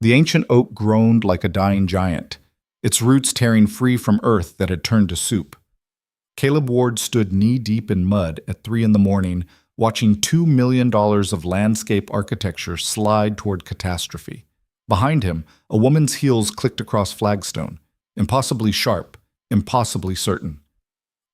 The ancient oak groaned like a dying giant, its roots tearing free from earth that had turned to soup. Caleb Ward stood knee-deep in mud at 3 in the morning, watching $2 million of landscape architecture slide toward catastrophe. Behind him, a woman's heels clicked across flagstone, impossibly sharp, impossibly certain.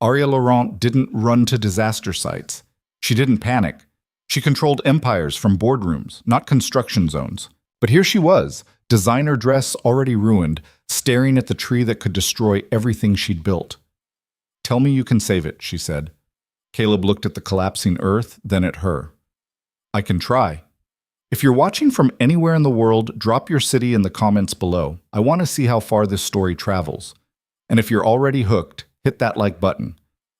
Aria Laurent didn't run to disaster sites. She didn't panic. She controlled empires from boardrooms, not construction zones. But here she was, designer dress already ruined, staring at the tree that could destroy everything she'd built. "Tell me you can save it," she said. Caleb looked at the collapsing earth, then at her. "I can try. If you're watching from anywhere in the world, drop your city in the comments below. I want to see how far this story travels. And if you're already hooked, hit that like button.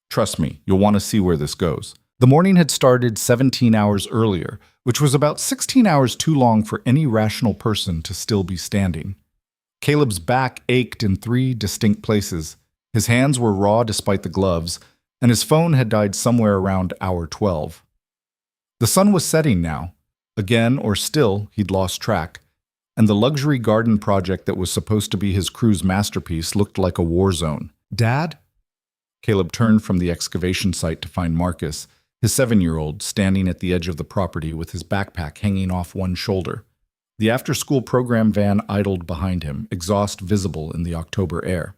Trust me, you'll want to see where this goes." The morning had started 17 hours earlier, which was about 16 hours too long for any rational person to still be standing. Caleb's back ached in 3 distinct places. His hands were raw despite the gloves, and his phone had died somewhere around hour 12. The sun was setting now. Again, or still, he'd lost track, and the luxury garden project that was supposed to be his crew's masterpiece looked like a war zone. "Dad?" Caleb turned from the excavation site to find Marcus, his 7-year-old, standing at the edge of the property with his backpack hanging off one shoulder. The after-school program van idled behind him, exhaust visible in the October air.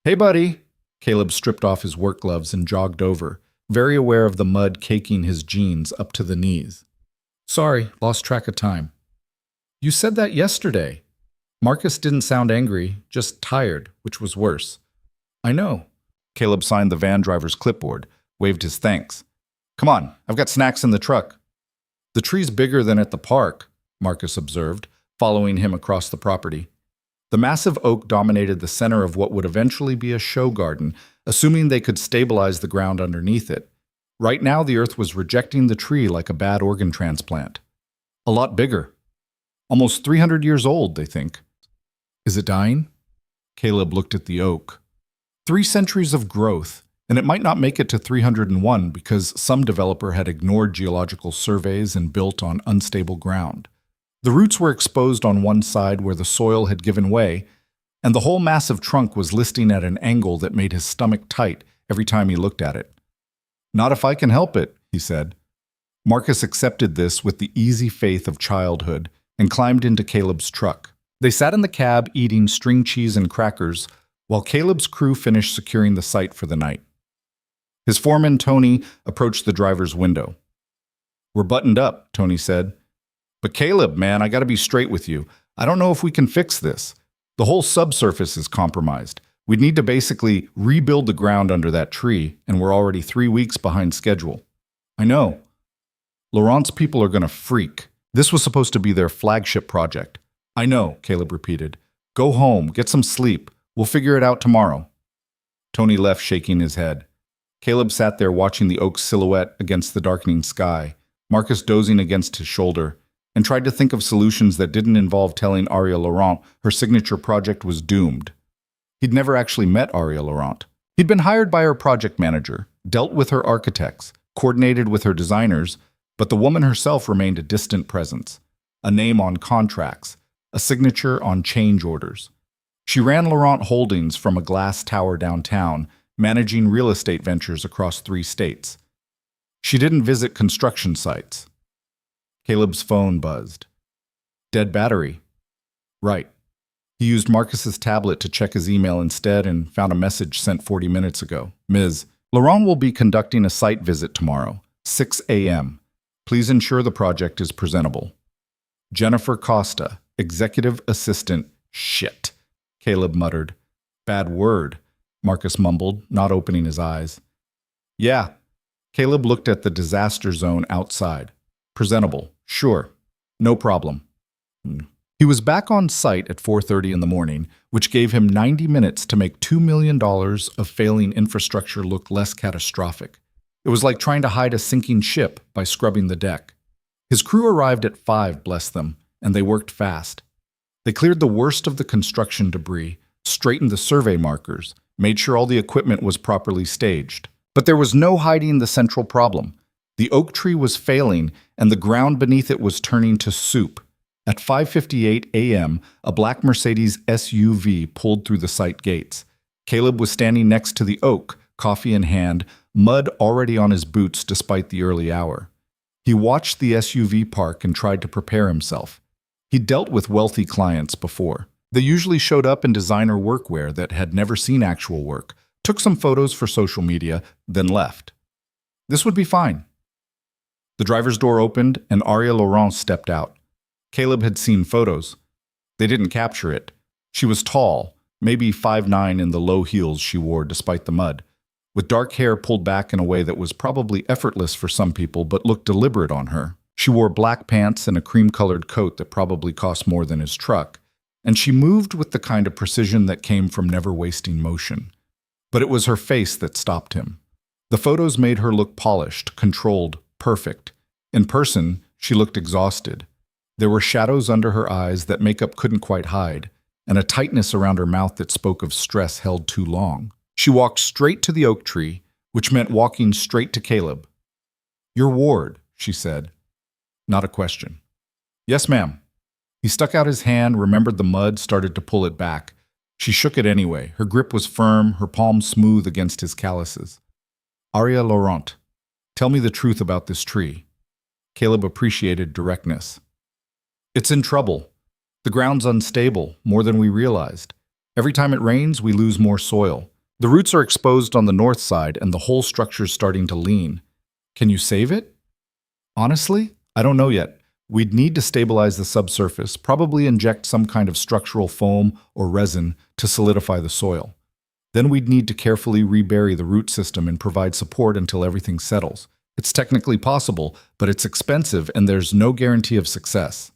"Hey, buddy!" Caleb stripped off his work gloves and jogged over, very aware of the mud caking his jeans up to the knees. "Sorry, lost track of time." "You said that yesterday." Marcus didn't sound angry, just tired, which was worse. "I know." Caleb signed the van driver's clipboard, waved his thanks. "Come on, I've got snacks in the truck." "The tree's bigger than at the park," Marcus observed, following him across the property. The massive oak dominated the center of what would eventually be a show garden, assuming they could stabilize the ground underneath it. Right now, the earth was rejecting the tree like a bad organ transplant. A lot bigger. Almost 300 years old, they think. "Is it dying?" Caleb looked at the oak. 3 centuries of growth, and it might not make it to 301 because some developer had ignored geological surveys and built on unstable ground. The roots were exposed on one side where the soil had given way, and the whole massive trunk was listing at an angle that made his stomach tight every time he looked at it. "Not if I can help it," he said. Marcus accepted this with the easy faith of childhood and climbed into Caleb's truck. They sat in the cab eating string cheese and crackers while Caleb's crew finished securing the site for the night. His foreman, Tony, approached the driver's window. "We're buttoned up," Tony said. "But Caleb, man, I gotta be straight with you. I don't know if we can fix this. The whole subsurface is compromised. We'd need to basically rebuild the ground under that tree, and we're already 3 weeks behind schedule." "I know." "Laurent's people are gonna freak. This was supposed to be their flagship project." "I know," Caleb repeated. "Go home, get some sleep. We'll figure it out tomorrow." Tony left, shaking his head. Caleb sat there watching the oak's silhouette against the darkening sky, Marcus dozing against his shoulder, and tried to think of solutions that didn't involve telling Aria Laurent her signature project was doomed. He'd never actually met Aria Laurent. He'd been hired by her project manager, dealt with her architects, coordinated with her designers, but the woman herself remained a distant presence, a name on contracts, a signature on change orders. She ran Laurent Holdings from a glass tower downtown, managing real estate ventures across 3 states. She didn't visit construction sites. Caleb's phone buzzed. Dead battery. Right. He used Marcus's tablet to check his email instead and found a message sent 40 minutes ago. "Ms. Laurent will be conducting a site visit tomorrow, 6 a.m. Please ensure the project is presentable. Jennifer Costa, Executive Assistant." "Shit," Caleb muttered. "Bad word," Marcus mumbled, not opening his eyes. "Yeah." Caleb looked at the disaster zone outside. "Presentable, sure. No problem." He was back on site at 4:30 in the morning, which gave him 90 minutes to make $2 million of failing infrastructure look less catastrophic. It was like trying to hide a sinking ship by scrubbing the deck. His crew arrived at 5, bless them, and they worked fast. They cleared the worst of the construction debris, straightened the survey markers, made sure all the equipment was properly staged. But there was no hiding the central problem. The oak tree was failing, and the ground beneath it was turning to soup. At 5:58 a.m., a black Mercedes SUV pulled through the site gates. Caleb was standing next to the oak, coffee in hand, mud already on his boots despite the early hour. He watched the SUV park and tried to prepare himself. He'd dealt with wealthy clients before. They usually showed up in designer workwear that had never seen actual work, took some photos for social media, then left. This would be fine. The driver's door opened and Aria Laurent stepped out. Caleb had seen photos. They didn't capture it. She was tall, maybe 5'9" in the low heels she wore despite the mud, with dark hair pulled back in a way that was probably effortless for some people but looked deliberate on her. She wore black pants and a cream-colored coat that probably cost more than his truck, and she moved with the kind of precision that came from never wasting motion. But it was her face that stopped him. The photos made her look polished, controlled, perfect. In person, she looked exhausted. There were shadows under her eyes that makeup couldn't quite hide, and a tightness around her mouth that spoke of stress held too long. She walked straight to the oak tree, which meant walking straight to Caleb. "Your ward," she said. Not a question. "Yes, ma'am." He stuck out his hand, remembered the mud, started to pull it back. She shook it anyway. Her grip was firm, her palm smooth against his calluses. "Aria Laurent, tell me the truth about this tree." Caleb appreciated directness. "It's in trouble. The ground's unstable, more than we realized. Every time it rains, we lose more soil. The roots are exposed on the north side, and the whole structure's starting to lean. Can you save it?" "Honestly, I don't know yet. We'd need to stabilize the subsurface, probably inject some kind of structural foam or resin to solidify the soil. Then we'd need to carefully rebury the root system and provide support until everything settles. It's technically possible, but it's expensive and there's no guarantee of success."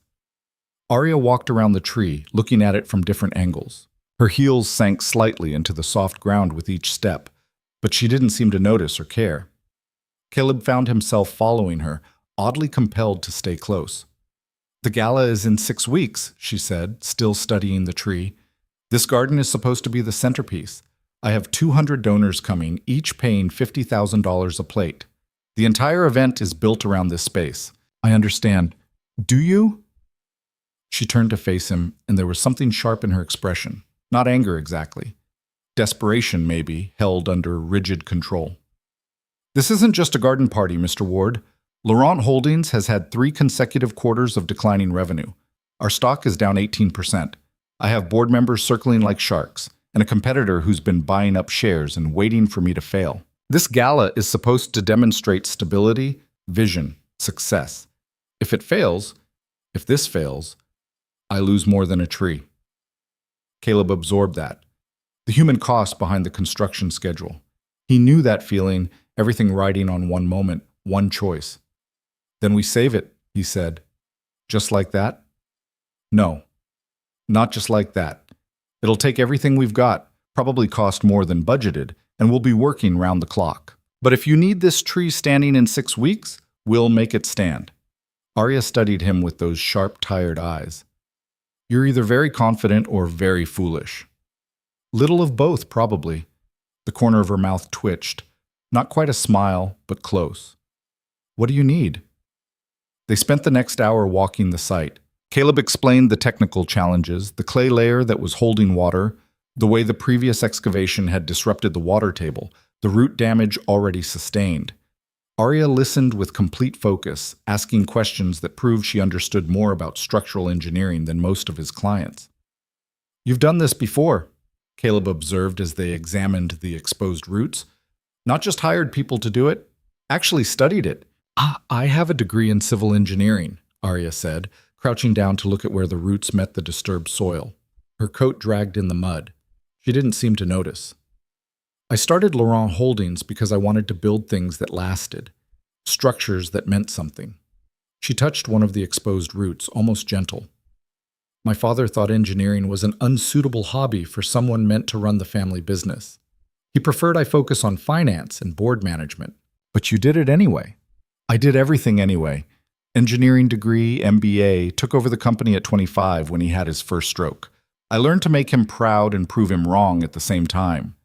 Aria walked around the tree, looking at it from different angles. Her heels sank slightly into the soft ground with each step, but she didn't seem to notice or care. Caleb found himself following her, oddly compelled to stay close. "The gala is in 6 weeks," she said, still studying the tree. "This garden is supposed to be the centerpiece. I have 200 donors coming, each paying $50,000 a plate. The entire event is built around this space." "I understand. Do you?" She turned to face him, and there was something sharp in her expression. Not anger exactly. Desperation, maybe, held under rigid control. "This isn't just a garden party, Mr. Ward. Laurent Holdings has had 3 consecutive quarters of declining revenue. Our stock is down 18%. I have board members circling like sharks, and a competitor who's been buying up shares and waiting for me to fail. This gala is supposed to demonstrate stability, vision, success. If this fails, I lose more than a tree." Caleb absorbed that. The human cost behind the construction schedule. He knew that feeling, everything riding on one moment, one choice. "Then we save it," he said. "Just like that?" "No, not just like that. It'll take everything we've got, probably cost more than budgeted, and we'll be working round the clock. But if you need this tree standing in 6 weeks, we'll make it stand." Aria studied him with those sharp, tired eyes. "You're either very confident or very foolish." "Little of both, probably." The corner of her mouth twitched. Not quite a smile, but close. "What do you need?" They spent the next hour walking the site. Caleb explained the technical challenges, the clay layer that was holding water, the way the previous excavation had disrupted the water table, the root damage already sustained. Aria listened with complete focus, asking questions that proved she understood more about structural engineering than most of his clients. "You've done this before," Caleb observed as they examined the exposed roots. "Not just hired people to do it, actually studied it." "I have a degree in civil engineering," Aria said, crouching down to look at where the roots met the disturbed soil. Her coat dragged in the mud. She didn't seem to notice. "I started Laurent Holdings because I wanted to build things that lasted, structures that meant something." She touched one of the exposed roots, almost gentle. "My father thought engineering was an unsuitable hobby for someone meant to run the family business. He preferred I focus on finance and board management. But you did it anyway." "I did everything anyway. Engineering degree, MBA, took over the company at 25 when he had his first stroke. I learned to make him proud and prove him wrong at the same time."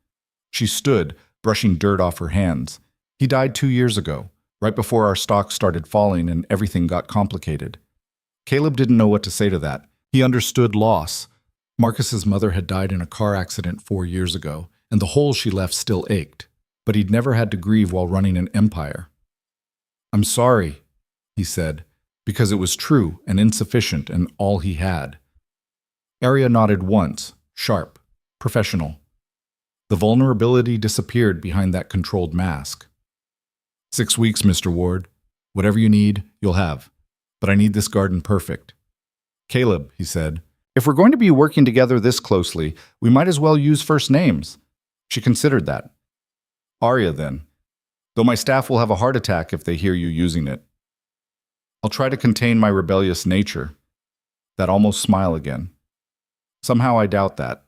She stood, brushing dirt off her hands. "He died 2 years ago, right before our stock started falling and everything got complicated. Caleb didn't know what to say to that. He understood loss. Marcus's mother had died in a car accident 4 years ago, and the hole she left still ached. But he'd never had to grieve while running an empire. "I'm sorry," he said, because it was true and insufficient and all he had. Arya nodded once, sharp, professional. The vulnerability disappeared behind that controlled mask. 6 weeks, Mr. Ward. Whatever you need, you'll have. But I need this garden perfect. Caleb, he said, if we're going to be working together this closely, we might as well use first names. She considered that. Arya, then. Though my staff will have a heart attack if they hear you using it. I'll try to contain my rebellious nature. That almost smile again. Somehow I doubt that.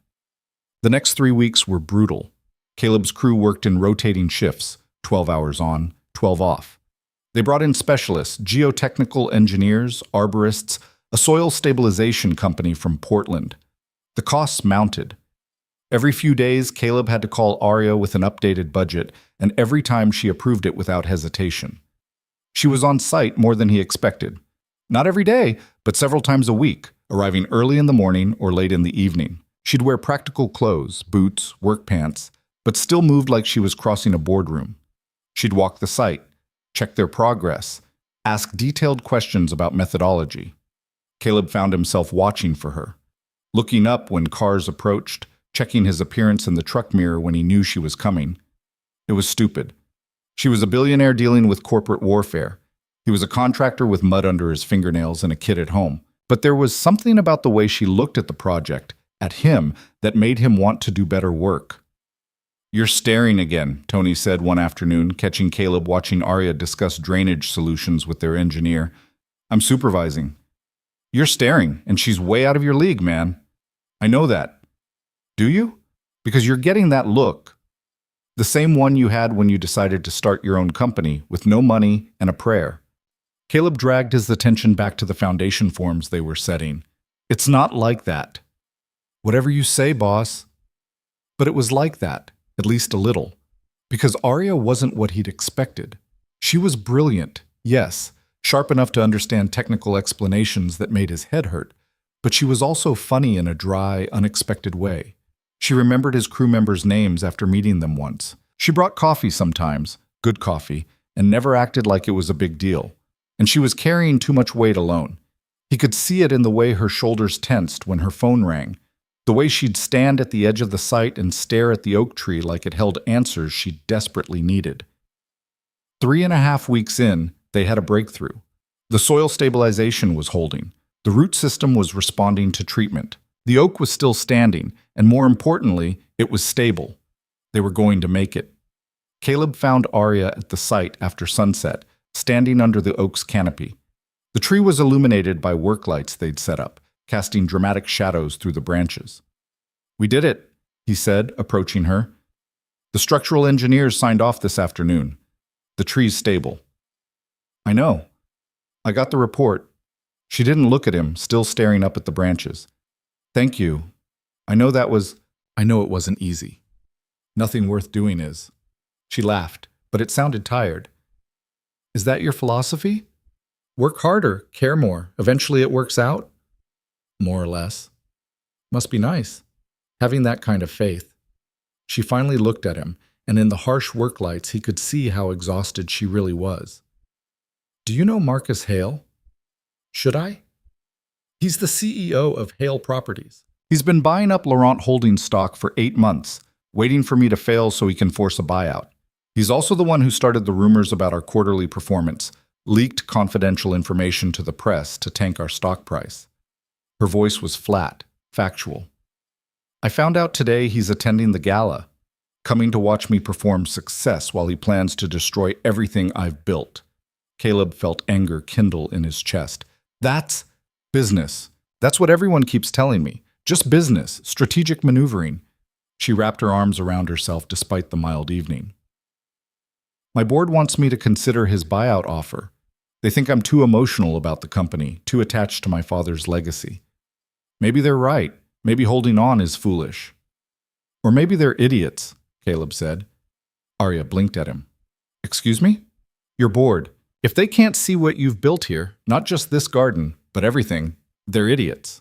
The next 3 weeks were brutal. Caleb's crew worked in rotating shifts, 12 hours on, 12 off. They brought in specialists, geotechnical engineers, arborists, a soil stabilization company from Portland. The costs mounted. Every few days, Caleb had to call Arya with an updated budget, and every time she approved it without hesitation. She was on site more than he expected. Not every day, but several times a week, arriving early in the morning or late in the evening. She'd wear practical clothes, boots, work pants, but still moved like she was crossing a boardroom. She'd walk the site, check their progress, ask detailed questions about methodology. Caleb found himself watching for her, looking up when cars approached, checking his appearance in the truck mirror when he knew she was coming. It was stupid. She was a billionaire dealing with corporate warfare. He was a contractor with mud under his fingernails and a kid at home. But there was something about the way she looked at the project, at him, that made him want to do better work. You're staring again, Tony said one afternoon, catching Caleb watching Arya discuss drainage solutions with their engineer. I'm supervising. You're staring, and she's way out of your league, man. I know that. Do you? Because you're getting that look. The same one you had when you decided to start your own company with no money and a prayer. Caleb dragged his attention back to the foundation forms they were setting. It's not like that. Whatever you say, boss. But it was like that, at least a little. Because Arya wasn't what he'd expected. She was brilliant, yes, sharp enough to understand technical explanations that made his head hurt. But she was also funny in a dry, unexpected way. She remembered his crew members' names after meeting them once. She brought coffee sometimes, good coffee, and never acted like it was a big deal. And she was carrying too much weight alone. He could see it in the way her shoulders tensed when her phone rang, the way she'd stand at the edge of the site and stare at the oak tree like it held answers she desperately needed. 3.5 weeks in, they had a breakthrough. The soil stabilization was holding. The root system was responding to treatment. The oak was still standing, and more importantly, it was stable. They were going to make it. Caleb found Arya at the site after sunset, standing under the oak's canopy. The tree was illuminated by work lights they'd set up, casting dramatic shadows through the branches. We did it, he said, approaching her. The structural engineers signed off this afternoon. The tree's stable. I know. I got the report. She didn't look at him, still staring up at the branches. Thank you. I know it wasn't easy. Nothing worth doing is. She laughed, but it sounded tired. Is that your philosophy? Work harder, care more. Eventually it works out? More or less. Must be nice, having that kind of faith. She finally looked at him, and in the harsh work lights he could see how exhausted she really was. Do you know Marcus Hale? Should I? He's the CEO of Hale Properties. He's been buying up Laurent Holdings stock for 8 months, waiting for me to fail so he can force a buyout. He's also the one who started the rumors about our quarterly performance, leaked confidential information to the press to tank our stock price. Her voice was flat, factual. I found out today he's attending the gala, coming to watch me perform success while he plans to destroy everything I've built. Caleb felt anger kindle in his chest. That's business. That's what everyone keeps telling me. Just business, strategic maneuvering. She wrapped her arms around herself despite the mild evening. My board wants me to consider his buyout offer. They think I'm too emotional about the company, too attached to my father's legacy. Maybe they're right. Maybe holding on is foolish. Or maybe they're idiots, Caleb said. Arya blinked at him. Excuse me? Your board. If they can't see what you've built here, not just this garden, but everything, they're idiots.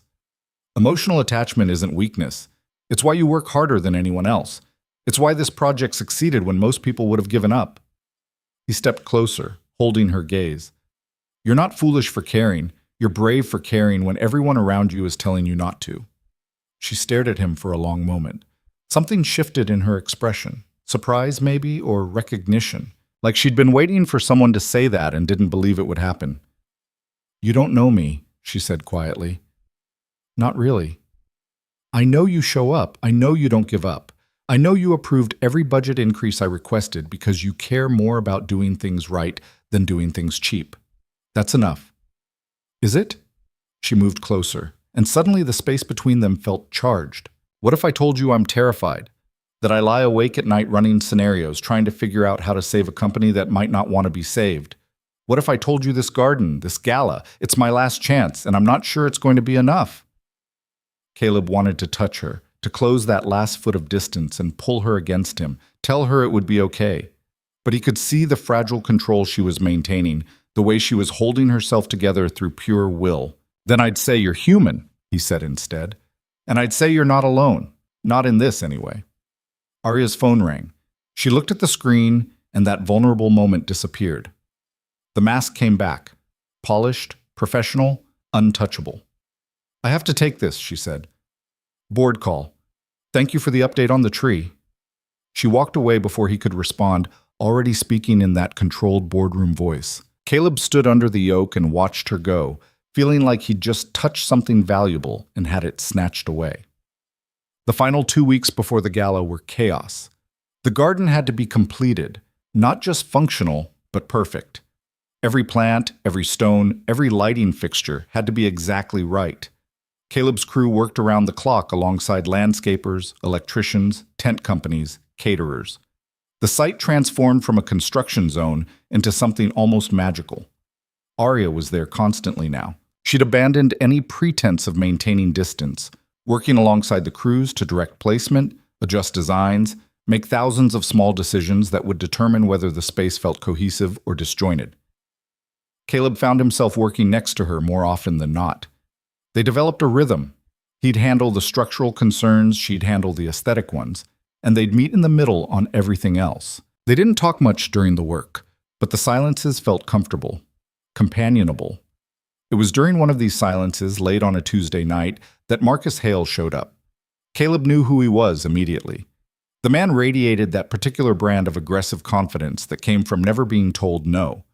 Emotional attachment isn't weakness. It's why you work harder than anyone else. It's why this project succeeded when most people would have given up. He stepped closer, holding her gaze. You're not foolish for caring. You're brave for caring when everyone around you is telling you not to. She stared at him for a long moment. Something shifted in her expression. Surprise, maybe, or recognition. Like she'd been waiting for someone to say that and didn't believe it would happen. You don't know me, she said quietly. Not really. I know you show up. I know you don't give up. I know you approved every budget increase I requested because you care more about doing things right than doing things cheap. That's enough. Is it? She moved closer, and suddenly the space between them felt charged. What if I told you I'm terrified? That I lie awake at night running scenarios, trying to figure out how to save a company that might not want to be saved? What if I told you this garden, this gala, it's my last chance, and I'm not sure it's going to be enough? Caleb wanted to touch her, to close that last foot of distance and pull her against him, tell her it would be okay. But he could see the fragile control she was maintaining, the way she was holding herself together through pure will. Then I'd say you're human, he said instead. And I'd say you're not alone. Not in this, anyway. Arya's phone rang. She looked at the screen, and that vulnerable moment disappeared. The mask came back. Polished, professional, untouchable. I have to take this, she said. Board call. Thank you for the update on the tree. She walked away before he could respond, already speaking in that controlled boardroom voice. Caleb stood under the yoke and watched her go, feeling like he'd just touched something valuable and had it snatched away. The final 2 weeks before the gala were chaos. The garden had to be completed, not just functional, but perfect. Every plant, every stone, every lighting fixture had to be exactly right. Caleb's crew worked around the clock alongside landscapers, electricians, tent companies, caterers. The site transformed from a construction zone into something almost magical. Arya was there constantly now. She'd abandoned any pretense of maintaining distance, working alongside the crews to direct placement, adjust designs, make thousands of small decisions that would determine whether the space felt cohesive or disjointed. Caleb found himself working next to her more often than not. They developed a rhythm. He'd handle the structural concerns, she'd handle the aesthetic ones, and they'd meet in the middle on everything else. They didn't talk much during the work, but the silences felt comfortable, companionable. It was during one of these silences, late on a Tuesday night, that Marcus Hale showed up. Caleb knew who he was immediately. The man radiated that particular brand of aggressive confidence that came from never being told no.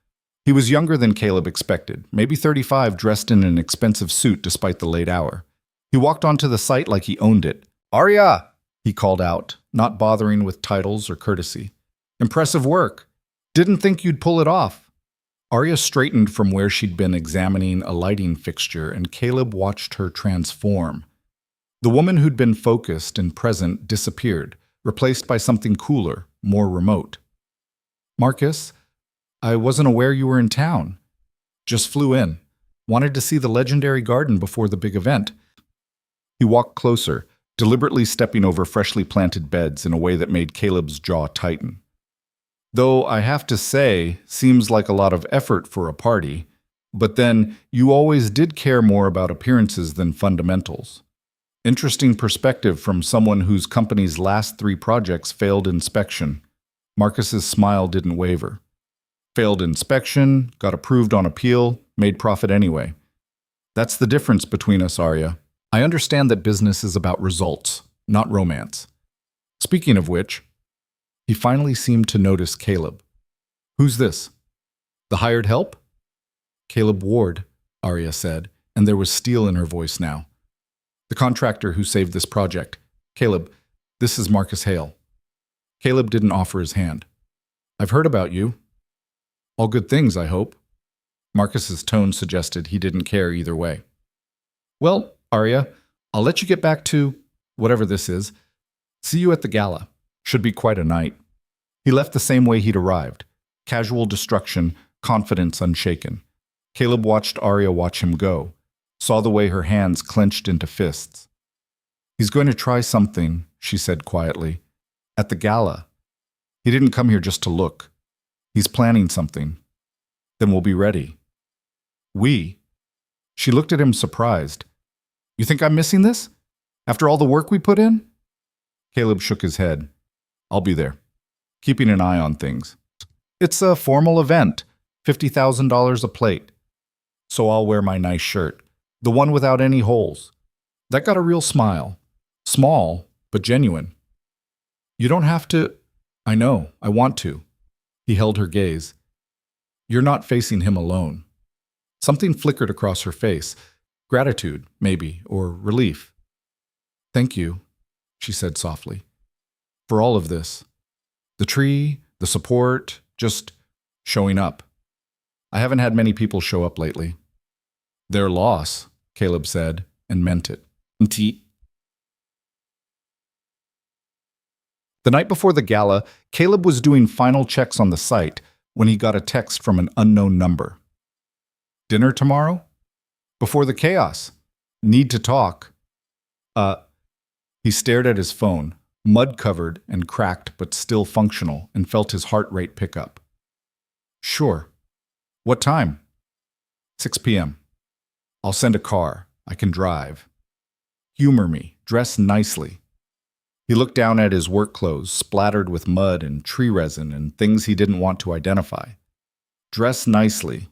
He was younger than Caleb expected, maybe 35, dressed in an expensive suit despite the late hour. He walked onto the site like he owned it. "Arya!" he called out, not bothering with titles or courtesy. "Impressive work. Didn't think you'd pull it off." Arya straightened from where she'd been examining a lighting fixture, and Caleb watched her transform. The woman who'd been focused and present disappeared, replaced by something cooler, more remote. "Marcus, I wasn't aware you were in town. Just flew in. Wanted to see the legendary garden before the big event." He walked closer, deliberately stepping over freshly planted beds in a way that made Caleb's jaw tighten. "Though I have to say, seems like a lot of effort for a party. But then, you always did care more about appearances than fundamentals. Interesting perspective from someone whose company's last 3 projects failed inspection." Marcus's smile didn't waver. Failed inspection, got approved on appeal, made profit anyway. That's the difference between us, Arya. I understand that business is about results, not romance. Speaking of which, he finally seemed to notice Caleb. "Who's this? The hired help?" "Caleb Ward," Arya said, and there was steel in her voice now. "The contractor who saved this project. Caleb, this is Marcus Hale." Caleb didn't offer his hand. "I've heard about you. All good things, I hope." Marcus's tone suggested he didn't care either way. "Well, Arya, I'll let you get back to whatever this is. See you at the gala. Should be quite a night." He left the same way he'd arrived. Casual destruction, confidence unshaken. Caleb watched Arya watch him go, saw the way her hands clenched into fists. "He's going to try something," she said quietly. "At the gala. He didn't come here just to look. He's planning something. Then we'll be ready." "We?" She looked at him surprised. You think I'm missing this? After all the work we put in? Caleb shook his head. I'll be there, keeping an eye on things. It's a formal event, $50,000 a plate. So I'll wear my nice shirt, the one without any holes. That got a real smile. Small, but genuine. You don't have to. I know, I want to. He held her gaze. You're not facing him alone. Something flickered across her face. Gratitude, maybe, or relief. Thank you, she said softly, for all of this. The tree, the support, just showing up. I haven't had many people show up lately. Their loss, Caleb said, and meant it. The night before the gala, Caleb was doing final checks on the site when he got a text from an unknown number. Dinner tomorrow? Before the chaos. Need to talk. He stared at his phone, mud-covered and cracked but still functional, and felt his heart rate pick up. Sure. What time? 6 p.m. I'll send a car. I can drive. Humor me. Dress nicely. He looked down at his work clothes, splattered with mud and tree resin and things he didn't want to identify. Dress nicely.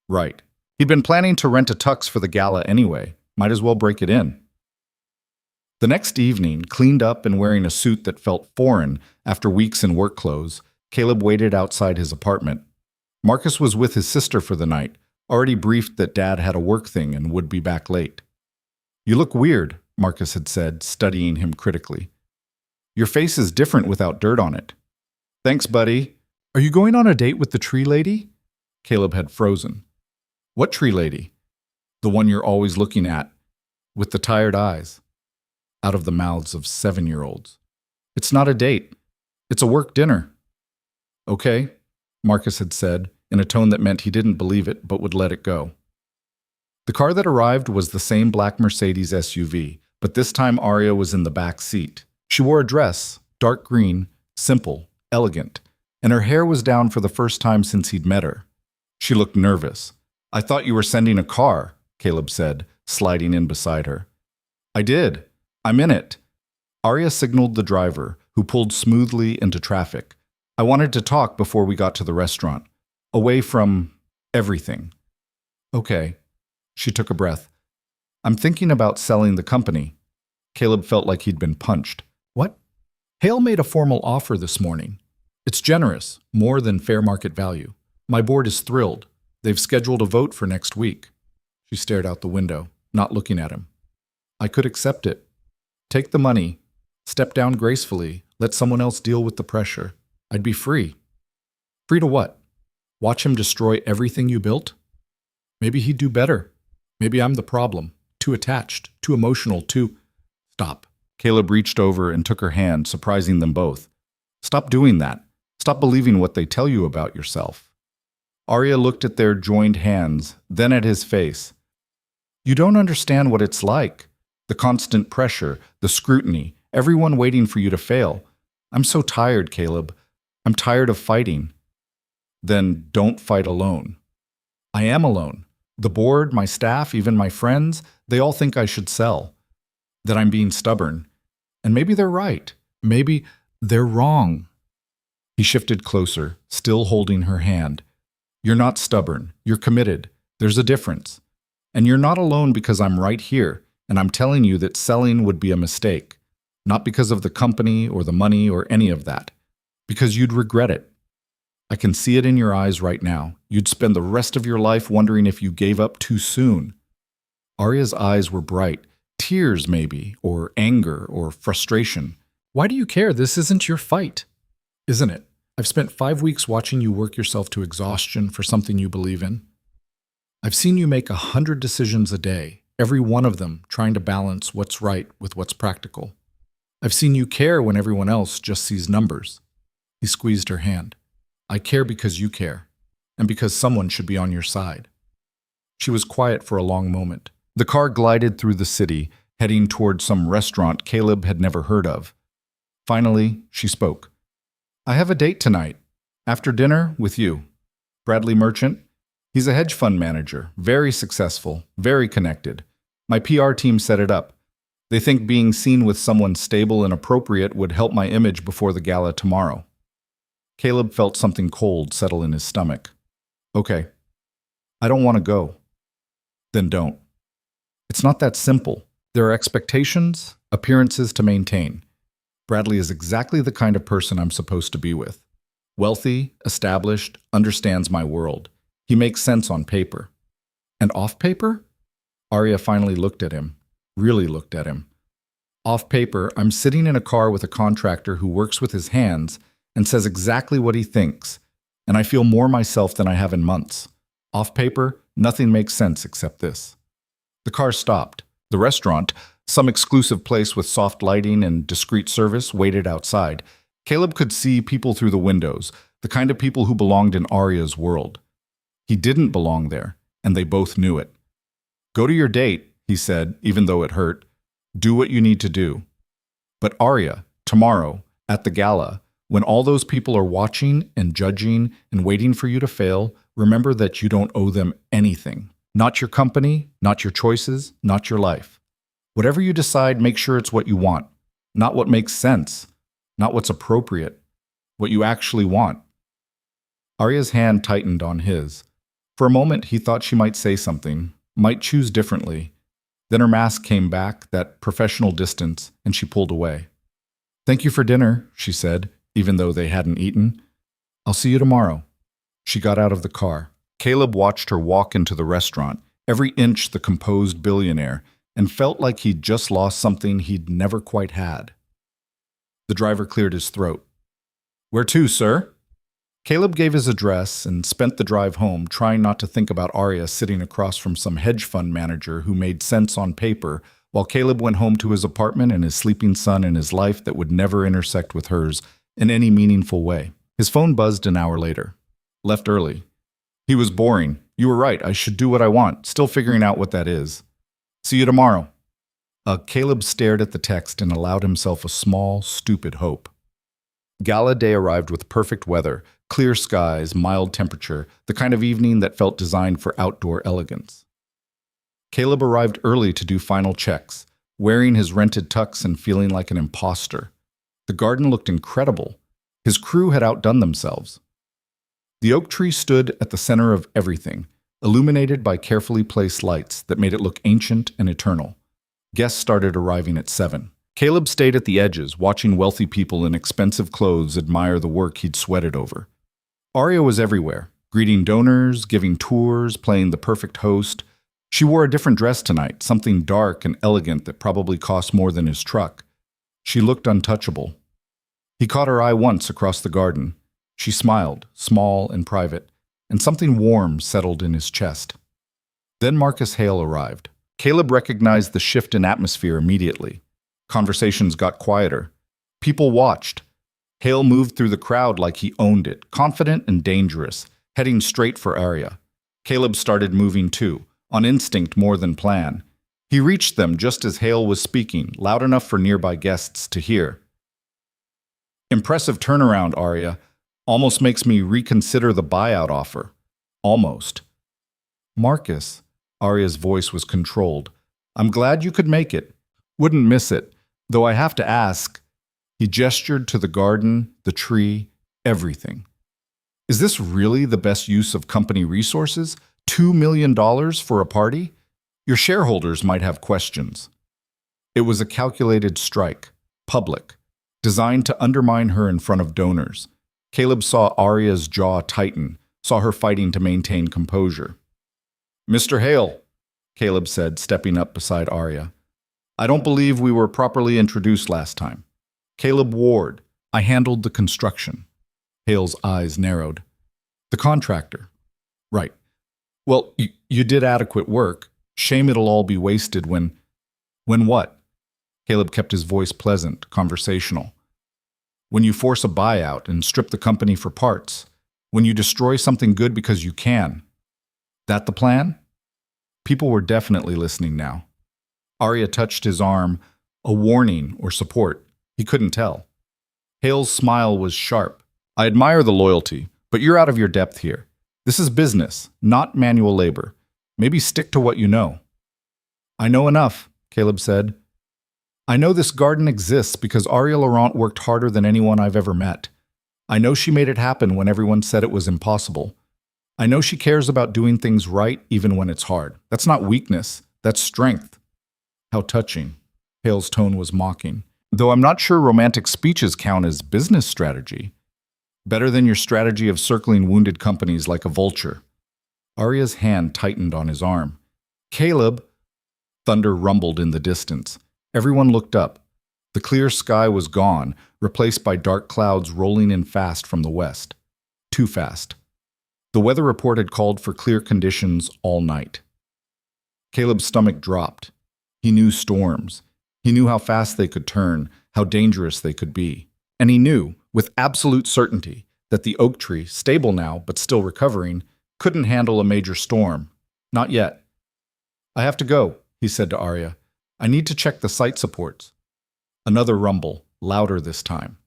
Right. He'd been planning to rent a tux for the gala anyway. Might as well break it in. The next evening, cleaned up and wearing a suit that felt foreign after weeks in work clothes, Caleb waited outside his apartment. Marcus was with his sister for the night, already briefed that Dad had a work thing and would be back late. You look weird, Marcus had said, studying him critically. Your face is different without dirt on it. Thanks, buddy. Are you going on a date with the tree lady? Caleb had frozen. What tree lady? The one you're always looking at, with the tired eyes. Out of the mouths of 7-year-olds. It's not a date. It's a work dinner. Okay, Marcus had said, in a tone that meant he didn't believe it but would let it go. The car that arrived was the same black Mercedes SUV, but this time Aria was in the back seat. She wore a dress, dark green, simple, elegant, and her hair was down for the first time since he'd met her. She looked nervous. I thought you were sending a car, Caleb said, sliding in beside her. I did. I'm in it. Aria signaled the driver, who pulled smoothly into traffic. I wanted to talk before we got to the restaurant, away from everything. Okay. She took a breath. I'm thinking about selling the company. Caleb felt like he'd been punched. What? Hale made a formal offer this morning. It's generous, more than fair market value. My board is thrilled. They've scheduled a vote for next week. She stared out the window, not looking at him. I could accept it. Take the money. Step down gracefully. Let someone else deal with the pressure. I'd be free. Free to what? Watch him destroy everything you built? Maybe he'd do better. Maybe I'm the problem. Too attached, too emotional, too... Stop. Caleb reached over and took her hand, surprising them both. Stop doing that. Stop believing what they tell you about yourself. Aria looked at their joined hands, then at his face. You don't understand what it's like. The constant pressure, the scrutiny, everyone waiting for you to fail. I'm so tired, Caleb. I'm tired of fighting. Then don't fight alone. I am alone. The board, my staff, even my friends, they all think I should sell. That I'm being stubborn. And maybe they're right. Maybe they're wrong. He shifted closer, still holding her hand. You're not stubborn. You're committed. There's a difference. And you're not alone because I'm right here, and I'm telling you that selling would be a mistake. Not because of the company or the money or any of that. Because you'd regret it. I can see it in your eyes right now. You'd spend the rest of your life wondering if you gave up too soon. Aria's eyes were bright. Tears, maybe, or anger, or frustration. Why do you care? This isn't your fight. Isn't it? I've spent 5 weeks watching you work yourself to exhaustion for something you believe in. I've seen you make 100 decisions a day, every one of them trying to balance what's right with what's practical. I've seen you care when everyone else just sees numbers. He squeezed her hand. I care because you care, and because someone should be on your side. She was quiet for a long moment. The car glided through the city, heading toward some restaurant Caleb had never heard of. Finally, she spoke. I have a date tonight. After dinner, with you. Bradley Merchant. He's a hedge fund manager, very successful, very connected. My PR team set it up. They think being seen with someone stable and appropriate would help my image before the gala tomorrow. Caleb felt something cold settle in his stomach. Okay. I don't want to go. Then don't. It's not that simple. There are expectations, appearances to maintain. Bradley is exactly the kind of person I'm supposed to be with. Wealthy, established, understands my world. He makes sense on paper. And off paper? Arya finally looked at him. Really looked at him. Off paper, I'm sitting in a car with a contractor who works with his hands and says exactly what he thinks, and I feel more myself than I have in months. Off paper, nothing makes sense except this. The car stopped. The restaurant, some exclusive place with soft lighting and discreet service, waited outside. Caleb could see people through the windows, the kind of people who belonged in Arya's world. He didn't belong there, and they both knew it. Go to your date, he said, even though it hurt. Do what you need to do. But Arya, tomorrow, at the gala, when all those people are watching and judging and waiting for you to fail, remember that you don't owe them anything. Not your company, not your choices, not your life. Whatever you decide, make sure it's what you want, not what makes sense, not what's appropriate, what you actually want. Arya's hand tightened on his. For a moment, he thought she might say something, might choose differently. Then her mask came back, that professional distance, and she pulled away. Thank you for dinner, she said, even though they hadn't eaten. I'll see you tomorrow. She got out of the car. Caleb watched her walk into the restaurant, every inch the composed billionaire, and felt like he'd just lost something he'd never quite had. The driver cleared his throat. Where to, sir? Caleb gave his address and spent the drive home trying not to think about Arya sitting across from some hedge fund manager who made sense on paper, while Caleb went home to his apartment and his sleeping son and his life that would never intersect with hers in any meaningful way. His phone buzzed an hour later. Left early. He was boring. You were right. I should do what I want. Still figuring out what that is. See you tomorrow. Caleb stared at the text and allowed himself a small, stupid hope. Gala day arrived with perfect weather, clear skies, mild temperature, the kind of evening that felt designed for outdoor elegance. Caleb arrived early to do final checks, wearing his rented tux and feeling like an imposter. The garden looked incredible. His crew had outdone themselves. The oak tree stood at the center of everything, illuminated by carefully placed lights that made it look ancient and eternal. Guests started arriving at 7. Caleb stayed at the edges, watching wealthy people in expensive clothes admire the work he'd sweated over. Arya was everywhere, greeting donors, giving tours, playing the perfect host. She wore a different dress tonight, something dark and elegant that probably cost more than his truck. She looked untouchable. He caught her eye once across the garden. She smiled, small and private, and something warm settled in his chest. Then Marcus Hale arrived. Caleb recognized the shift in atmosphere immediately. Conversations got quieter. People watched. Hale moved through the crowd like he owned it, confident and dangerous, heading straight for Arya. Caleb started moving too, on instinct more than plan. He reached them just as Hale was speaking, loud enough for nearby guests to hear. Impressive turnaround, Arya. Almost makes me reconsider the buyout offer. Almost. Marcus, Arya's voice was controlled. I'm glad you could make it. Wouldn't miss it. Though I have to ask, he gestured to the garden, the tree, everything. Is this really the best use of company resources? $2 million for a party? Your shareholders might have questions. It was a calculated strike, public, designed to undermine her in front of donors. Caleb saw Arya's jaw tighten, saw her fighting to maintain composure. Mr. Hale, Caleb said, stepping up beside Arya. I don't believe we were properly introduced last time. Caleb Ward. I handled the construction. Hale's eyes narrowed. The contractor. Right. Well, you did adequate work. Shame it'll all be wasted when... When what? Caleb kept his voice pleasant, conversational. When you force a buyout and strip the company for parts. When you destroy something good because you can. That the plan? People were definitely listening now. Arya touched his arm, a warning or support. He couldn't tell. Hale's smile was sharp. I admire the loyalty, but you're out of your depth here. This is business, not manual labor. Maybe stick to what you know. I know enough, Caleb said. I know this garden exists because Arya Laurent worked harder than anyone I've ever met. I know she made it happen when everyone said it was impossible. I know she cares about doing things right even when it's hard. That's not weakness, that's strength. How touching. Hale's tone was mocking. Though I'm not sure romantic speeches count as business strategy. Better than your strategy of circling wounded companies like a vulture. Arya's hand tightened on his arm. Caleb! Thunder rumbled in the distance. Everyone looked up. The clear sky was gone, replaced by dark clouds rolling in fast from the west. Too fast. The weather report had called for clear conditions all night. Caleb's stomach dropped. He knew storms. He knew how fast they could turn, how dangerous they could be. And he knew, with absolute certainty, that the oak tree, stable now but still recovering, couldn't handle a major storm. Not yet. I have to go, he said to Arya. I need to check the site supports. Another rumble, louder this time.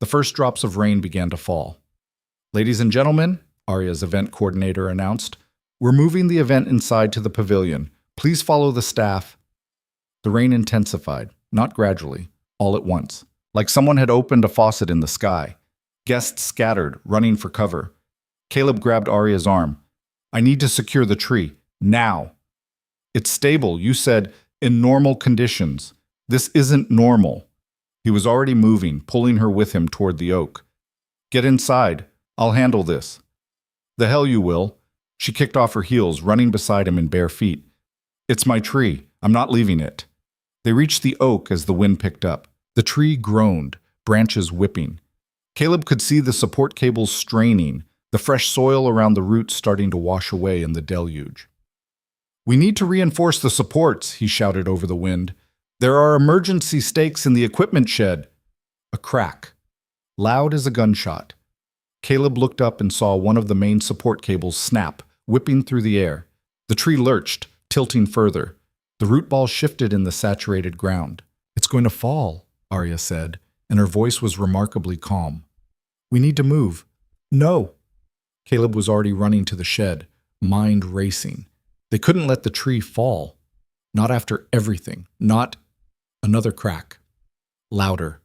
The first drops of rain began to fall. Ladies and gentlemen, Arya's event coordinator announced, we're moving the event inside to the pavilion. Please follow the staff. The rain intensified, not gradually, all at once, like someone had opened a faucet in the sky. Guests scattered, running for cover. Caleb grabbed Arya's arm. I need to secure the tree, now. It's stable, you said, in normal conditions. This isn't normal. He was already moving, pulling her with him toward the oak. Get inside. I'll handle this. The hell you will. She kicked off her heels, running beside him in bare feet. It's my tree. I'm not leaving it. They reached the oak as the wind picked up. The tree groaned, branches whipping. Caleb could see the support cables straining, the fresh soil around the roots starting to wash away in the deluge. We need to reinforce the supports, he shouted over the wind. There are emergency stakes in the equipment shed. A crack. Loud as a gunshot. Caleb looked up and saw one of the main support cables snap, whipping through the air. The tree lurched, tilting further. The root ball shifted in the saturated ground. It's going to fall, Arya said, and her voice was remarkably calm. We need to move. No. Caleb was already running to the shed, mind racing. They couldn't let the tree fall. Not after everything. Not another crack. Louder.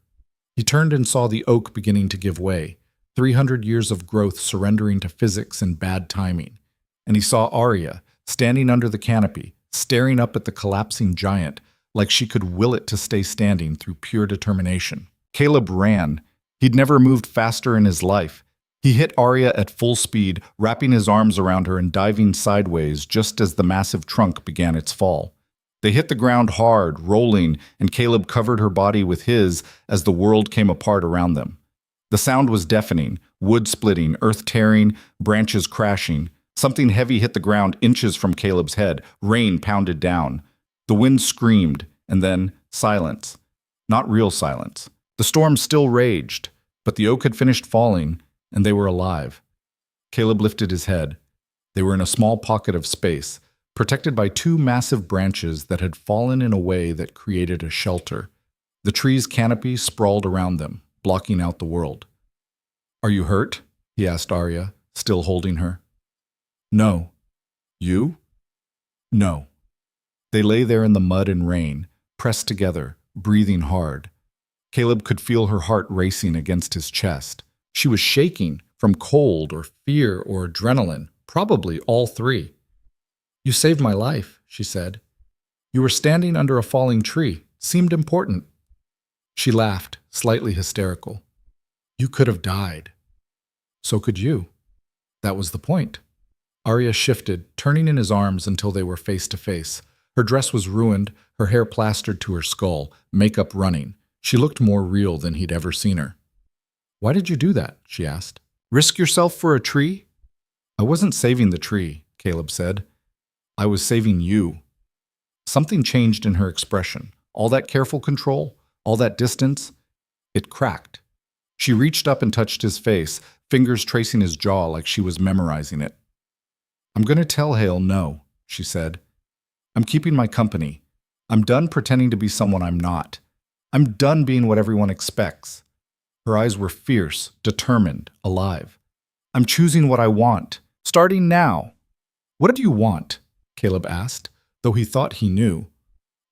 He turned and saw the oak beginning to give way, 300 years of growth surrendering to physics and bad timing. And he saw Arya, standing under the canopy, staring up at the collapsing giant, like she could will it to stay standing through pure determination. Caleb ran. He'd never moved faster in his life. He hit Arya at full speed, wrapping his arms around her and diving sideways just as the massive trunk began its fall. They hit the ground hard, rolling, and Caleb covered her body with his as the world came apart around them. The sound was deafening, wood splitting, earth tearing, branches crashing. Something heavy hit the ground inches from Caleb's head. Rain pounded down. The wind screamed, and then silence. Not real silence. The storm still raged, but the oak had finished falling, and they were alive. Caleb lifted his head. They were in a small pocket of space, protected by two massive branches that had fallen in a way that created a shelter. The tree's canopy sprawled around them, blocking out the world. Are you hurt? He asked Arya, still holding her. No. You? No. They lay there in the mud and rain, pressed together, breathing hard. Caleb could feel her heart racing against his chest. She was shaking from cold or fear or adrenaline, probably all three. You saved my life, she said. You were standing under a falling tree. Seemed important. She laughed, slightly hysterical. You could have died. So could you. That was the point. Arya shifted, turning in his arms until they were face to face. Her dress was ruined, her hair plastered to her skull, makeup running. She looked more real than he'd ever seen her. Why did you do that? She asked. Risk yourself for a tree? I wasn't saving the tree, Caleb said. I was saving you. Something changed in her expression. All that careful control, all that distance, it cracked. She reached up and touched his face, fingers tracing his jaw like she was memorizing it. I'm going to tell Hale no, she said. I'm keeping my company. I'm done pretending to be someone I'm not. I'm done being what everyone expects. Her eyes were fierce, determined, alive. I'm choosing what I want, Starting now. What did you want? Caleb asked, though he thought he knew.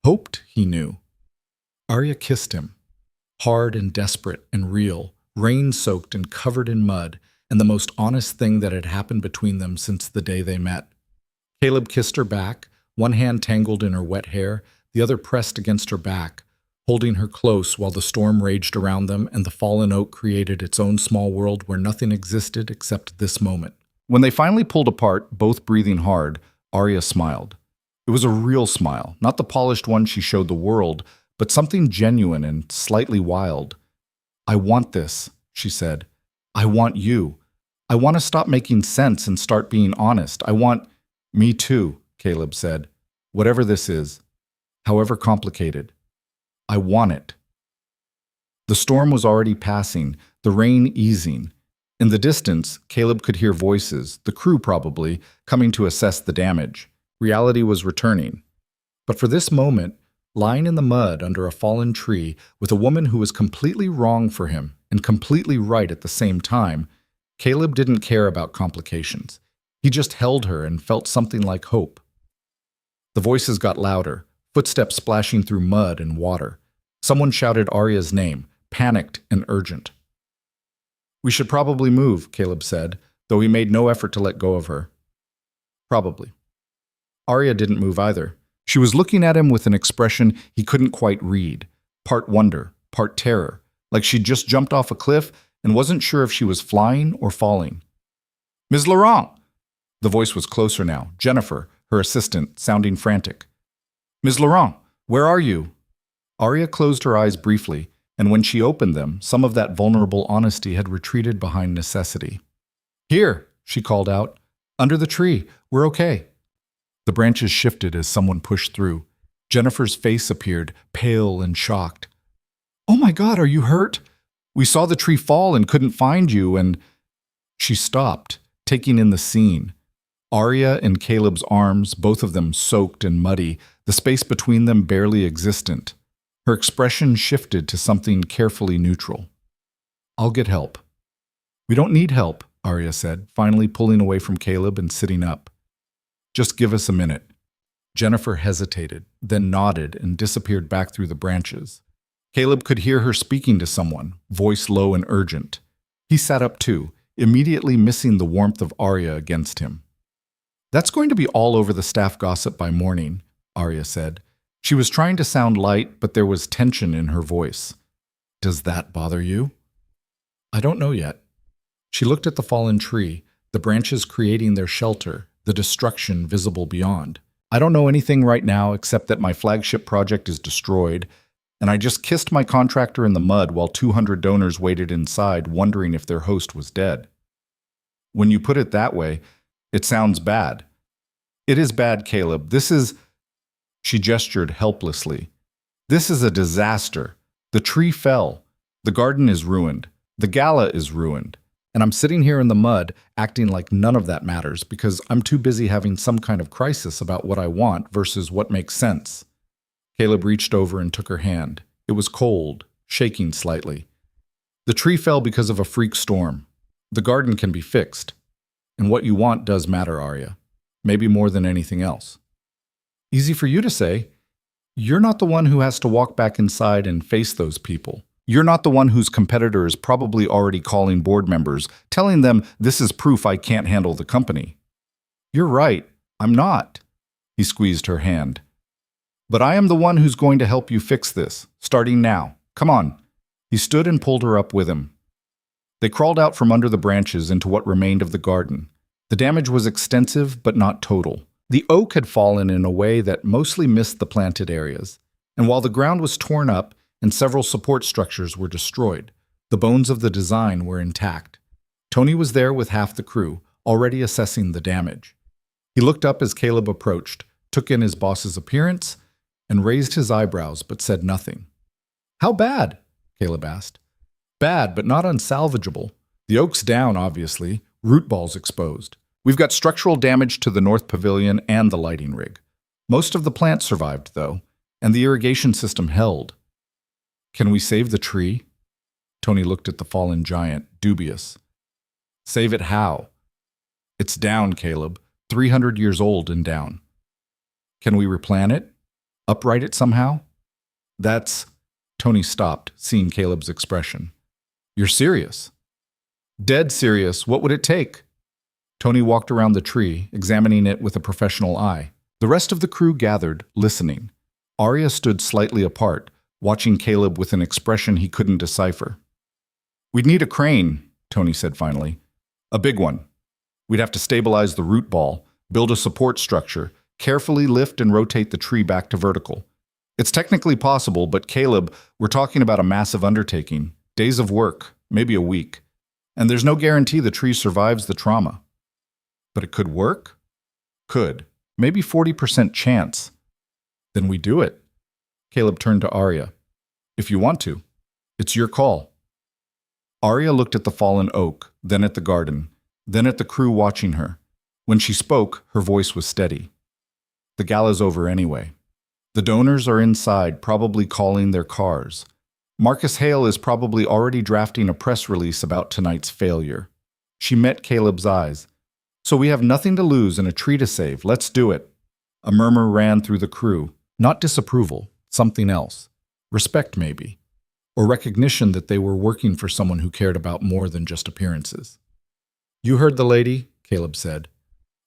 Hoped he knew. Arya kissed him. Hard and desperate and real, rain-soaked and covered in mud, and the most honest thing that had happened between them since the day they met. Caleb kissed her back, one hand tangled in her wet hair, the other pressed against her back, holding her close while the storm raged around them and the fallen oak created its own small world where nothing existed except this moment. When they finally pulled apart, both breathing hard, Arya smiled. It was a real smile, not the polished one she showed the world, but something genuine and slightly wild. I want this, she said. I want you. I want to stop making sense and start being honest. I want... Me too, Caleb said. Whatever this is, however complicated. I want it. The storm was already passing, the rain easing. In the distance, Caleb could hear voices, the crew probably, coming to assess the damage. Reality was returning. But for this moment, lying in the mud under a fallen tree with a woman who was completely wrong for him and completely right at the same time, Caleb didn't care about complications. He just held her and felt something like hope. The voices got louder, footsteps splashing through mud and water. Someone shouted Arya's name, panicked and urgent. We should probably move, Caleb said, though he made no effort to let go of her. Probably. Arya didn't move either. She was looking at him with an expression he couldn't quite read, part wonder, part terror, like she'd just jumped off a cliff and wasn't sure if she was flying or falling. Ms. Laurent! The voice was closer now, Jennifer, her assistant, sounding frantic. Ms. Laurent, where are you? Arya closed her eyes briefly, and when she opened them, some of that vulnerable honesty had retreated behind necessity. Here, she called out. Under the tree. We're okay. The branches shifted as someone pushed through. Jennifer's face appeared, pale and shocked. Oh my God, are you hurt? We saw the tree fall and couldn't find you, and... She stopped, taking in the scene. Arya in Caleb's arms, both of them soaked and muddy, the space between them barely existent. Her expression shifted to something carefully neutral. I'll get help. We don't need help, Arya said, finally pulling away from Caleb and sitting up. Just give us a minute. Jennifer hesitated, then nodded and disappeared back through the branches. Caleb could hear her speaking to someone, voice low and urgent. He sat up too, immediately missing the warmth of Arya against him. That's going to be all over the staff gossip by morning, Arya said. She was trying to sound light, but there was tension in her voice. Does that bother you? I don't know yet. She looked at the fallen tree, the branches creating their shelter, the destruction visible beyond. I don't know anything right now except that my flagship project is destroyed, and I just kissed my contractor in the mud while 200 donors waited inside wondering if their host was dead. When you put it that way, it sounds bad. It is bad, Caleb. This is... She gestured helplessly. This is a disaster. The tree fell. The garden is ruined. The gala is ruined. And I'm sitting here in the mud, acting like none of that matters because I'm too busy having some kind of crisis about what I want versus what makes sense. Caleb reached over and took her hand. It was cold, shaking slightly. The tree fell because of a freak storm. The garden can be fixed. And what you want does matter, Arya. Maybe more than anything else. Easy for you to say. You're not the one who has to walk back inside and face those people. You're not the one whose competitor is probably already calling board members, telling them this is proof I can't handle the company. You're right. I'm not. He squeezed her hand. But I am the one who's going to help you fix this, starting now. Come on. He stood and pulled her up with him. They crawled out from under the branches into what remained of the garden. The damage was extensive, but not total. The oak had fallen in a way that mostly missed the planted areas, and while the ground was torn up and several support structures were destroyed, the bones of the design were intact. Tony was there with half the crew, already assessing the damage. He looked up as Caleb approached, took in his boss's appearance, and raised his eyebrows but said nothing. How bad? Caleb asked. Bad, but not unsalvageable. The oak's down, obviously, root balls exposed. We've got structural damage to the north pavilion and the lighting rig. Most of the plant survived, though, and the irrigation system held. Can we save the tree? Tony looked at the fallen giant, dubious. Save it how? It's down, Caleb. 300 years old and down. Can we replan it? Upright it somehow? That's... Tony stopped, seeing Caleb's expression. You're serious? Dead serious. What would it take? Tony walked around the tree, examining it with a professional eye. The rest of the crew gathered, listening. Arya stood slightly apart, watching Caleb with an expression he couldn't decipher. We'd need a crane, Tony said finally. A big one. We'd have to stabilize the root ball, build a support structure, carefully lift and rotate the tree back to vertical. It's technically possible, but Caleb, we're talking about a massive undertaking. Days of work, maybe a week. And there's no guarantee the tree survives the trauma. But it could work? Could. Maybe 40% chance. Then we do it. Caleb turned to Arya. If you want to. It's your call. Arya looked at the fallen oak, then at the garden, then at the crew watching her. When she spoke, her voice was steady. The gala's over anyway. The donors are inside, probably calling their cars. Marcus Hale is probably already drafting a press release about tonight's failure. She met Caleb's eyes. So we have nothing to lose and a tree to save. Let's do it. A murmur ran through the crew. Not disapproval, something else. Respect, maybe. Or recognition that they were working for someone who cared about more than just appearances. You heard the lady, Caleb said.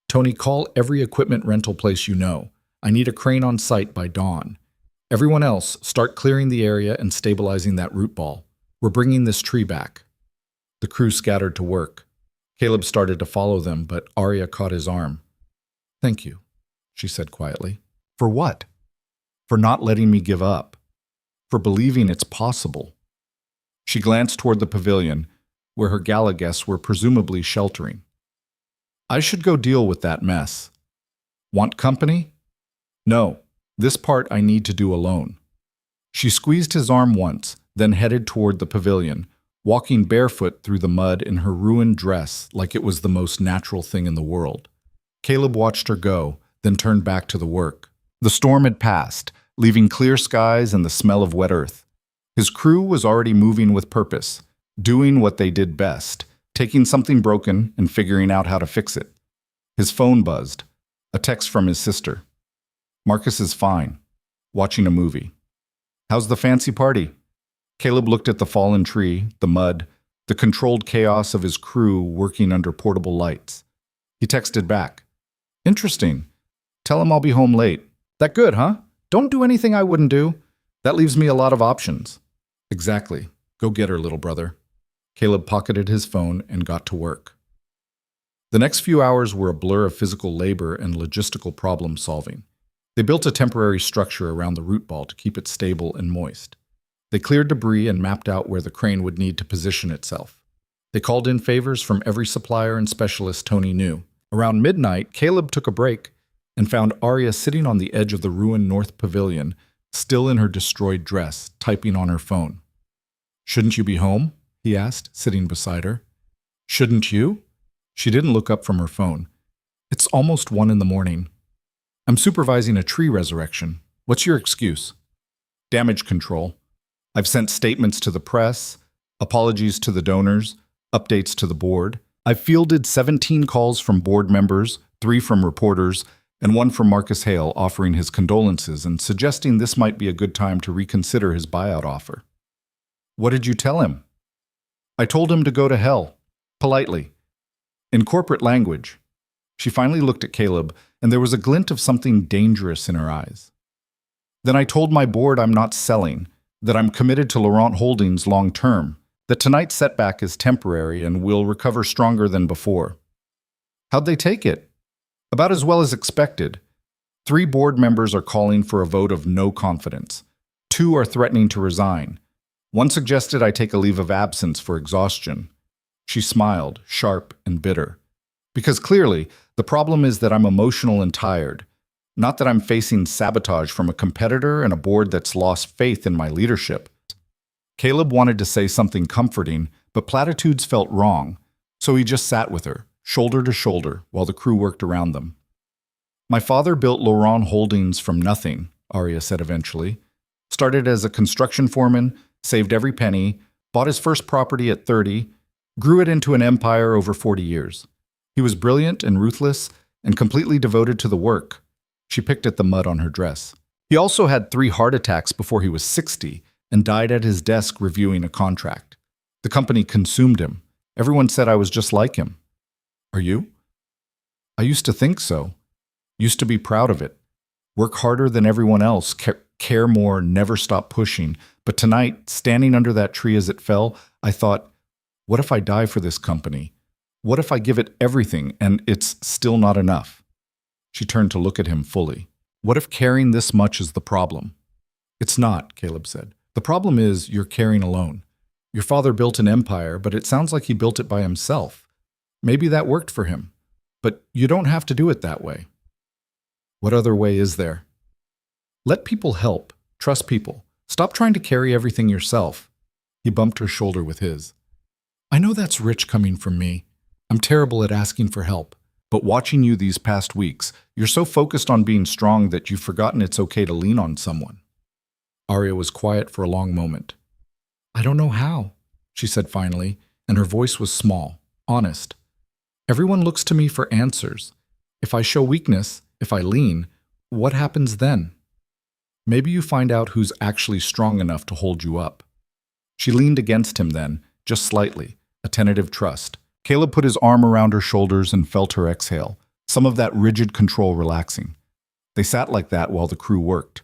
Tony, call every equipment rental place you know. I need a crane on site by dawn. Everyone else, start clearing the area and stabilizing that root ball. We're bringing this tree back. The crew scattered to work. Caleb started to follow them, but Arya caught his arm. Thank you, she said quietly. For what? For not letting me give up. For believing it's possible. She glanced toward the pavilion, where her gala guests were presumably sheltering. I should go deal with that mess. Want company? No, this part I need to do alone. She squeezed his arm once, then headed toward the pavilion, walking barefoot through the mud in her ruined dress like it was the most natural thing in the world. Caleb watched her go, then turned back to the work. The storm had passed, leaving clear skies and the smell of wet earth. His crew was already moving with purpose, doing what they did best, taking something broken and figuring out how to fix it. His phone buzzed, a text from his sister. Marcus is fine, watching a movie. How's the fancy party? Caleb looked at the fallen tree, the mud, the controlled chaos of his crew working under portable lights. He texted back. Interesting. Tell him I'll be home late. That good, huh? Don't do anything I wouldn't do. That leaves me a lot of options. Exactly. Go get her, little brother. Caleb pocketed his phone and got to work. The next few hours were a blur of physical labor and logistical problem solving. They built a temporary structure around the root ball to keep it stable and moist. They cleared debris and mapped out where the crane would need to position itself. They called in favors from every supplier and specialist Tony knew. Around midnight, Caleb took a break and found Arya sitting on the edge of the ruined North Pavilion, still in her destroyed dress, typing on her phone. Shouldn't you be home? He asked, sitting beside her. Shouldn't you? She didn't look up from her phone. It's almost 1 a.m. I'm supervising a tree resurrection. What's your excuse? Damage control. I've sent statements to the press, apologies to the donors, updates to the board. I've fielded 17 calls from board members, 3 from reporters, and 1 from Marcus Hale offering his condolences and suggesting this might be a good time to reconsider his buyout offer. What did you tell him? I told him to go to hell, politely. In corporate language. She finally looked at Caleb, and there was a glint of something dangerous in her eyes. Then I told my board I'm not selling, that I'm committed to Laurent Holdings long term, that tonight's setback is temporary and will recover stronger than before. How'd they take it? About as well as expected. 3 board members are calling for a vote of no confidence. 2 are threatening to resign. 1 suggested I take a leave of absence for exhaustion. She smiled, sharp and bitter. Because clearly, the problem is that I'm emotional and tired. Not that I'm facing sabotage from a competitor and a board that's lost faith in my leadership. Caleb wanted to say something comforting, but platitudes felt wrong, so he just sat with her, shoulder to shoulder, while the crew worked around them. My father built Laurent Holdings from nothing, Arya said eventually. Started as a construction foreman, saved every penny, bought his first property at 30, grew it into an empire over 40 years. He was brilliant and ruthless and completely devoted to the work. She picked at the mud on her dress. He also had 3 heart attacks before he was 60 and died at his desk reviewing a contract. The company consumed him. Everyone said I was just like him. Are you? I used to think so. Used to be proud of it. Work harder than everyone else, care more, never stop pushing. But tonight, standing under that tree as it fell, I thought, what if I die for this company? What if I give it everything and it's still not enough? She turned to look at him fully. What if caring this much is the problem? It's not, Caleb said. The problem is you're caring alone. Your father built an empire, but it sounds like he built it by himself. Maybe that worked for him, but you don't have to do it that way. What other way is there? Let people help. Trust people. Stop trying to carry everything yourself. He bumped her shoulder with his. I know that's rich coming from me. I'm terrible at asking for help. But watching you these past weeks, you're so focused on being strong that you've forgotten it's okay to lean on someone. Arya was quiet for a long moment. I don't know how, she said finally, and her voice was small, honest. Everyone looks to me for answers. If I show weakness, if I lean, what happens then? Maybe you find out who's actually strong enough to hold you up. She leaned against him then, just slightly, a tentative trust. Caleb put his arm around her shoulders and felt her exhale, some of that rigid control relaxing. They sat like that while the crew worked.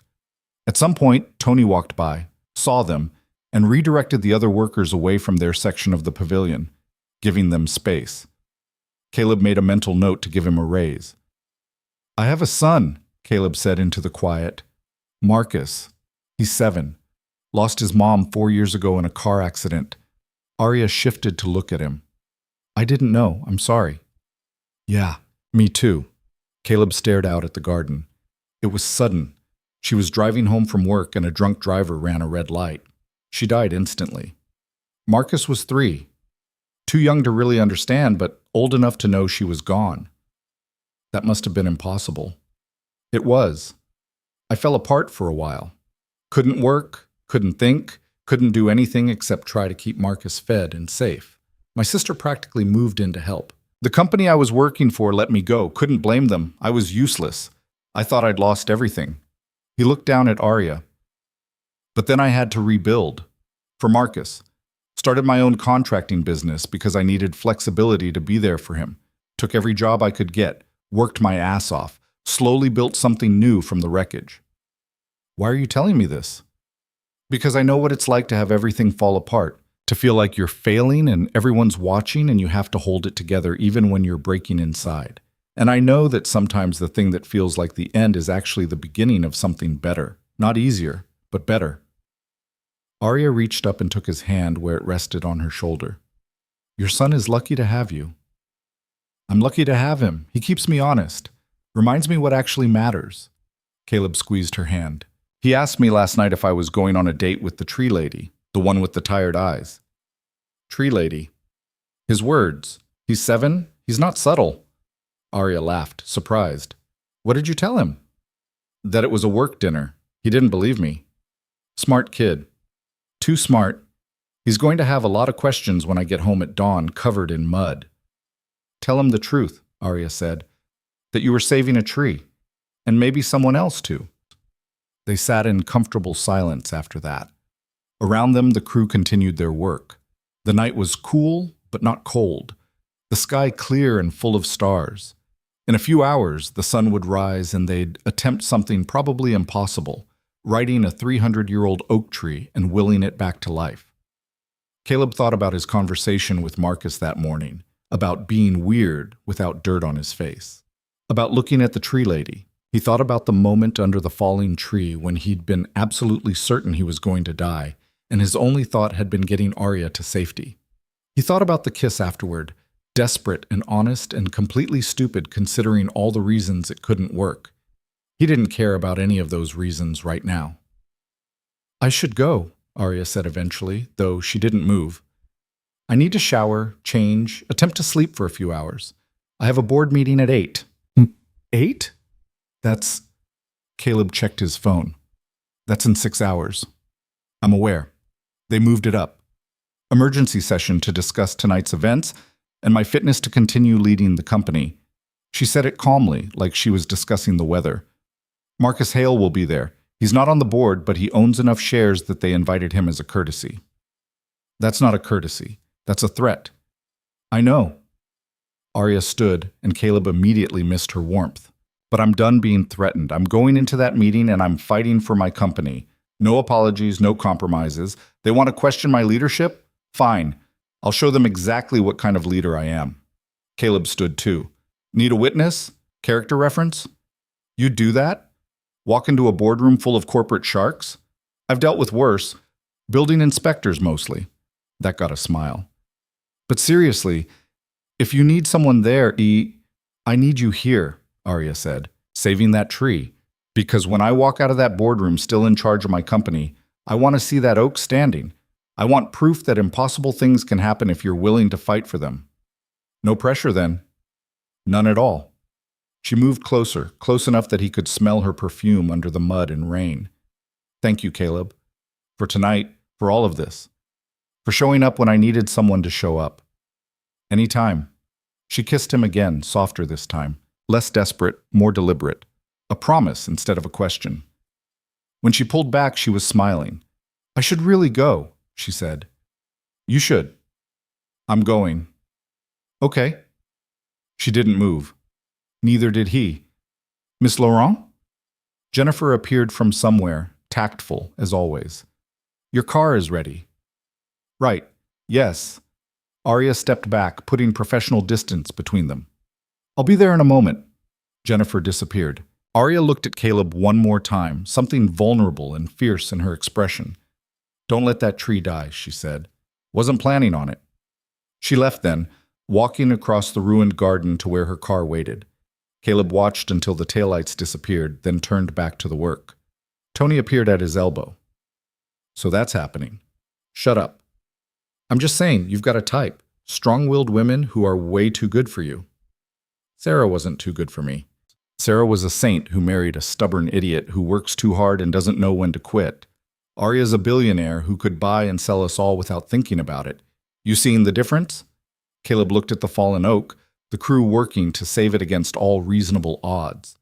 At some point, Tony walked by, saw them, and redirected the other workers away from their section of the pavilion, giving them space. Caleb made a mental note to give him a raise. I have a son, Caleb said into the quiet. Marcus. He's 7. Lost his mom 4 years ago in a car accident. Arya shifted to look at him. I didn't know. I'm sorry. Yeah, me too. Caleb stared out at the garden. It was sudden. She was driving home from work and a drunk driver ran a red light. She died instantly. Marcus was 3. Too young to really understand, but old enough to know she was gone. That must have been impossible. It was. I fell apart for a while. Couldn't work, couldn't think, couldn't do anything except try to keep Marcus fed and safe. My sister practically moved in to help. The company I was working for let me go. Couldn't blame them. I was useless. I thought I'd lost everything. He looked down at Arya. But then I had to rebuild. For Marcus. Started my own contracting business because I needed flexibility to be there for him. Took every job I could get. Worked my ass off. Slowly built something new from the wreckage. Why are you telling me this? Because I know what it's like to have everything fall apart. To feel like you're failing and everyone's watching and you have to hold it together even when you're breaking inside. And I know that sometimes the thing that feels like the end is actually the beginning of something better. Not easier, but better. Arya reached up and took his hand where it rested on her shoulder. Your son is lucky to have you. I'm lucky to have him. He keeps me honest. Reminds me what actually matters. Caleb squeezed her hand. He asked me last night if I was going on a date with the tree lady, the one with the tired eyes. Tree lady. His words. He's 7. He's not subtle. Arya laughed, surprised. What did you tell him? That it was a work dinner. He didn't believe me. Smart kid. Too smart. He's going to have a lot of questions when I get home at dawn, covered in mud. Tell him the truth, Arya said. That you were saving a tree. And maybe someone else too. They sat in comfortable silence after that. Around them, the crew continued their work. The night was cool, but not cold. The sky clear and full of stars. In a few hours, the sun would rise and they'd attempt something probably impossible, righting a 300-year-old oak tree and willing it back to life. Caleb thought about his conversation with Marcus that morning, about being weird without dirt on his face, about looking at the tree lady. He thought about the moment under the falling tree when he'd been absolutely certain he was going to die, and his only thought had been getting Arya to safety. He thought about the kiss afterward, desperate and honest and completely stupid considering all the reasons it couldn't work. He didn't care about any of those reasons right now. I should go, Arya said eventually, though she didn't move. I need to shower, change, attempt to sleep for a few hours. I have a board meeting at 8. 8? That's... Caleb checked his phone. That's in 6 hours. I'm aware. They moved it up. Emergency session to discuss tonight's events, and my fitness to continue leading the company. She said it calmly, like she was discussing the weather. Marcus Hale will be there. He's not on the board, but he owns enough shares that they invited him as a courtesy. That's not a courtesy. That's a threat. I know. Arya stood, and Caleb immediately missed her warmth. But I'm done being threatened. I'm going into that meeting and I'm fighting for my company. No apologies, no compromises. They want to question my leadership? Fine. I'll show them exactly what kind of leader I am. Caleb stood too. Need a witness? Character reference? You'd do that? Walk into a boardroom full of corporate sharks? I've dealt with worse. Building inspectors mostly. That got a smile. But seriously, if you need someone there, I need you here, Arya said, saving that tree. Because when I walk out of that boardroom still in charge of my company, I want to see that oak standing. I want proof that impossible things can happen if you're willing to fight for them. No pressure then. None at all. She moved closer, close enough that he could smell her perfume under the mud and rain. Thank you, Caleb. For tonight, for all of this. For showing up when I needed someone to show up. Anytime. She kissed him again, softer this time. Less desperate, more deliberate. A promise instead of a question. When she pulled back, she was smiling. I should really go, she said. You should. I'm going. Okay. She didn't move. Neither did he. Miss Laurent? Jennifer appeared from somewhere, tactful, as always. Your car is ready. Right. Yes. Arya stepped back, putting professional distance between them. I'll be there in a moment. Jennifer disappeared. Arya looked at Caleb one more time, something vulnerable and fierce in her expression. Don't let that tree die, she said. Wasn't planning on it. She left then, walking across the ruined garden to where her car waited. Caleb watched until the taillights disappeared, then turned back to the work. Tony appeared at his elbow. So that's happening. Shut up. I'm just saying, you've got a type. Strong-willed women who are way too good for you. Sarah wasn't too good for me. Sarah was a saint who married a stubborn idiot who works too hard and doesn't know when to quit. Arya's a billionaire who could buy and sell us all without thinking about it. You seeing the difference? Caleb looked at the fallen oak, the crew working to save it against all reasonable odds.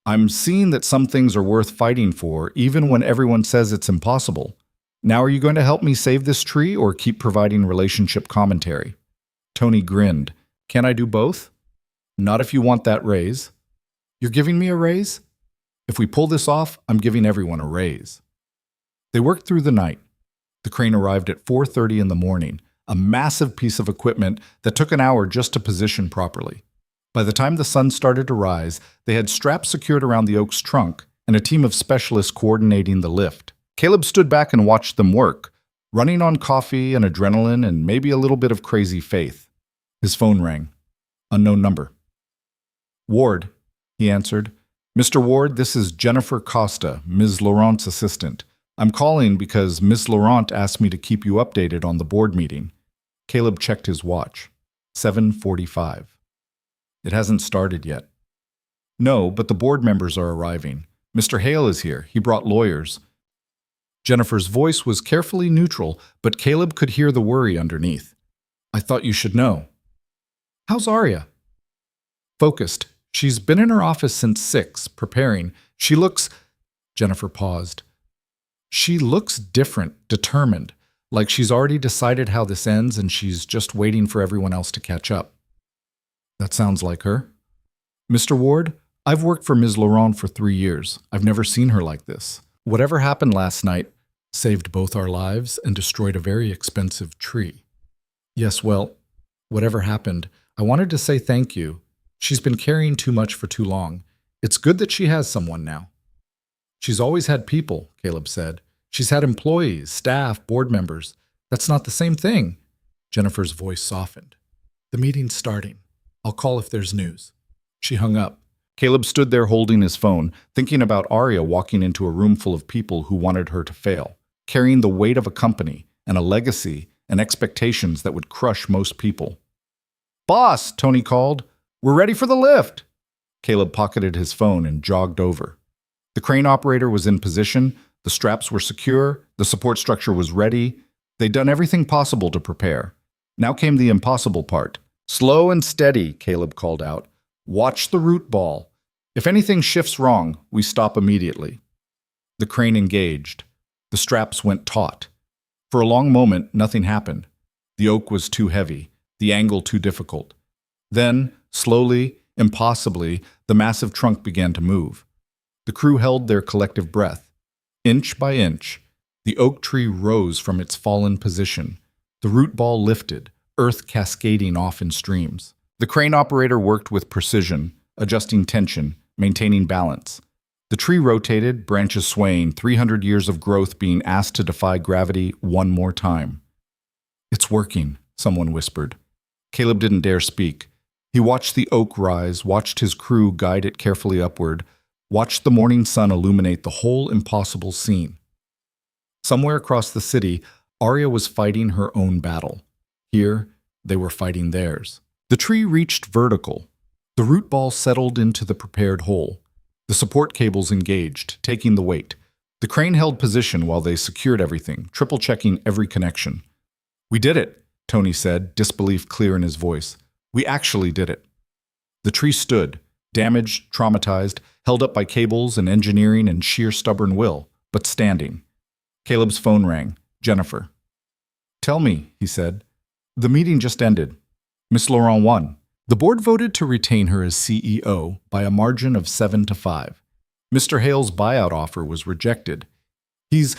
I'm seeing that some things are worth fighting for, even when everyone says it's impossible. Now are you going to help me save this tree or keep providing relationship commentary? Tony grinned. Can I do both? Not if you want that raise. You're giving me a raise? If we pull this off, I'm giving everyone a raise. They worked through the night. The crane arrived at 4:30 in the morning, a massive piece of equipment that took an hour just to position properly. By the time the sun started to rise, they had straps secured around the oak's trunk and a team of specialists coordinating the lift. Caleb stood back and watched them work, running on coffee and adrenaline and maybe a little bit of crazy faith. His phone rang. Unknown number. Ward, he answered. Mr. Ward, this is Jennifer Costa, Ms. Laurent's assistant. I'm calling because Ms. Laurent asked me to keep you updated on the board meeting. Caleb checked his watch. 7:45. It hasn't started yet. No, but the board members are arriving. Mr. Hale is here. He brought lawyers. Jennifer's voice was carefully neutral, but Caleb could hear the worry underneath. I thought you should know. How's Arya? Focused. She's been in her office since 6, preparing. She looks... Jennifer paused. She looks different, determined, like she's already decided how this ends and she's just waiting for everyone else to catch up. That sounds like her. Mr. Ward, I've worked for Ms. Laurent for 3 years. I've never seen her like this. Whatever happened last night saved both our lives and destroyed a very expensive tree. Yes, well, whatever happened, I wanted to say thank you. She's been carrying too much for too long. It's good that she has someone now. She's always had people, Caleb said. She's had employees, staff, board members. That's not the same thing. Jennifer's voice softened. The meeting's starting. I'll call if there's news. She hung up. Caleb stood there holding his phone, thinking about Arya walking into a room full of people who wanted her to fail, carrying the weight of a company and a legacy and expectations that would crush most people. Boss, Tony called. We're ready for the lift. Caleb pocketed his phone and jogged over. The crane operator was in position, the straps were secure, the support structure was ready. They'd done everything possible to prepare. Now came the impossible part, Slow and steady, Caleb called out. Watch the root ball. If anything shifts wrong, we stop immediately. The crane engaged. The straps went taut. For a long moment, nothing happened. The oak was too heavy, the angle too difficult. Then, slowly, impossibly, the massive trunk began to move. The crew held their collective breath. Inch by inch, the oak tree rose from its fallen position. The root ball lifted, earth cascading off in streams. The crane operator worked with precision, adjusting tension, maintaining balance. The tree rotated, branches swaying, 300 years of growth being asked to defy gravity one more time. It's working, someone whispered. Caleb didn't dare speak. He watched the oak rise, watched his crew guide it carefully upward, watched the morning sun illuminate the whole impossible scene. Somewhere across the city, Arya was fighting her own battle. Here, they were fighting theirs. The tree reached vertical. The root ball settled into the prepared hole. The support cables engaged, taking the weight. The crane held position while they secured everything, triple-checking every connection. "We did it," Tony said, disbelief clear in his voice. "We actually did it." The tree stood, damaged, traumatized, held up by cables and engineering and sheer stubborn will, but standing. Caleb's phone rang. Jennifer. "Tell me," he said. "The meeting just ended. Miss Laurent won. The board voted to retain her as CEO by a margin of 7-5. Mr. Hale's buyout offer was rejected. He's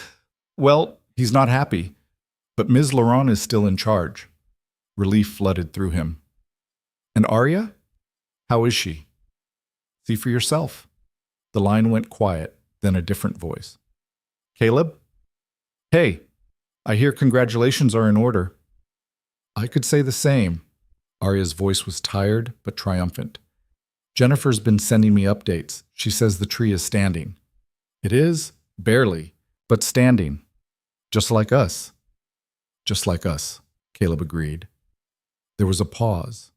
not happy, but Ms. Laurent is still in charge." Relief flooded through him. "And Arya? How is she?" "See for yourself." The line went quiet, then a different voice. "Caleb? Hey, I hear congratulations are in order." "I could say the same." Arya's voice was tired but triumphant. "Jennifer's been sending me updates. She says the tree is standing." "It is? Barely, but standing. Just like us." "Just like us," Caleb agreed. There was a pause.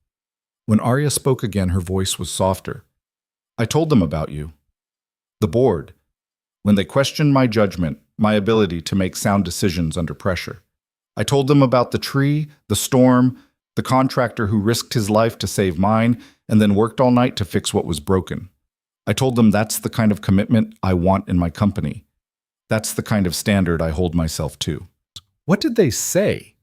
When Arya spoke again, her voice was softer. "I told them about you. The board. When they questioned my judgment, my ability to make sound decisions under pressure. I told them about the tree, the storm, the contractor who risked his life to save mine and then worked all night to fix what was broken. I told them that's the kind of commitment I want in my company. That's the kind of standard I hold myself to." "What did they say?"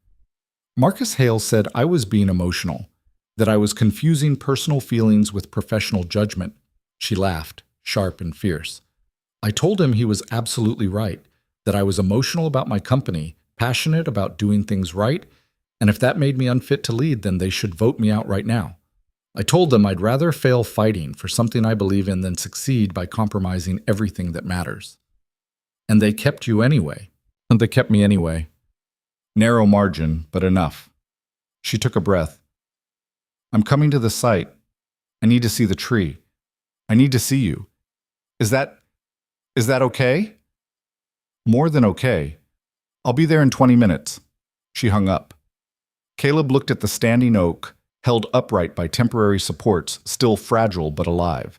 Marcus Hale said I was being emotional, that I was confusing personal feelings with professional judgment. She laughed, sharp and fierce. I told him he was absolutely right, that I was emotional about my company, passionate about doing things right, and if that made me unfit to lead, then they should vote me out right now. I told them I'd rather fail fighting for something I believe in than succeed by compromising everything that matters. And they kept you anyway. And they kept me anyway. Narrow margin, but enough. She took a breath. "I'm coming to the site. I need to see the tree. I need to see you. Is that okay?" "More than okay. I'll be there in 20 minutes. She hung up. Caleb looked at the standing oak, held upright by temporary supports, still fragile but alive.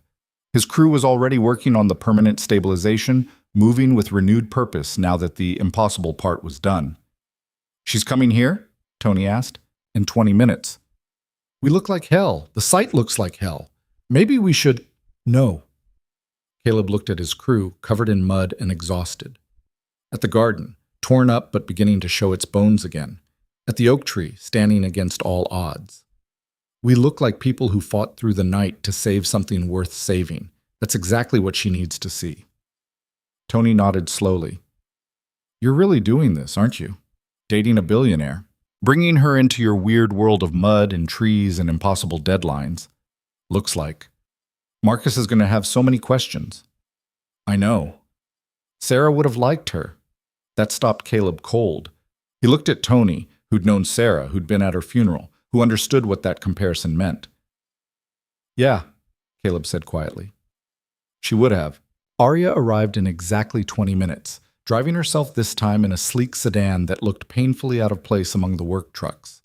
His crew was already working on the permanent stabilization, moving with renewed purpose now that the impossible part was done. "She's coming here?" Tony asked. "In 20 minutes. We look like hell. The site looks like hell. Maybe we should—" "No." Caleb looked at his crew, covered in mud and exhausted. At the garden, torn up but beginning to show its bones again. At the oak tree, standing against all odds. "We look like people who fought through the night to save something worth saving. That's exactly what she needs to see." Tony nodded slowly. "You're really doing this, aren't you? Dating a billionaire. Bringing her into your weird world of mud and trees and impossible deadlines. Looks like. Marcus is going to have so many questions." "I know." "Sarah would have liked her." That stopped Caleb cold. He looked at Tony, who'd known Sarah, who'd been at her funeral, who understood what that comparison meant. "Yeah," Caleb said quietly. "She would have." Arya arrived in exactly 20 minutes, driving herself this time in a sleek sedan that looked painfully out of place among the work trucks.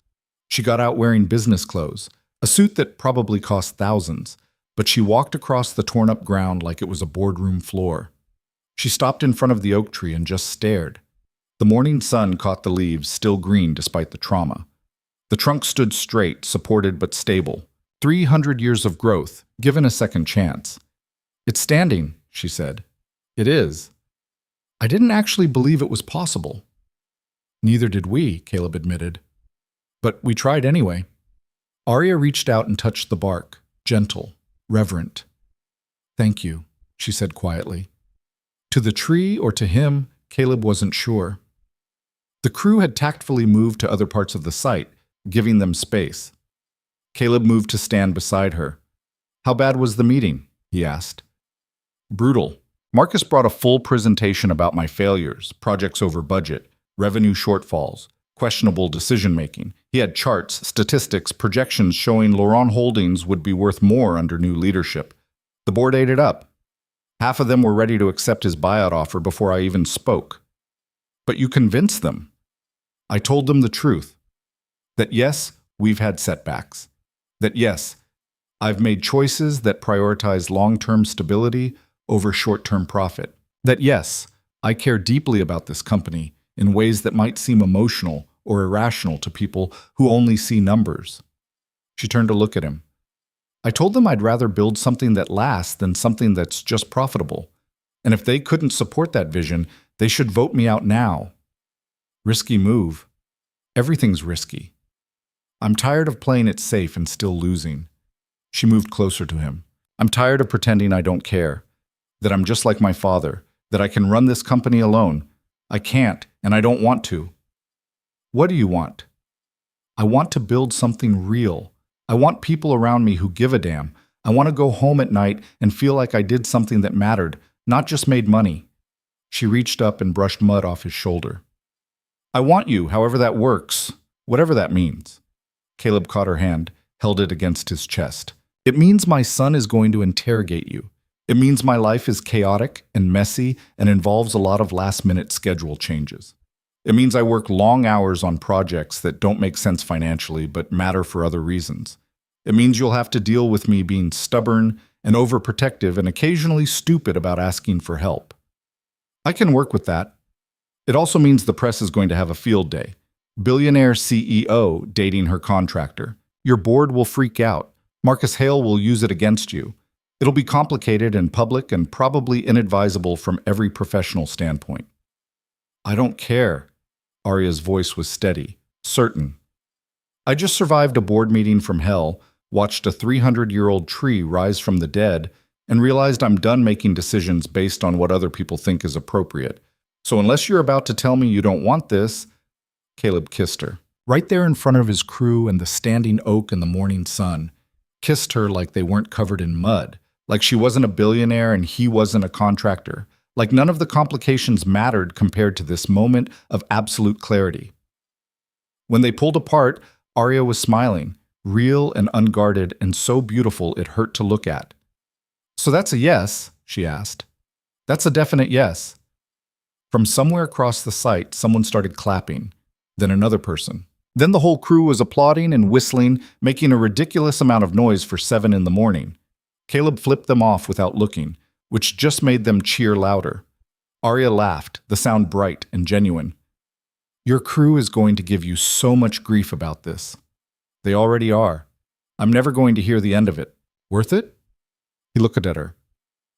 She got out wearing business clothes, a suit that probably cost thousands, but she walked across the torn-up ground like it was a boardroom floor. She stopped in front of the oak tree and just stared. The morning sun caught the leaves, still green despite the trauma. The trunk stood straight, supported but stable. 300 years of growth, given a second chance. "It's standing," she said. "It is." I didn't actually believe it was possible. "Neither did we," Caleb admitted. "But we tried anyway." Arya reached out and touched the bark, gentle, reverent. "Thank you," she said quietly. To the tree or to him, Caleb wasn't sure. The crew had tactfully moved to other parts of the site, giving them space. Caleb moved to stand beside her. "How bad was the meeting?" he asked. "Brutal. Marcus brought a full presentation about my failures, projects over budget, revenue shortfalls, questionable decision-making. He had charts, statistics, projections showing Laurent Holdings would be worth more under new leadership. The board ate it up. Half of them were ready to accept his buyout offer before I even spoke. But you convinced them." I told them the truth. That yes, we've had setbacks. That yes, I've made choices that prioritize long-term stability over short-term profit. That yes, I care deeply about this company in ways that might seem emotional or irrational to people who only see numbers. She turned to look at him. I told them I'd rather build something that lasts than something that's just profitable. And if they couldn't support that vision, they should vote me out now. Risky move. Everything's risky. I'm tired of playing it safe and still losing. She moved closer to him. I'm tired of pretending I don't care, that I'm just like my father, that I can run this company alone. I can't, and I don't want to. What do you want? I want to build something real. I want people around me who give a damn. I want to go home at night and feel like I did something that mattered, not just made money. She reached up and brushed mud off his shoulder. I want you, however that works, whatever that means. Caleb caught her hand, held it against his chest. It means my son is going to interrogate you. It means my life is chaotic and messy and involves a lot of last-minute schedule changes. It means I work long hours on projects that don't make sense financially but matter for other reasons. It means you'll have to deal with me being stubborn and overprotective and occasionally stupid about asking for help. I can work with that. It also means the press is going to have a field day. Billionaire CEO dating her contractor. Your board will freak out. Marcus Hale will use it against you. It'll be complicated and public and probably inadvisable from every professional standpoint. I don't care. Arya's voice was steady, certain. I just survived a board meeting from hell, watched a 300-year-old tree rise from the dead, and realized I'm done making decisions based on what other people think is appropriate. So unless you're about to tell me you don't want this, Caleb kissed her. Right there in front of his crew and the standing oak in the morning sun. Kissed her like they weren't covered in mud, like she wasn't a billionaire and he wasn't a contractor, like none of the complications mattered compared to this moment of absolute clarity. When they pulled apart, Arya was smiling, real and unguarded and so beautiful it hurt to look at. So that's a yes, she asked. That's a definite yes. From somewhere across the site, someone started clapping, then another person. Then the whole crew was applauding and whistling, making a ridiculous amount of noise for 7 in the morning. Caleb flipped them off without looking, which just made them cheer louder. Arya laughed, the sound bright and genuine. Your crew is going to give you so much grief about this. They already are. I'm never going to hear the end of it. Worth it? He looked at her.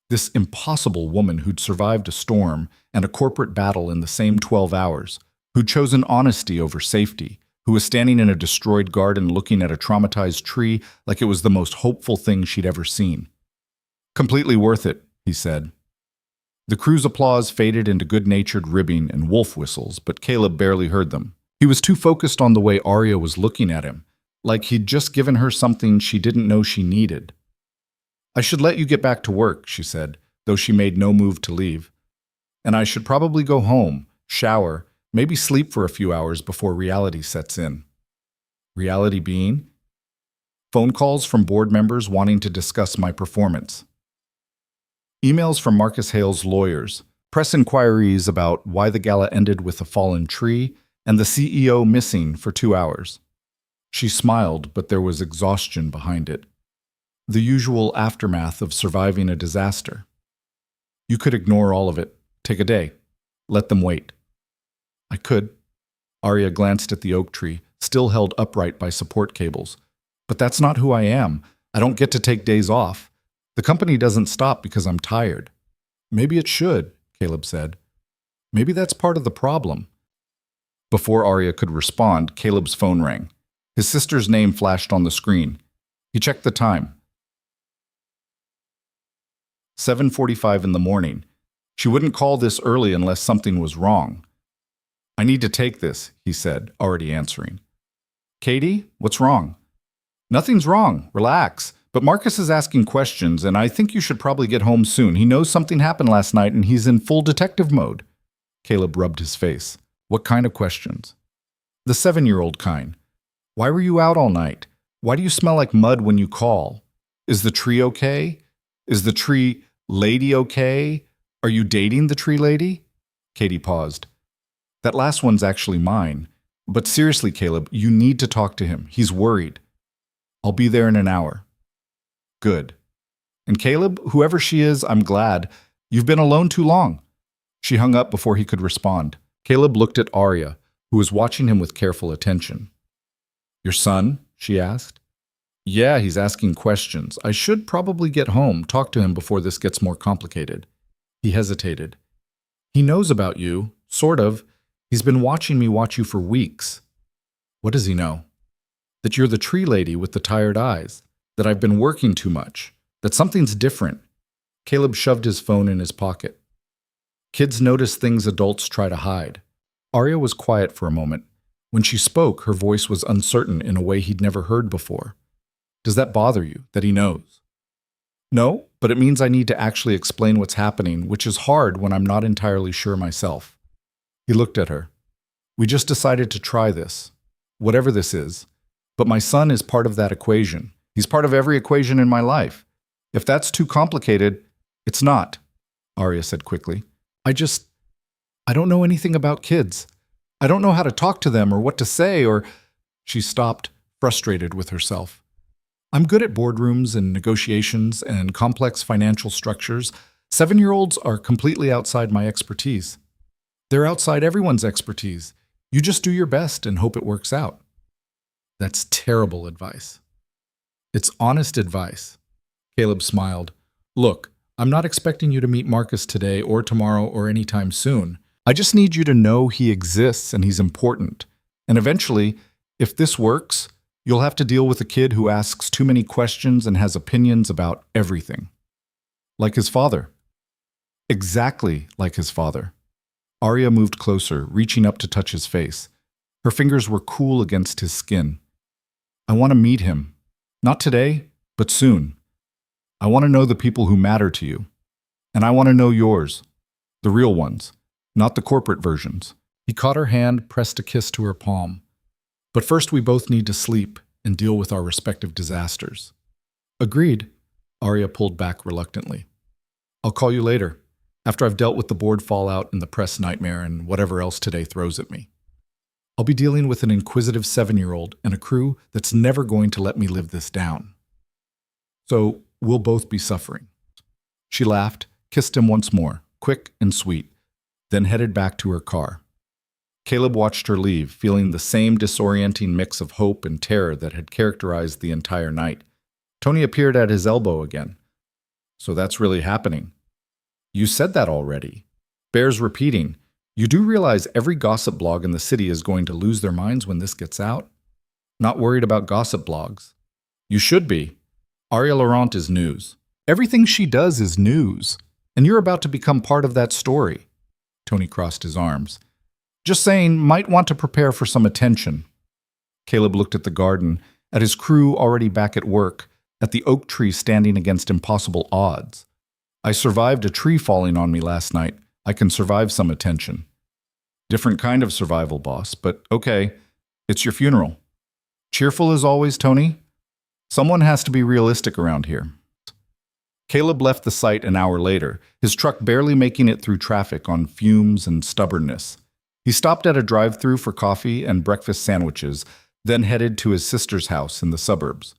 This impossible woman who'd survived a storm and a corporate battle in the same 12 hours, who'd chosen honesty over safety, who was standing in a destroyed garden looking at a traumatized tree like it was the most hopeful thing she'd ever seen. Completely worth it, he said. The crew's applause faded into good-natured ribbing and wolf whistles, but Caleb barely heard them. He was too focused on the way Arya was looking at him, like he'd just given her something she didn't know she needed. I should let you get back to work, she said, though she made no move to leave. And I should probably go home, shower, maybe sleep for a few hours before reality sets in. Reality being? Phone calls from board members wanting to discuss my performance. Emails from Marcus Hale's lawyers, press inquiries about why the gala ended with a fallen tree, and the CEO missing for 2 hours. She smiled, but there was exhaustion behind it. The usual aftermath of surviving a disaster. You could ignore all of it. Take a day. Let them wait. I could. Arya glanced at the oak tree, still held upright by support cables. But that's not who I am. I don't get to take days off. The company doesn't stop because I'm tired. Maybe it should, Caleb said. Maybe that's part of the problem. Before Arya could respond, Caleb's phone rang. His sister's name flashed on the screen. He checked the time. 7:45 in the morning. She wouldn't call this early unless something was wrong. I need to take this, he said, already answering. Katie, what's wrong? Nothing's wrong. Relax. But Marcus is asking questions, and I think you should probably get home soon. He knows something happened last night, and he's in full detective mode. Caleb rubbed his face. What kind of questions? The 7-year-old kind. Why were you out all night? Why do you smell like mud when you call? Is the tree okay? Is the tree lady okay? Are you dating the tree lady? Katie paused. That last one's actually mine. But seriously, Caleb, you need to talk to him. He's worried. I'll be there in an hour. Good. And Caleb, whoever she is, I'm glad. You've been alone too long. She hung up before he could respond. Caleb looked at Arya, who was watching him with careful attention. Your son? She asked. Yeah, he's asking questions. I should probably get home, talk to him before this gets more complicated. He hesitated. He knows about you, sort of. He's been watching me watch you for weeks. What does he know? That you're the tree lady with the tired eyes, that I've been working too much, that something's different. Caleb shoved his phone in his pocket. Kids notice things adults try to hide. Arya was quiet for a moment. When she spoke, her voice was uncertain in a way he'd never heard before. Does that bother you, that he knows? No, but it means I need to actually explain what's happening, which is hard when I'm not entirely sure myself. He looked at her. We just decided to try this, whatever this is. But my son is part of that equation. He's part of every equation in my life. If that's too complicated, it's not, Arya said quickly. I don't know anything about kids. I don't know how to talk to them or what to say or... She stopped, frustrated with herself. I'm good at boardrooms and negotiations and complex financial structures. 7-year-olds are completely outside my expertise. They're outside everyone's expertise. You just do your best and hope it works out. That's terrible advice. It's honest advice. Caleb smiled. Look, I'm not expecting you to meet Marcus today or tomorrow or anytime soon. I just need you to know he exists and he's important. And eventually, if this works, you'll have to deal with a kid who asks too many questions and has opinions about everything. Like his father. Exactly like his father. Arya moved closer, reaching up to touch his face. Her fingers were cool against his skin. I want to meet him. Not today, but soon. I want to know the people who matter to you. And I want to know yours. The real ones, not the corporate versions. He caught her hand, pressed a kiss to her palm. But first we both need to sleep and deal with our respective disasters. Agreed. Arya pulled back reluctantly. I'll call you later, after I've dealt with the board fallout and the press nightmare and whatever else today throws at me. I'll be dealing with an inquisitive 7-year-old and a crew that's never going to let me live this down. So we'll both be suffering. She laughed, kissed him once more, quick and sweet, then headed back to her car. Caleb watched her leave, feeling the same disorienting mix of hope and terror that had characterized the entire night. Tony appeared at his elbow again. So that's really happening. You said that already. Bears repeating. You do realize every gossip blog in the city is going to lose their minds when this gets out? Not worried about gossip blogs. You should be. Arya Laurent is news. Everything she does is news. And you're about to become part of that story. Tony crossed his arms. Just saying, might want to prepare for some attention. Caleb looked at the garden, at his crew already back at work, at the oak tree standing against impossible odds. I survived a tree falling on me last night. I can survive some attention. Different kind of survival, boss, but okay, it's your funeral. Cheerful as always, Tony? Someone has to be realistic around here. Caleb left the site an hour later, his truck barely making it through traffic on fumes and stubbornness. He stopped at a drive-thru for coffee and breakfast sandwiches, then headed to his sister's house in the suburbs.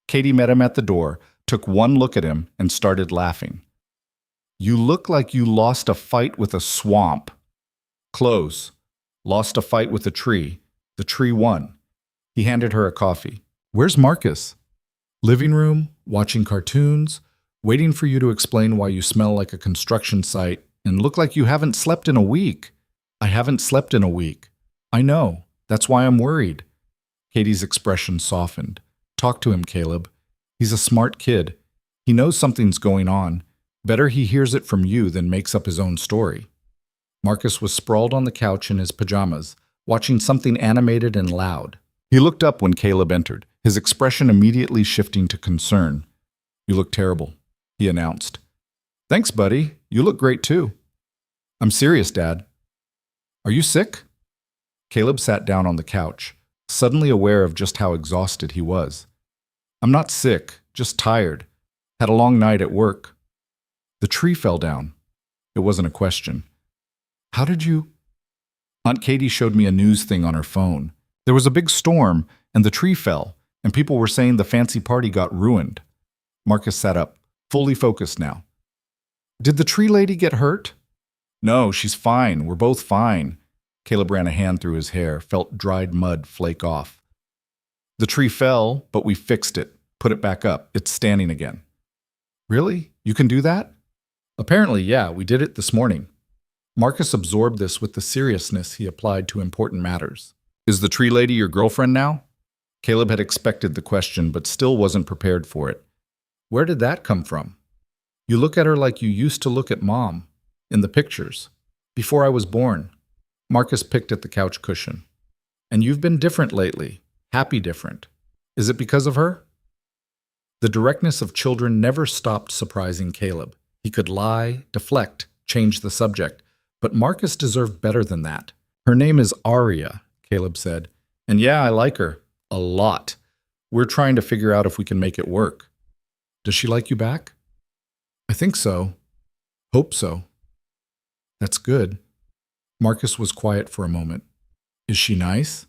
Katie met him at the door, took one look at him, and started laughing. You look like you lost a fight with a swamp. Close. Lost a fight with a tree. The tree won. He handed her a coffee. Where's Marcus? Living room, watching cartoons, waiting for you to explain why you smell like a construction site and look like you haven't slept in a week. I haven't slept in a week. I know. That's why I'm worried. Katie's expression softened. Talk to him, Caleb. He's a smart kid. He knows something's going on. Better he hears it from you than makes up his own story. Marcus was sprawled on the couch in his pajamas, watching something animated and loud. He looked up when Caleb entered, his expression immediately shifting to concern. You look terrible, he announced. Thanks, buddy. You look great too. I'm serious, Dad. Are you sick? Caleb sat down on the couch, suddenly aware of just how exhausted he was. I'm not sick, just tired. Had a long night at work. The tree fell down. It wasn't a question. How did you? Aunt Katie showed me a news thing on her phone. There was a big storm, and the tree fell, and people were saying the fancy party got ruined. Marcus sat up, fully focused now. Did the tree lady get hurt? No, she's fine. We're both fine. Caleb ran a hand through his hair, felt dried mud flake off. The tree fell, but we fixed it, put it back up. It's standing again. Really? You can do that? Apparently, yeah, we did it this morning. Marcus absorbed this with the seriousness he applied to important matters. Is the tree lady your girlfriend now? Caleb had expected the question, but still wasn't prepared for it. Where did that come from? You look at her like you used to look at Mom, in the pictures, before I was born. Marcus picked at the couch cushion. And you've been different lately, happy different. Is it because of her? The directness of children never stopped surprising Caleb. He could lie, deflect, change the subject, but Marcus deserved better than that. Her name is Aria, Caleb said. And yeah, I like her. A lot. We're trying to figure out if we can make it work. Does she like you back? I think so. Hope so. That's good. Marcus was quiet for a moment. Is she nice?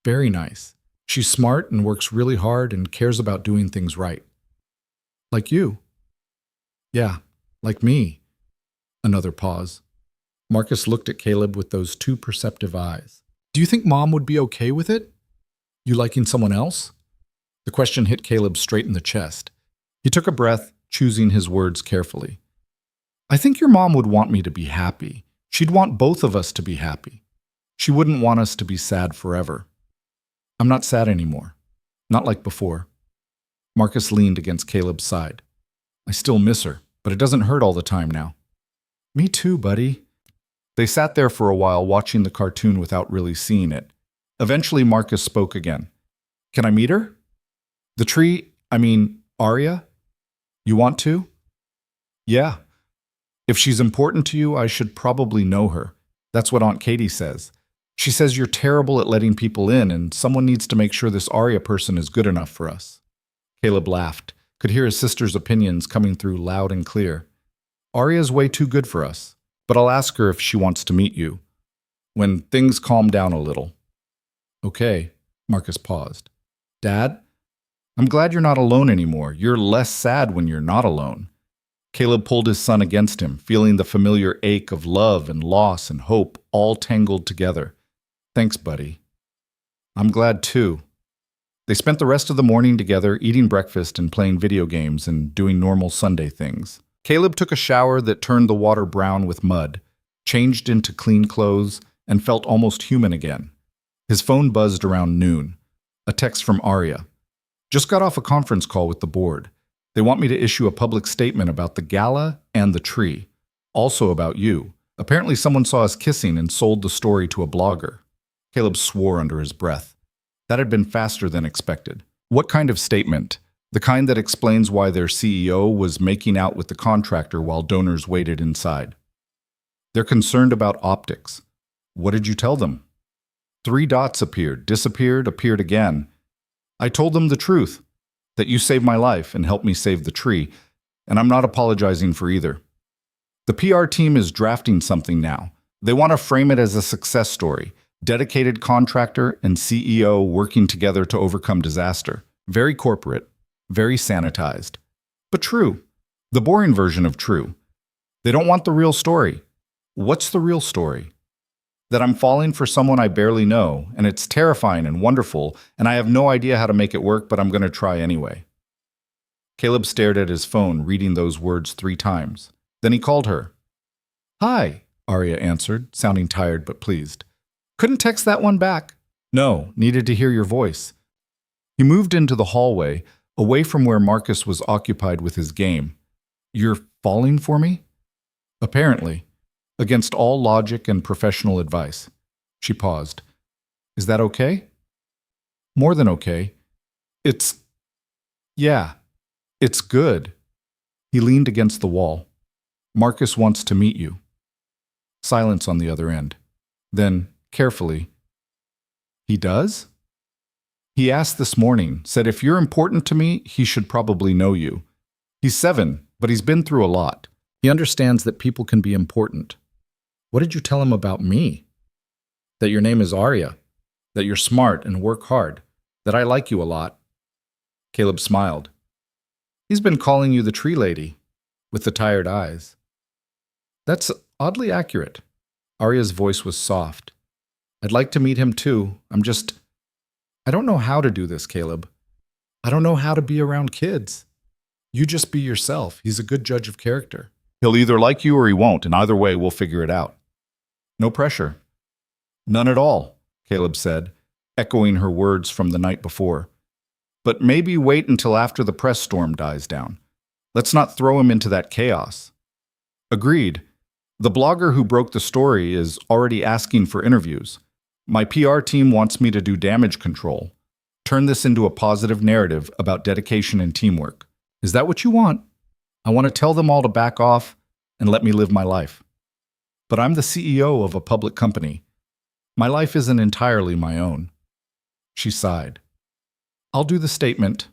Very nice. She's smart and works really hard and cares about doing things right. Like you. Yeah, like me. Another pause. Marcus looked at Caleb with those two perceptive eyes. Do you think Mom would be okay with it? You liking someone else? The question hit Caleb straight in the chest. He took a breath, choosing his words carefully. I think your mom would want me to be happy. She'd want both of us to be happy. She wouldn't want us to be sad forever. I'm not sad anymore. Not like before. Marcus leaned against Caleb's side. I still miss her, but it doesn't hurt all the time now. Me too, buddy. They sat there for a while watching the cartoon without really seeing it. Eventually, Marcus spoke again. Can I meet her? Aria? You want to? Yeah. If she's important to you, I should probably know her. That's what Aunt Katie says. She says you're terrible at letting people in, and someone needs to make sure this Aria person is good enough for us. Caleb laughed, could hear his sister's opinions coming through loud and clear. Aria's way too good for us, but I'll ask her if she wants to meet you. When things calm down a little. Okay, Marcus paused. Dad? I'm glad you're not alone anymore. You're less sad when you're not alone. Caleb pulled his son against him, feeling the familiar ache of love and loss and hope all tangled together. Thanks, buddy. I'm glad too. They spent the rest of the morning together, eating breakfast and playing video games and doing normal Sunday things. Caleb took a shower that turned the water brown with mud, changed into clean clothes, and felt almost human again. His phone buzzed around noon. A text from Aria. Just got off a conference call with the board. They want me to issue a public statement about the gala and the tree. Also about you. Apparently someone saw us kissing and sold the story to a blogger. Caleb swore under his breath. That had been faster than expected. What kind of statement? The kind that explains why their CEO was making out with the contractor while donors waited inside. They're concerned about optics. What did you tell them? 3 dots appeared, disappeared, appeared again. I told them the truth, that you saved my life and helped me save the tree, and I'm not apologizing for either. The PR team is drafting something now. They want to frame it as a success story. Dedicated contractor and CEO working together to overcome disaster. Very corporate, very sanitized. But true. The boring version of true. They don't want the real story. What's the real story? That I'm falling for someone I barely know, and it's terrifying and wonderful, and I have no idea how to make it work, but I'm going to try anyway. Caleb stared at his phone, reading those words 3 times. Then he called her. Hi, Arya answered, sounding tired but pleased. Couldn't text that one back. No, needed to hear your voice. He moved into the hallway, away from where Marcus was occupied with his game. You're falling for me? Apparently. Against all logic and professional advice. She paused. Is that okay? More than okay. Yeah, it's good. He leaned against the wall. Marcus wants to meet you. Silence on the other end. Then, carefully, he does? He asked this morning, said if you're important to me, he should probably know you. He's 7, but he's been through a lot. He understands that people can be important. What did you tell him about me? That your name is Arya, that you're smart and work hard, that I like you a lot. Caleb smiled. He's been calling you the tree lady, with the tired eyes. That's oddly accurate. Arya's voice was soft. I'd like to meet him too. I don't know how to do this, Caleb. I don't know how to be around kids. You just be yourself. He's a good judge of character. He'll either like you or he won't, and either way, we'll figure it out. No pressure. None at all, Caleb said, echoing her words from the night before. But maybe wait until after the press storm dies down. Let's not throw him into that chaos. Agreed. The blogger who broke the story is already asking for interviews. My PR team wants me to do damage control. Turn this into a positive narrative about dedication and teamwork. Is that what you want? I want to tell them all to back off and let me live my life. But I'm the CEO of a public company. My life isn't entirely my own. She sighed. I'll do the statement,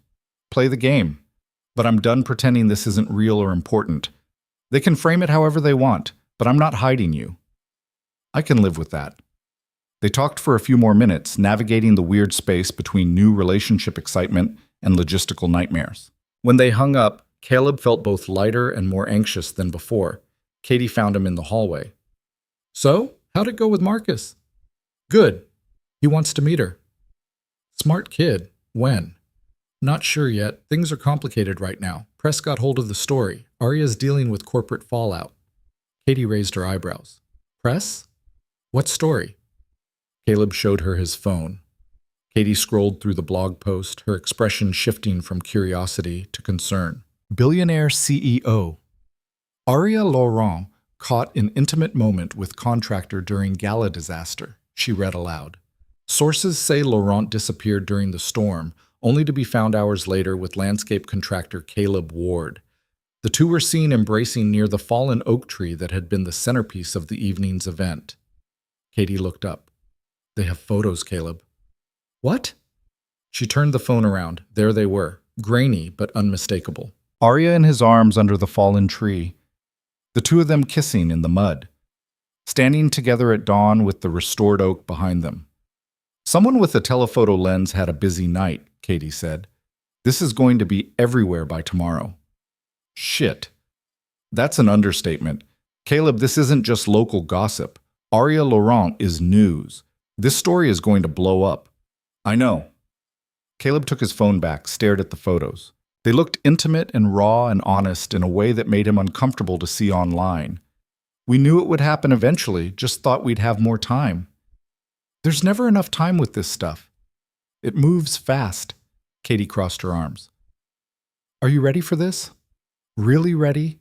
play the game, but I'm done pretending this isn't real or important. They can frame it however they want, but I'm not hiding you. I can live with that. They talked for a few more minutes, navigating the weird space between new relationship excitement and logistical nightmares. When they hung up, Caleb felt both lighter and more anxious than before. Katie found him in the hallway. So, how'd it go with Marcus? Good. He wants to meet her. Smart kid. When? Not sure yet. Things are complicated right now. Press got hold of the story. Arya's dealing with corporate fallout. Katie raised her eyebrows. Press? What story? Caleb showed her his phone. Katie scrolled through the blog post, her expression shifting from curiosity to concern. Billionaire CEO. Arya Laurent caught an intimate moment with contractor during gala disaster, she read aloud. Sources say Laurent disappeared during the storm, only to be found hours later with landscape contractor Caleb Ward. The two were seen embracing near the fallen oak tree that had been the centerpiece of the evening's event. Katie looked up. They have photos, Caleb. What? She turned the phone around. There they were, grainy but unmistakable. Arya in his arms under the fallen tree, the two of them kissing in the mud, standing together at dawn with the restored oak behind them. Someone with a telephoto lens had a busy night, Katie said. This is going to be everywhere by tomorrow. Shit. That's an understatement. Caleb, this isn't just local gossip. Arya Laurent is news. This story is going to blow up. I know. Caleb took his phone back, stared at the photos. They looked intimate and raw and honest in a way that made him uncomfortable to see online. We knew it would happen eventually, just thought we'd have more time. There's never enough time with this stuff. It moves fast. Katie crossed her arms. Are you ready for this? Really ready?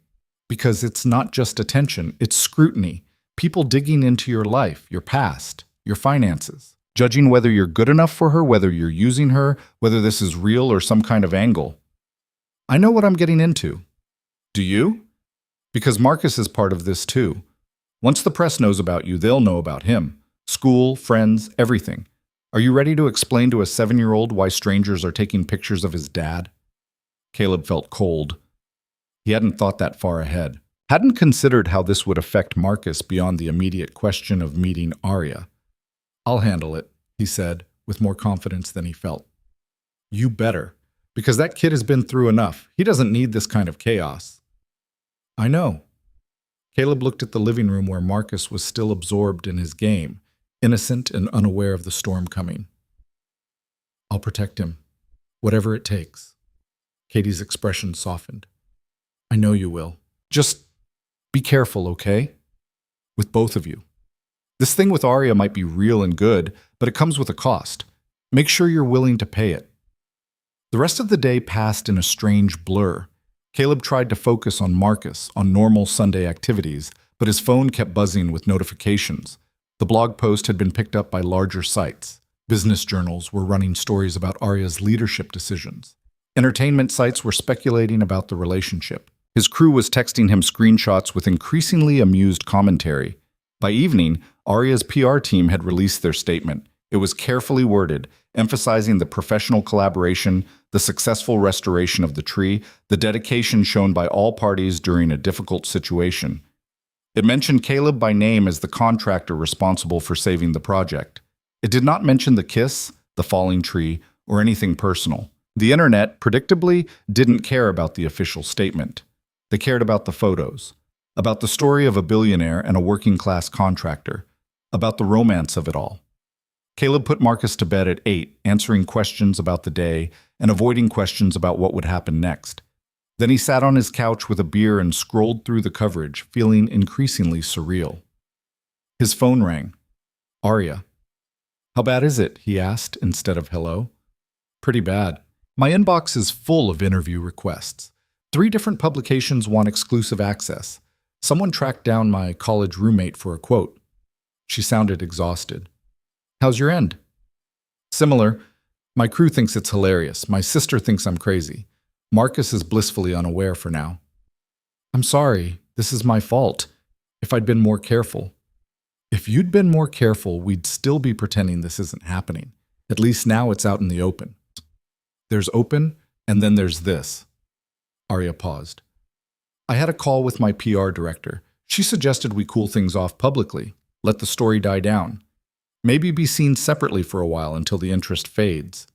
Because it's not just attention, it's scrutiny. People digging into your life, your past, your finances. Judging whether you're good enough for her, whether you're using her, whether this is real or some kind of angle. I know what I'm getting into. Do you? Because Marcus is part of this too. Once the press knows about you, they'll know about him. School, friends, everything. Are you ready to explain to a 7-year-old why strangers are taking pictures of his dad? Caleb felt cold. He hadn't thought that far ahead. Hadn't considered how this would affect Marcus beyond the immediate question of meeting Arya. I'll handle it, he said, with more confidence than he felt. You better, because that kid has been through enough. He doesn't need this kind of chaos. I know. Caleb looked at the living room where Marcus was still absorbed in his game, innocent and unaware of the storm coming. I'll protect him, whatever it takes. Katie's expression softened. I know you will. Just be careful, okay? With both of you. This thing with Arya might be real and good, but it comes with a cost. Make sure you're willing to pay it. The rest of the day passed in a strange blur. Caleb tried to focus on Marcus, on normal Sunday activities, but his phone kept buzzing with notifications. The blog post had been picked up by larger sites. Business journals were running stories about Arya's leadership decisions. Entertainment sites were speculating about the relationship. His crew was texting him screenshots with increasingly amused commentary. By evening, Arya's PR team had released their statement. It was carefully worded, emphasizing the professional collaboration, the successful restoration of the tree, the dedication shown by all parties during a difficult situation. It mentioned Caleb by name as the contractor responsible for saving the project. It did not mention the kiss, the falling tree, or anything personal. The internet, predictably, didn't care about the official statement. They cared about the photos, about the story of a billionaire and a working-class contractor, about the romance of it all. Caleb put Marcus to bed at 8, answering questions about the day and avoiding questions about what would happen next. Then he sat on his couch with a beer and scrolled through the coverage, feeling increasingly surreal. His phone rang. Arya. How bad is it? He asked instead of hello. Pretty bad. My inbox is full of interview requests. 3 different publications want exclusive access. Someone tracked down my college roommate for a quote. She sounded exhausted. How's your end? Similar. My crew thinks it's hilarious. My sister thinks I'm crazy. Marcus is blissfully unaware for now. I'm sorry. This is my fault. If I'd been more careful. If you'd been more careful, we'd still be pretending this isn't happening. At least now it's out in the open. There's open, and then there's this. Arya paused. I had a call with my PR director. She suggested we cool things off publicly, let the story die down. Maybe be seen separately for a while until the interest fades.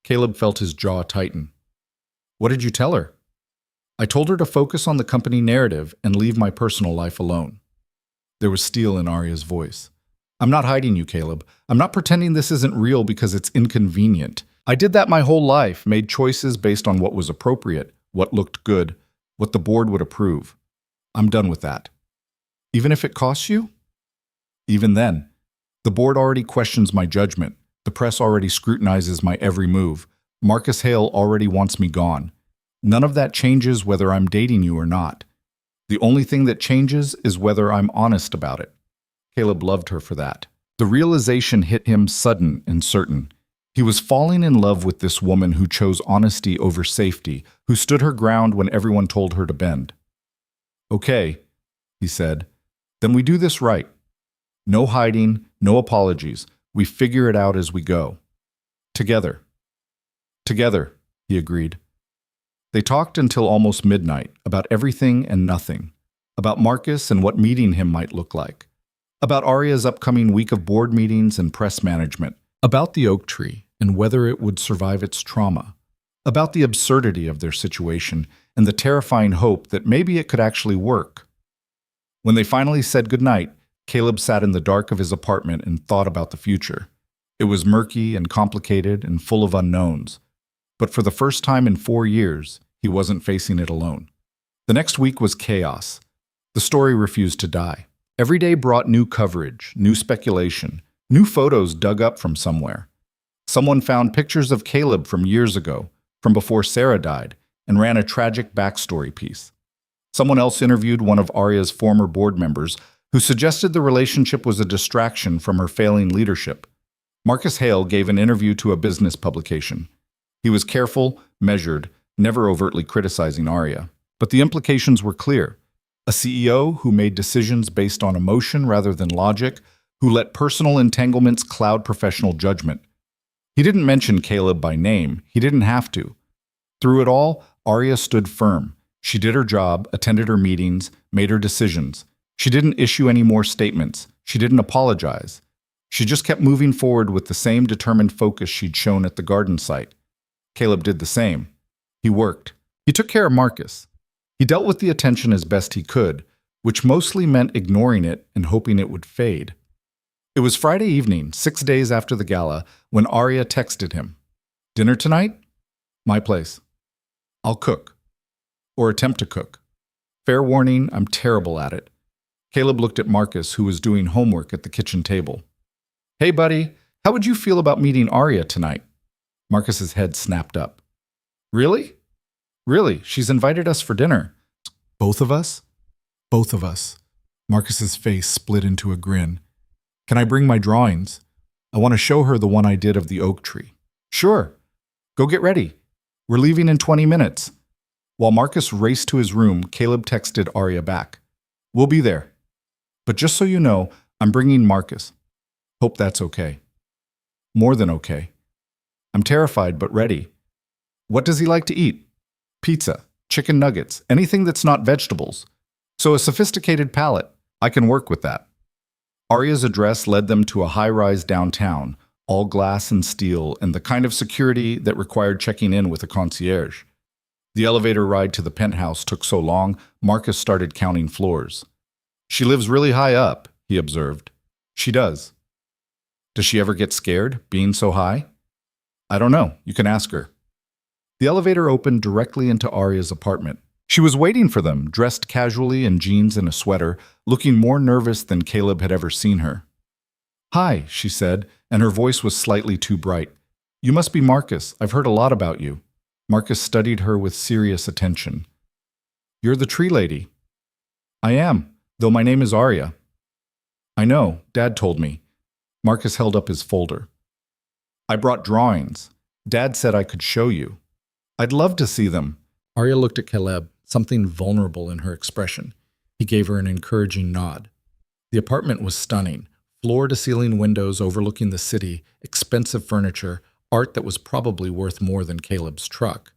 Caleb felt his jaw tighten. What did you tell her? I told her to focus on the company narrative and leave my personal life alone. There was steel in Arya's voice. I'm not hiding you, Caleb. I'm not pretending this isn't real because it's inconvenient. I did that my whole life, made choices based on what was appropriate, what looked good, what the board would approve. I'm done with that. Even if it costs you? Even then. The board already questions my judgment. The press already scrutinizes my every move. Marcus Hale already wants me gone. None of that changes whether I'm dating you or not. The only thing that changes is whether I'm honest about it. Caleb loved her for that. The realization hit him sudden and certain. He was falling in love with this woman who chose honesty over safety, who stood her ground when everyone told her to bend. Okay, he said, then we do this right. No hiding, no apologies. We figure it out as we go. Together. Together, he agreed. They talked until almost midnight about everything and nothing, about Marcus and what meeting him might look like, about Arya's upcoming week of board meetings and press management, about the oak tree and whether it would survive its trauma, about the absurdity of their situation and the terrifying hope that maybe it could actually work. When they finally said goodnight, Caleb sat in the dark of his apartment and thought about the future. It was murky and complicated and full of unknowns. But for the first time in 4 years, he wasn't facing it alone. The next week was chaos. The story refused to die. Every day brought new coverage, new speculation, new photos dug up from somewhere. Someone found pictures of Caleb from years ago, from before Sarah died, and ran a tragic backstory piece. Someone else interviewed one of Arya's former board members who suggested the relationship was a distraction from her failing leadership. Marcus Hale gave an interview to a business publication. He was careful, measured, never overtly criticizing Arya. But the implications were clear. A CEO who made decisions based on emotion rather than logic, who let personal entanglements cloud professional judgment. He didn't mention Caleb by name. He didn't have to. Through it all, Arya stood firm. She did her job, attended her meetings, made her decisions. She didn't issue any more statements. She didn't apologize. She just kept moving forward with the same determined focus she'd shown at the garden site. Caleb did the same. He worked. He took care of Marcus. He dealt with the attention as best he could, which mostly meant ignoring it and hoping it would fade. It was Friday evening, 6 days after the gala, when Arya texted him. Dinner tonight? My place. I'll cook. Or attempt to cook. Fair warning, I'm terrible at it. Caleb looked at Marcus, who was doing homework at the kitchen table. Hey, buddy, how would you feel about meeting Arya tonight? Marcus's head snapped up. Really? Really, she's invited us for dinner. Both of us? Both of us. Marcus's face split into a grin. Can I bring my drawings? I want to show her the one I did of the oak tree. Sure. Go get ready. We're leaving in 20 minutes. While Marcus raced to his room, Caleb texted Arya back. We'll be there. But just so you know, I'm bringing Marcus. Hope that's okay. More than okay. I'm terrified but ready. What does he like to eat? Pizza, chicken nuggets, anything that's not vegetables. So a sophisticated palate. I can work with that. Arya's address led them to a high-rise downtown, all glass and steel, and the kind of security that required checking in with a concierge. The elevator ride to the penthouse took so long, Marcus started counting floors. She lives really high up, he observed. She does. Does she ever get scared, being so high? I don't know. You can ask her. The elevator opened directly into Arya's apartment. She was waiting for them, dressed casually in jeans and a sweater, looking more nervous than Caleb had ever seen her. Hi, she said, and her voice was slightly too bright. You must be Marcus. I've heard a lot about you. Marcus studied her with serious attention. You're the tree lady. I am, though my name is Arya. I know, Dad told me. Marcus held up his folder. I brought drawings. Dad said I could show you. I'd love to see them. Arya looked at Caleb, something vulnerable in her expression. He gave her an encouraging nod. The apartment was stunning. Floor-to-ceiling windows overlooking the city, expensive furniture, art that was probably worth more than Caleb's truck.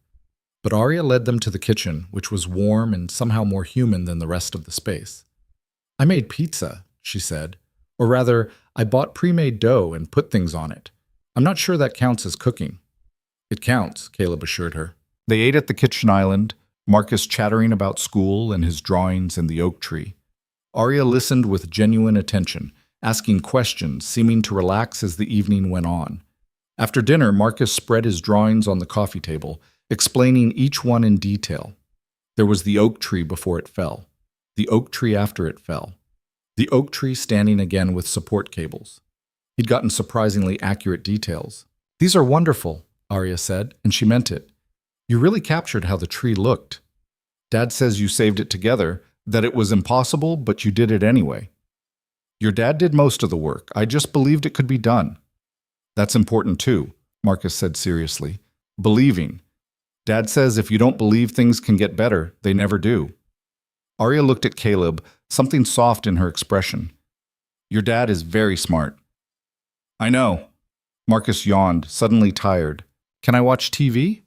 But Arya led them to the kitchen, which was warm and somehow more human than the rest of the space. I made pizza, she said. Or rather, I bought pre-made dough and put things on it. I'm not sure that counts as cooking. It counts, Caleb assured her. They ate at the kitchen island, Marcus chattering about school and his drawings and the oak tree. Arya listened with genuine attention, asking questions, seeming to relax as the evening went on. After dinner, Marcus spread his drawings on the coffee table, explaining each one in detail. There was the oak tree before it fell, the oak tree after it fell, the oak tree standing again with support cables. He'd gotten surprisingly accurate details. These are wonderful, Arya said, and she meant it. You really captured how the tree looked. Dad says you saved it together, that it was impossible, but you did it anyway. Your dad did most of the work. I just believed it could be done. That's important too, Marcus said seriously. Believing. Dad says if you don't believe things can get better, they never do. Arya looked at Caleb, something soft in her expression. Your dad is very smart. I know. Marcus yawned, suddenly tired. Can I watch TV?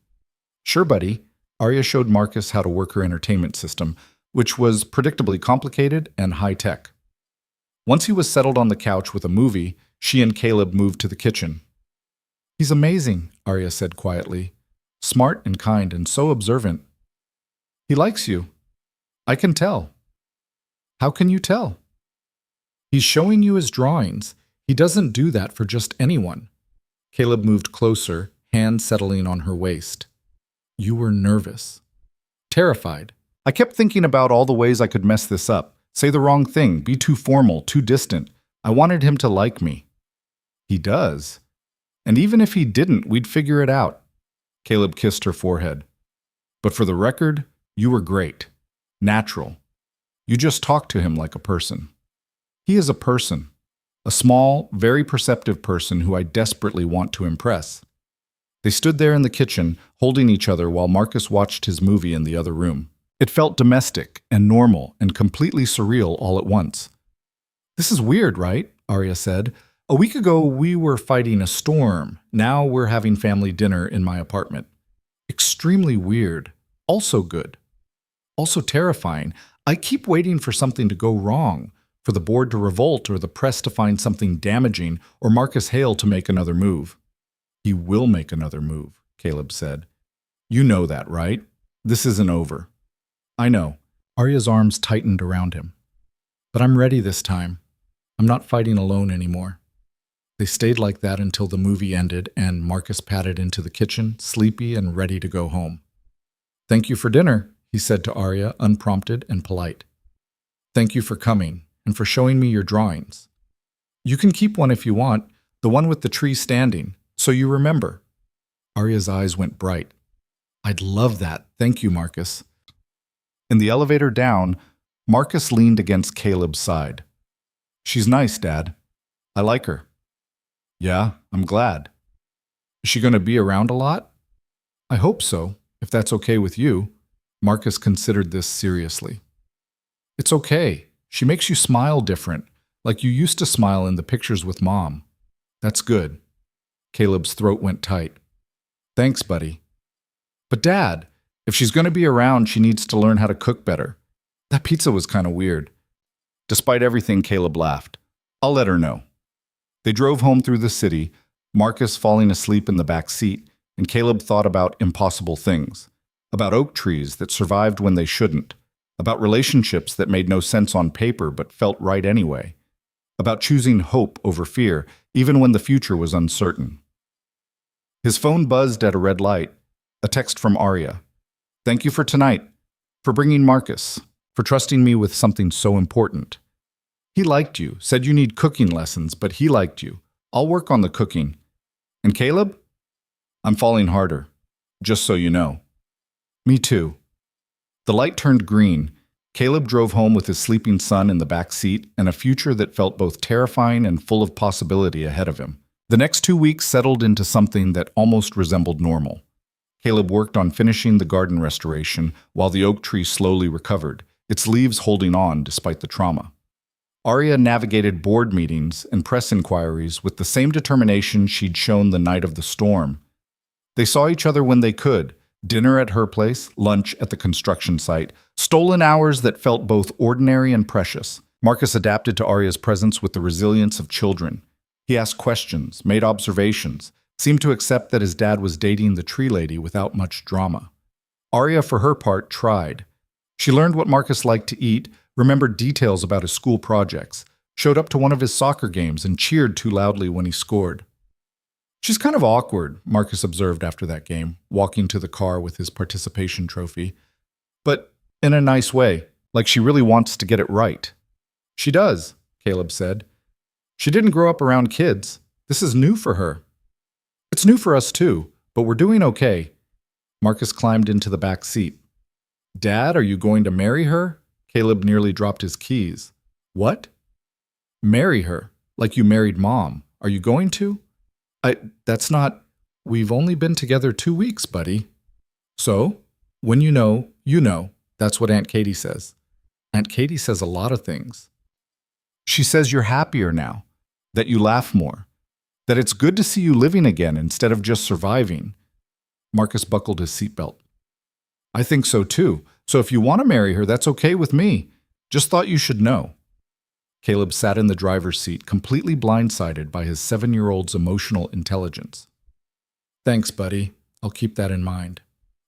Sure, buddy. Arya showed Marcus how to work her entertainment system, which was predictably complicated and high-tech. Once he was settled on the couch with a movie, she and Caleb moved to the kitchen. He's amazing, Arya said quietly. Smart and kind and so observant. He likes you. I can tell. How can you tell? He's showing you his drawings. He doesn't do that for just anyone. Caleb moved closer, hand settling on her waist. You were nervous. Terrified. I kept thinking about all the ways I could mess this up, say the wrong thing, be too formal, too distant. I wanted him to like me. He does. And even if he didn't, we'd figure it out. Caleb kissed her forehead. But for the record, you were great. Natural. You just talked to him like a person. He is a person. A small, very perceptive person who I desperately want to impress. They stood there in the kitchen, holding each other while Marcus watched his movie in the other room. It felt domestic and normal and completely surreal all at once. This is weird, right? Arya said. A week ago, we were fighting a storm. Now we're having family dinner in my apartment. Extremely weird. Also good. Also terrifying. I keep waiting for something to go wrong, for the board to revolt or the press to find something damaging or Marcus Hale to make another move. He will make another move, Caleb said. You know that, right? This isn't over. I know. Arya's arms tightened around him. But I'm ready this time. I'm not fighting alone anymore. They stayed like that until the movie ended and Marcus padded into the kitchen, sleepy and ready to go home. "Thank you for dinner," he said to Arya, unprompted and polite. "Thank you for coming and for showing me your drawings. You can keep one if you want, the one with the tree standing, so you remember." Arya's eyes went bright. "I'd love that. Thank you, Marcus." In the elevator down, Marcus leaned against Caleb's side. "She's nice, Dad. I like her." "Yeah, I'm glad. Is she going to be around a lot?" "I hope so, if that's okay with you." Marcus considered this seriously. "It's okay. She makes you smile different, like you used to smile in the pictures with Mom." "That's good." Caleb's throat went tight. "Thanks, buddy." "But Dad, if she's going to be around, she needs to learn how to cook better. That pizza was kind of weird." Despite everything, Caleb laughed. "I'll let her know." They drove home through the city, Marcus falling asleep in the back seat, and Caleb thought about impossible things. About oak trees that survived when they shouldn't. About relationships that made no sense on paper but felt right anyway. About choosing hope over fear, even when the future was uncertain. His phone buzzed at a red light. A text from Arya. "Thank you for tonight, for bringing Marcus, for trusting me with something so important. He liked you, said you need cooking lessons, but he liked you. I'll work on the cooking. And Caleb? I'm falling harder, just so you know." "Me too." The light turned green. Caleb drove home with his sleeping son in the back seat and a future that felt both terrifying and full of possibility ahead of him. The next 2 weeks settled into something that almost resembled normal. Caleb worked on finishing the garden restoration while the oak tree slowly recovered, its leaves holding on despite the trauma. Arya navigated board meetings and press inquiries with the same determination she'd shown the night of the storm. They saw each other when they could, dinner at her place, lunch at the construction site, stolen hours that felt both ordinary and precious. Marcus adapted to Arya's presence with the resilience of children. He asked questions, made observations, seemed to accept that his dad was dating the tree lady without much drama. Arya, for her part, tried. She learned what Marcus liked to eat, remembered details about his school projects, showed up to one of his soccer games and cheered too loudly when he scored. "She's kind of awkward," Marcus observed after that game, walking to the car with his participation trophy. "But in a nice way, like she really wants to get it right." "She does," Caleb said. "She didn't grow up around kids. This is new for her." "It's new for us too, but we're doing okay." Marcus climbed into the back seat. "Dad, are you going to marry her?" Caleb nearly dropped his keys. "What?" "Marry her, like you married Mom. Are you going to?" That's not... We've only been together 2 weeks, buddy." "So? When you know, you know." That's what Aunt Katie says. Aunt Katie says a lot of things. She says you're happier now, that you laugh more, that it's good to see you living again instead of just surviving. Marcus buckled his seatbelt. "I think so too. So if you want to marry her, that's okay with me. Just thought you should know." Caleb sat in the driver's seat, completely blindsided by his 7-year-old's emotional intelligence. "Thanks, buddy. I'll keep that in mind."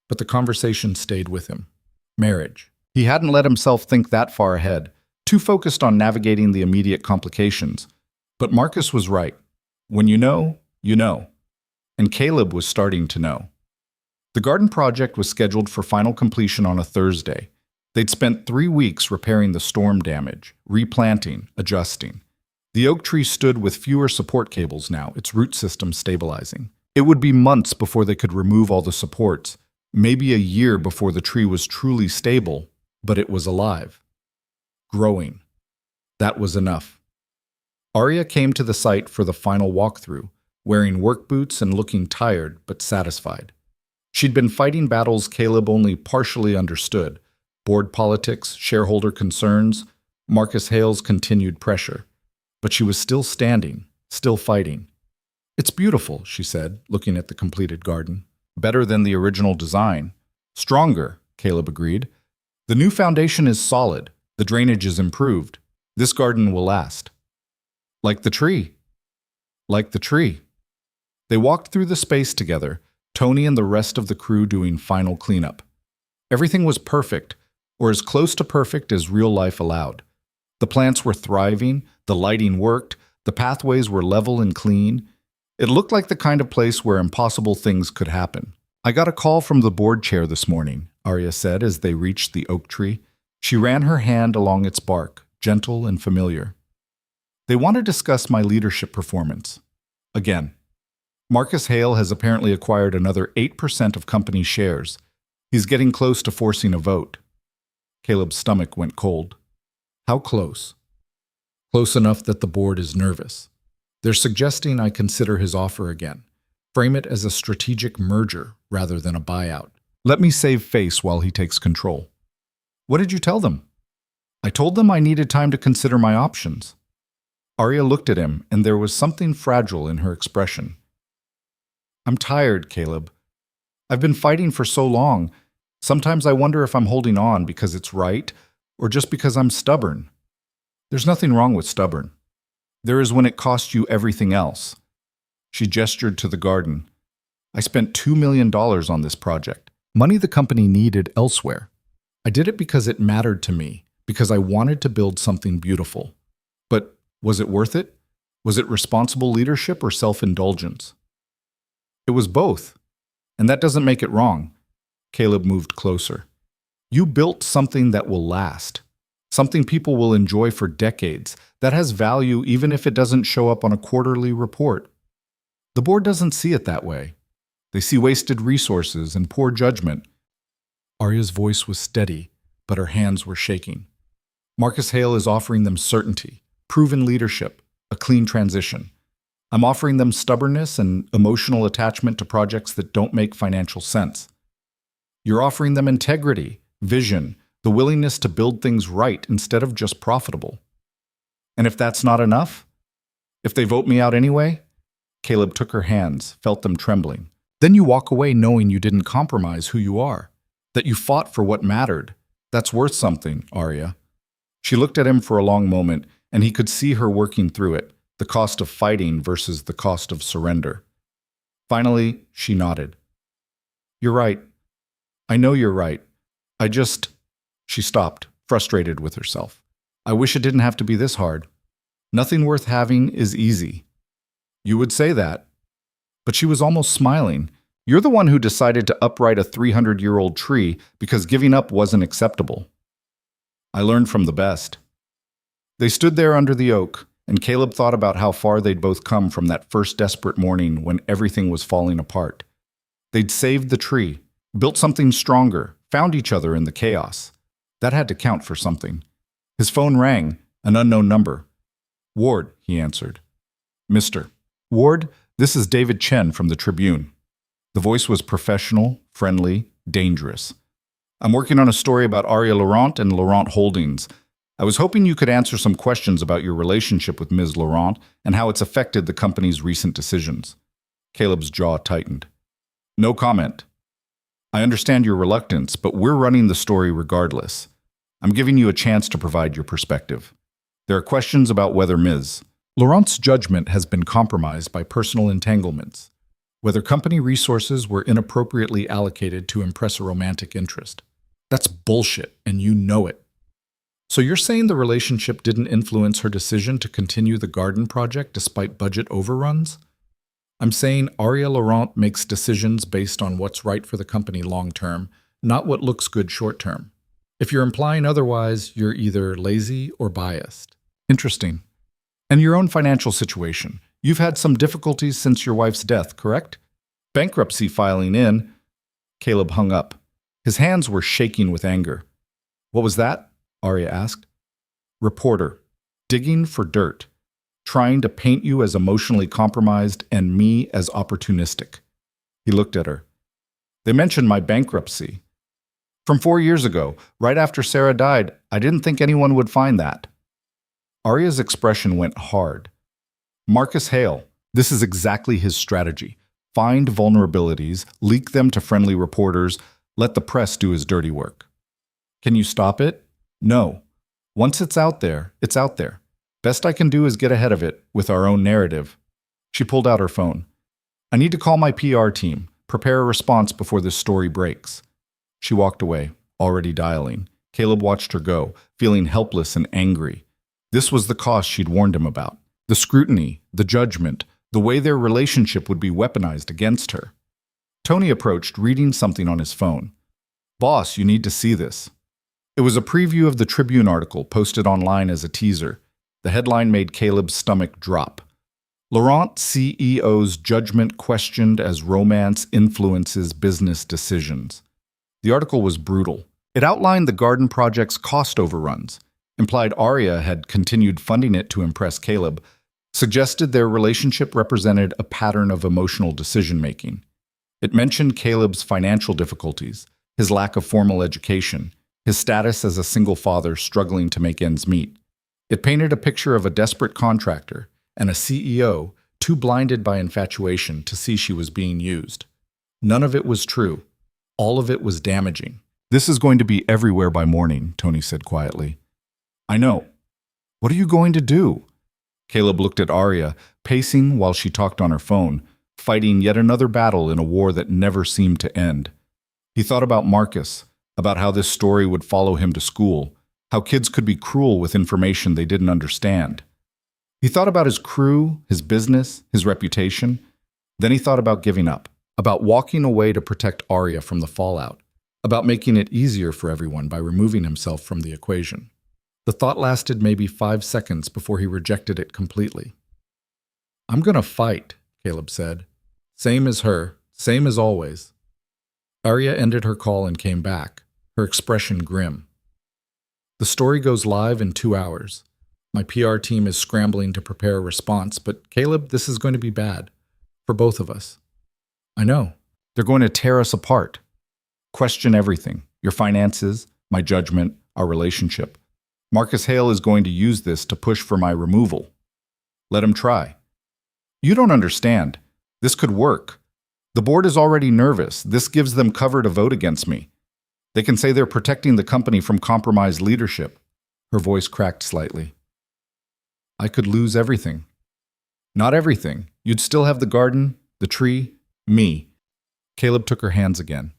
But the conversation stayed with him. Marriage. He hadn't let himself think that far ahead, too focused on navigating the immediate complications. But Marcus was right. When you know, you know. And Caleb was starting to know. The garden project was scheduled for final completion on a Thursday. They'd spent 3 weeks repairing the storm damage, replanting, adjusting. The oak tree stood with fewer support cables now, its root system stabilizing. It would be months before they could remove all the supports, maybe a year before the tree was truly stable, but it was alive. Growing. That was enough. Arya came to the site for the final walkthrough, wearing work boots and looking tired but satisfied. She'd been fighting battles Caleb only partially understood. Board politics, shareholder concerns, Marcus Hale's continued pressure. But she was still standing, still fighting. "It's beautiful," she said, looking at the completed garden. "Better than the original design. Stronger," Caleb agreed. "The new foundation is solid. The drainage is improved. This garden will last." "Like the tree." "Like the tree." They walked through the space together, Tony and the rest of the crew doing final cleanup. Everything was perfect, or as close to perfect as real life allowed. The plants were thriving, the lighting worked, The pathways were level and clean. It looked like the kind of place where impossible things could happen. "I got a call from the board chair this morning," Arya said as they reached the oak tree. She ran her hand along its bark, gentle and familiar. "They want to discuss my leadership performance. Again. Marcus Hale has apparently acquired another 8% of company shares. He's getting close to forcing a vote." Caleb's stomach went cold. "How close?" "Close enough that the board is nervous. They're suggesting I consider his offer again. Frame it as a strategic merger rather than a buyout. Let me save face while he takes control." "What did you tell them?" "I told them I needed time to consider my options." Arya looked at him, and there was something fragile in her expression. "I'm tired, Caleb. I've been fighting for so long. Sometimes I wonder if I'm holding on because it's right, or just because I'm stubborn. There's nothing wrong with stubborn. There is when it costs you everything else." She gestured to the garden. "I spent $2 million on this project, money the company needed elsewhere. I did it because it mattered to me, because I wanted to build something beautiful. But was it worth it? Was it responsible leadership or self-indulgence?" "It was both. And that doesn't make it wrong." Caleb moved closer. "You built something that will last. Something people will enjoy for decades. That has value even if it doesn't show up on a quarterly report. The board doesn't see it that way. They see wasted resources and poor judgment." Arya's voice was steady, but her hands were shaking. "Marcus Hale is offering them certainty, proven leadership, a clean transition. I'm offering them stubbornness and emotional attachment to projects that don't make financial sense. You're offering them integrity, vision, the willingness to build things right instead of just profitable. And if that's not enough? If they vote me out anyway?" Caleb took her hands, felt them trembling. "Then you walk away knowing you didn't compromise who you are, that you fought for what mattered. That's worth something, Arya." She looked at him for a long moment, and he could see her working through it, the cost of fighting versus the cost of surrender. Finally, she nodded. "You're right. I know you're right. I just—" She stopped, frustrated with herself. "I wish it didn't have to be this hard. Nothing worth having is easy." "You would say that." But she was almost smiling. "You're the one who decided to upright a 300-year-old tree because giving up wasn't acceptable. I learned from the best." They stood there under the oak, and Caleb thought about how far they'd both come from that first desperate morning when everything was falling apart. They'd saved the tree, built something stronger, found each other in the chaos. That had to count for something. His phone rang, an unknown number. "Ward," he answered. "Mr. Ward, this is David Chen from the Tribune." The voice was professional, friendly, dangerous. "I'm working on a story about Arya Laurent and Laurent Holdings. I was hoping you could answer some questions about your relationship with Ms. Laurent and how it's affected the company's recent decisions." Caleb's jaw tightened. "No comment. I understand your reluctance, but we're running the story regardless. I'm giving you a chance to provide your perspective. There are questions about whether Ms. Laurent's judgment has been compromised by personal entanglements, whether company resources were inappropriately allocated to impress a romantic interest. That's bullshit, and you know it. So you're saying the relationship didn't influence her decision to continue the garden project despite budget overruns? I'm saying Arya Laurent makes decisions based on what's right for the company long-term, not what looks good short-term. If you're implying otherwise, you're either lazy or biased." "Interesting. And your own financial situation. You've had some difficulties since your wife's death, correct? Bankruptcy filing in." Caleb hung up. His hands were shaking with anger. "What was that?" Arya asked. "Reporter. Digging for dirt. Trying to paint you as emotionally compromised and me as opportunistic." He looked at her. "They mentioned my bankruptcy. From 4 years ago, right after Sarah died, I didn't think anyone would find that." Arya's expression went hard. "Marcus Hale, this is exactly his strategy. Find vulnerabilities, leak them to friendly reporters, let the press do his dirty work." "Can you stop it?" "No. Once it's out there, it's out there. Best I can do is get ahead of it with our own narrative." She pulled out her phone. "I need to call my PR team, prepare a response before this story breaks." She walked away, already dialing. Caleb watched her go, feeling helpless and angry. This was the cost she'd warned him about. The scrutiny, the judgment, the way their relationship would be weaponized against her. Tony approached, reading something on his phone. "Boss, you need to see this." It was a preview of the Tribune article posted online as a teaser. The headline made Caleb's stomach drop. Laurent CEO's judgment questioned as romance influences business decisions. The article was brutal. It outlined the garden project's cost overruns, implied Arya had continued funding it to impress Caleb, suggested their relationship represented a pattern of emotional decision-making. It mentioned Caleb's financial difficulties, his lack of formal education, his status as a single father struggling to make ends meet. It painted a picture of a desperate contractor and a CEO too blinded by infatuation to see she was being used. None of it was true. All of it was damaging. "This is going to be everywhere by morning," Tony said quietly. "I know. What are you going to do?" Caleb looked at Arya, pacing while she talked on her phone, fighting yet another battle in a war that never seemed to end. He thought about Marcus, about how this story would follow him to school, how kids could be cruel with information they didn't understand. He thought about his crew, his business, his reputation. Then he thought about giving up, about walking away to protect Arya from the fallout, about making it easier for everyone by removing himself from the equation. The thought lasted maybe 5 seconds before he rejected it completely. "I'm gonna fight," Caleb said. "Same as her, same as always." Arya ended her call and came back, her expression grim. "The story goes live in 2 hours. My PR team is scrambling to prepare a response, but Caleb, this is going to be bad. For both of us." "I know. They're going to tear us apart. Question everything. Your finances, my judgment, our relationship. Marcus Hale is going to use this to push for my removal. Let him try." "You don't understand. This could work. The board is already nervous. This gives them cover to vote against me. They can say they're protecting the company from compromised leadership." Her voice cracked slightly. "I could lose everything." "Not everything. You'd still have the garden, the tree, me." Caleb took her hands again.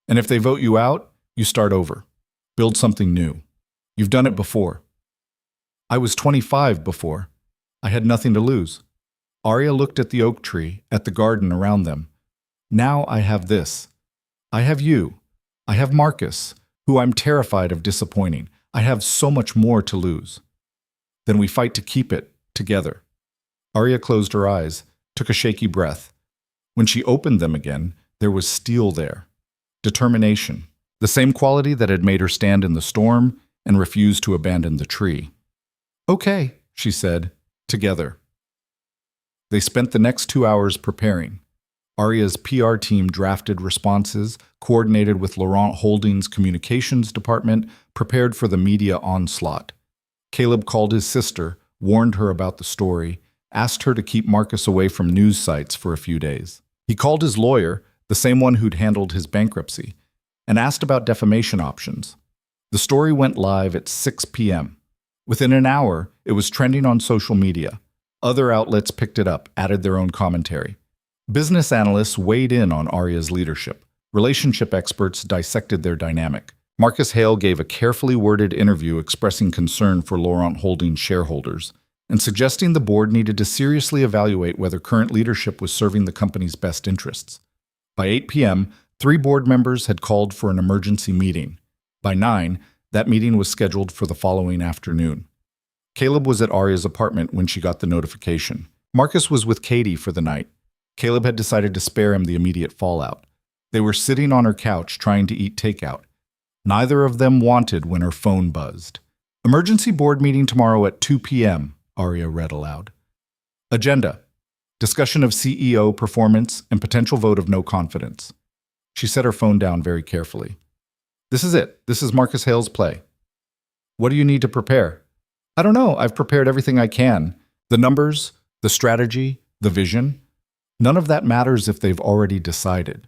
"And if they vote you out, you start over. Build something new. You've done it before." "I was 25 before. I had nothing to lose." Arya looked at the oak tree, at the garden around them. "Now I have this. I have you. I have Marcus, who I'm terrified of disappointing. I have so much more to lose." "Then we fight to keep it, together." Arya closed her eyes, took a shaky breath. When she opened them again, there was steel there. Determination. The same quality that had made her stand in the storm and refuse to abandon the tree. "Okay," she said, "together." They spent the next 2 hours preparing. Arya's PR team drafted responses, coordinated with Laurent Holdings' communications department, prepared for the media onslaught. Caleb called his sister, warned her about the story, asked her to keep Marcus away from news sites for a few days. He called his lawyer, the same one who'd handled his bankruptcy, and asked about defamation options. The story went live at 6 p.m. Within an hour, it was trending on social media. Other outlets picked it up, added their own commentary. Business analysts weighed in on Arya's leadership. Relationship experts dissected their dynamic. Marcus Hale gave a carefully worded interview expressing concern for Laurent Holdings shareholders and suggesting the board needed to seriously evaluate whether current leadership was serving the company's best interests. By 8 p.m., 3 board members had called for an emergency meeting. By 9, that meeting was scheduled for the following afternoon. Caleb was at Arya's apartment when she got the notification. Marcus was with Katie for the night. Caleb had decided to spare him the immediate fallout. They were sitting on her couch trying to eat takeout. Neither of them wanted when her phone buzzed. "Emergency board meeting tomorrow at 2 p.m., Arya read aloud. "Agenda: discussion of CEO performance and potential vote of no confidence." She set her phone down very carefully. "This is it. This is Marcus Hale's play." "What do you need to prepare?" "I don't know. I've prepared everything I can. The numbers, the strategy, the vision. None of that matters if they've already decided."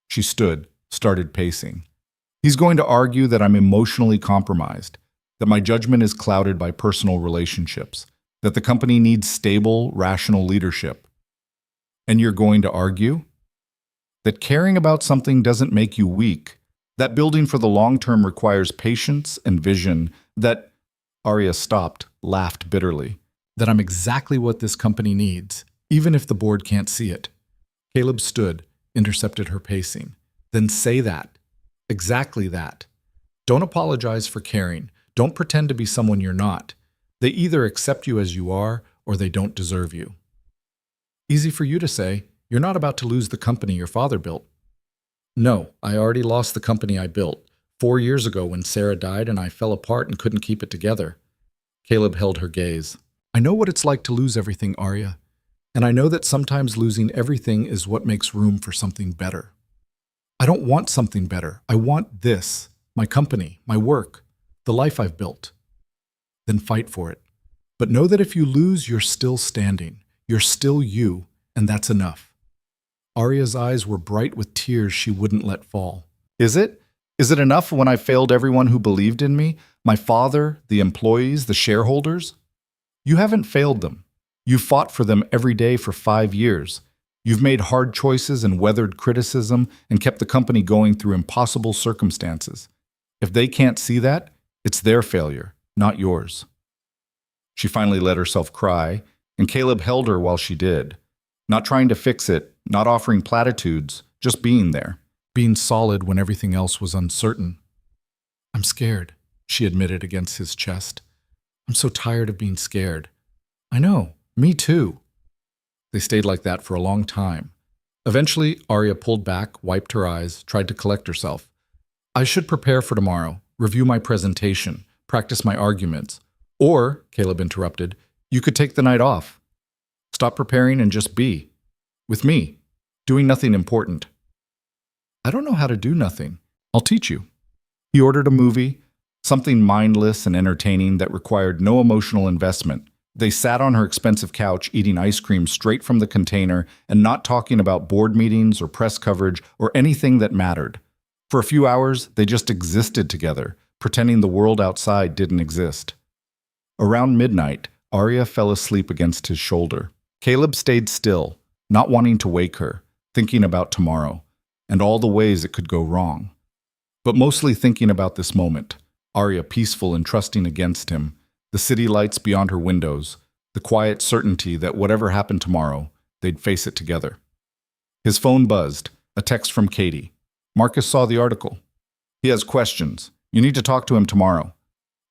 She stood, started pacing. "He's going to argue that I'm emotionally compromised, that my judgment is clouded by personal relationships, that the company needs stable, rational leadership. And you're going to argue that caring about something doesn't make you weak, that building for the long term requires patience and vision, that—" Arya stopped, laughed bitterly. That I'm exactly what this company needs, even if the board can't see it. Caleb stood, intercepted her pacing. Then say that. Exactly that. Don't apologize for caring. Don't pretend to be someone you're not. They either accept you as you are, or they don't deserve you. Easy for you to say, you're not about to lose the company your father built. No, I already lost the company I built 4 years ago when Sarah died and I fell apart and couldn't keep it together. Caleb held her gaze. I know what it's like to lose everything, Arya. And I know that sometimes losing everything is what makes room for something better. I don't want something better. I want this, my company, my work, the life I've built. Then fight for it. But know that if you lose, you're still standing. You're still you, and that's enough. Arya's eyes were bright with tears she wouldn't let fall. Is it? Is it enough when I failed everyone who believed in me? My father, the employees, the shareholders? You haven't failed them. You fought for them every day for 5 years. You've made hard choices and weathered criticism and kept the company going through impossible circumstances. If they can't see that, it's their failure, not yours. She finally let herself cry, and Caleb held her while she did. Not trying to fix it, not offering platitudes, just being there. Being solid when everything else was uncertain. I'm scared, she admitted against his chest. I'm so tired of being scared. I know, me too. They stayed like that for a long time. Eventually, Arya pulled back, wiped her eyes, tried to collect herself. I should prepare for tomorrow, review my presentation, practice my arguments. Or, Caleb interrupted, you could take the night off. Stop preparing and just be. With me, doing nothing important. I don't know how to do nothing. I'll teach you. He ordered a movie, something mindless and entertaining that required no emotional investment. They sat on her expensive couch eating ice cream straight from the container and not talking about board meetings or press coverage or anything that mattered. For a few hours, they just existed together, pretending the world outside didn't exist. Around midnight, Arya fell asleep against his shoulder. Caleb stayed still, not wanting to wake her, thinking about tomorrow, and all the ways it could go wrong. But mostly thinking about this moment, Arya peaceful and trusting against him, the city lights beyond her windows, the quiet certainty that whatever happened tomorrow, they'd face it together. His phone buzzed, a text from Katie. Marcus saw the article. He has questions. You need to talk to him tomorrow.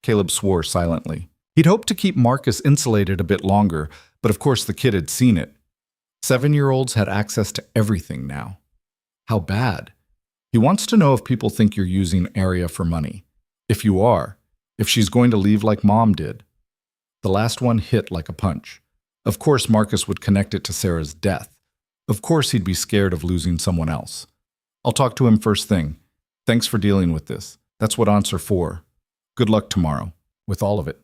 Caleb swore silently. He'd hoped to keep Marcus insulated a bit longer, but of course the kid had seen it. 7-year-olds had access to everything now. How bad? He wants to know if people think you're using Arya for money. If you are, if she's going to leave like Mom did. The last one hit like a punch. Of course Marcus would connect it to Sarah's death. Of course he'd be scared of losing someone else. I'll talk to him first thing. Thanks for dealing with this. That's what aunts are for. Good luck tomorrow, with all of it.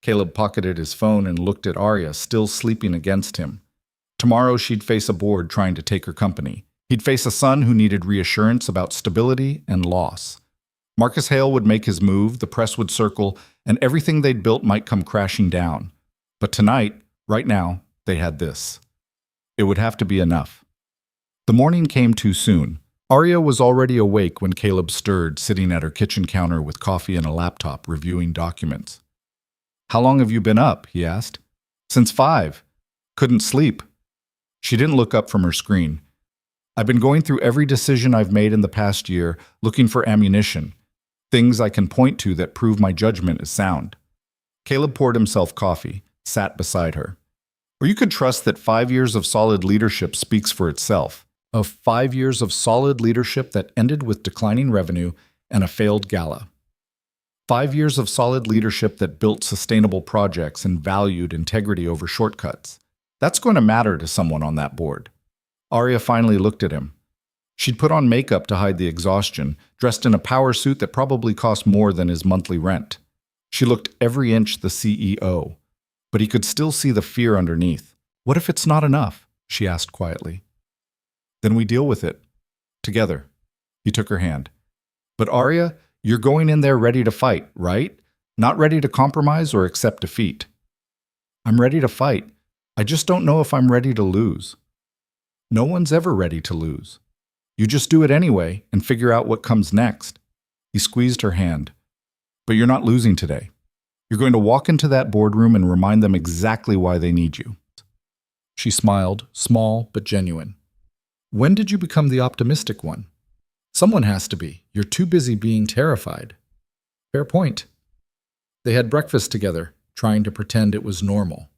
Caleb pocketed his phone and looked at Arya, still sleeping against him. Tomorrow she'd face a board trying to take her company. He'd face a son who needed reassurance about stability and loss. Marcus Hale would make his move, the press would circle, and everything they'd built might come crashing down. But tonight, right now, they had this. It would have to be enough. The morning came too soon. Arya was already awake when Caleb stirred, sitting at her kitchen counter with coffee and a laptop, reviewing documents. How long have you been up? He asked. Since 5. Couldn't sleep. She didn't look up from her screen. I've been going through every decision I've made in the past year, looking for ammunition, things I can point to that prove my judgment is sound. Caleb poured himself coffee, sat beside her. Or you could trust that 5 years of solid leadership speaks for itself. Of 5 years of solid leadership that ended with declining revenue and a failed gala. 5 years of solid leadership that built sustainable projects and valued integrity over shortcuts. That's going to matter to someone on that board. Arya finally looked at him. She'd put on makeup to hide the exhaustion, dressed in a power suit that probably cost more than his monthly rent. She looked every inch the CEO, but he could still see the fear underneath. What if it's not enough? She asked quietly. Then we deal with it. Together. He took her hand. But Arya, you're going in there ready to fight, right? Not ready to compromise or accept defeat. I'm ready to fight. I just don't know if I'm ready to lose. No one's ever ready to lose. You just do it anyway and figure out what comes next. He squeezed her hand. But you're not losing today. You're going to walk into that boardroom and remind them exactly why they need you. She smiled, small but genuine. When did you become the optimistic one? Someone has to be. You're too busy being terrified. Fair point. They had breakfast together, trying to pretend it was normal.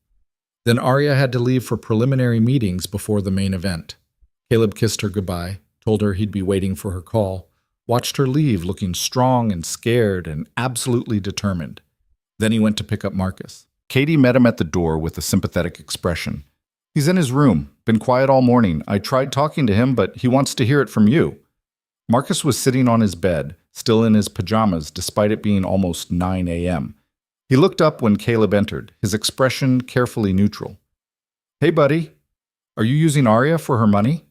Then Arya had to leave for preliminary meetings before the main event. Caleb kissed her goodbye, told her he'd be waiting for her call, watched her leave looking strong and scared and absolutely determined. Then he went to pick up Marcus. Katie met him at the door with a sympathetic expression. He's in his room, been quiet all morning. I tried talking to him, but he wants to hear it from you. Marcus was sitting on his bed, still in his pajamas despite it being almost 9 a.m. He looked up when Caleb entered, his expression carefully neutral. Hey, buddy. Are you using Arya for her money?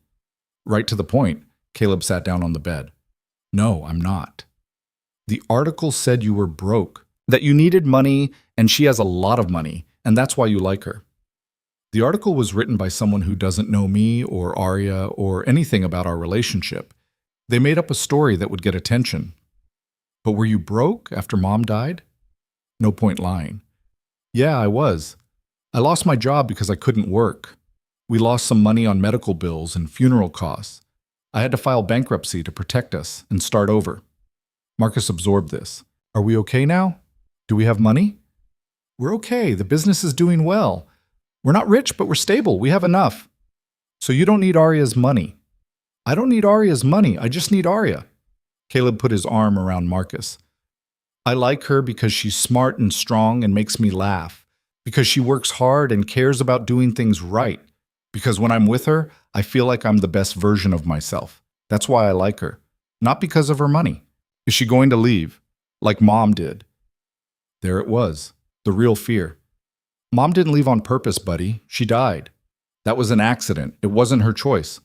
Right to the point, Caleb sat down on the bed. No, I'm not. The article said you were broke, that you needed money, and she has a lot of money, and that's why you like her. The article was written by someone who doesn't know me or Arya or anything about our relationship. They made up a story that would get attention. But were you broke after Mom died? No point lying. Yeah, I was. I lost my job because I couldn't work. We lost some money on medical bills and funeral costs. I had to file bankruptcy to protect us and start over. Marcus absorbed this. Are we okay now? Do we have money? We're okay. The business is doing well. We're not rich, but we're stable. We have enough. So you don't need Arya's money. I don't need Arya's money. I just need Arya. Caleb put his arm around Marcus. I like her because she's smart and strong and makes me laugh. Because she works hard and cares about doing things right. Because when I'm with her, I feel like I'm the best version of myself. That's why I like her. Not because of her money. Is she going to leave? Like Mom did. There it was. The real fear. Mom didn't leave on purpose, buddy. She died. That was an accident. It wasn't her choice.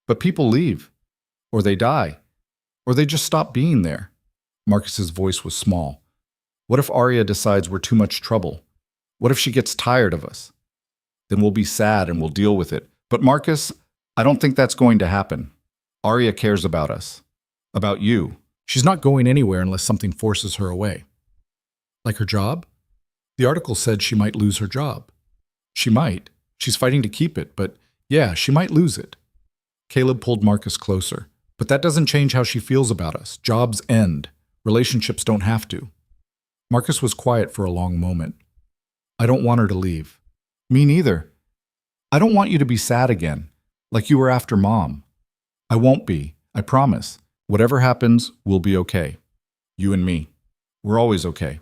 But people leave. Or they die. Or they just stop being there. Marcus's voice was small. What if Arya decides we're too much trouble? What if she gets tired of us? Then we'll be sad and we'll deal with it. But Marcus, I don't think that's going to happen. Arya cares about us. About you. She's not going anywhere unless something forces her away. Like her job? The article said she might lose her job. She might. She's fighting to keep it, but yeah, she might lose it. Caleb pulled Marcus closer. But that doesn't change how she feels about us. Jobs end. Relationships don't have to. Marcus was quiet for a long moment. I don't want her to leave. Me neither. I don't want you to be sad again, like you were after Mom. I won't be. I promise. Whatever happens, we'll be okay. You and me. We're always okay.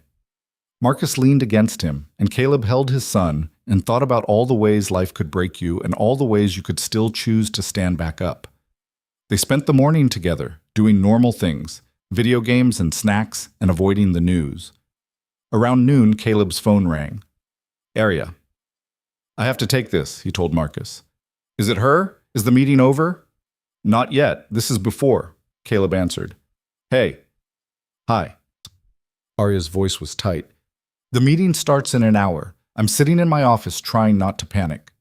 Marcus leaned against him, and Caleb held his son and thought about all the ways life could break you and all the ways you could still choose to stand back up. They spent the morning together, doing normal things, video games and snacks, and avoiding the news. Around noon, Caleb's phone rang. Arya. I have to take this, he told Marcus. Is it her? Is the meeting over? Not yet. This is before, Caleb answered. Hey. Hi. Arya's voice was tight. The meeting starts in an hour. I'm sitting in my office trying not to panic.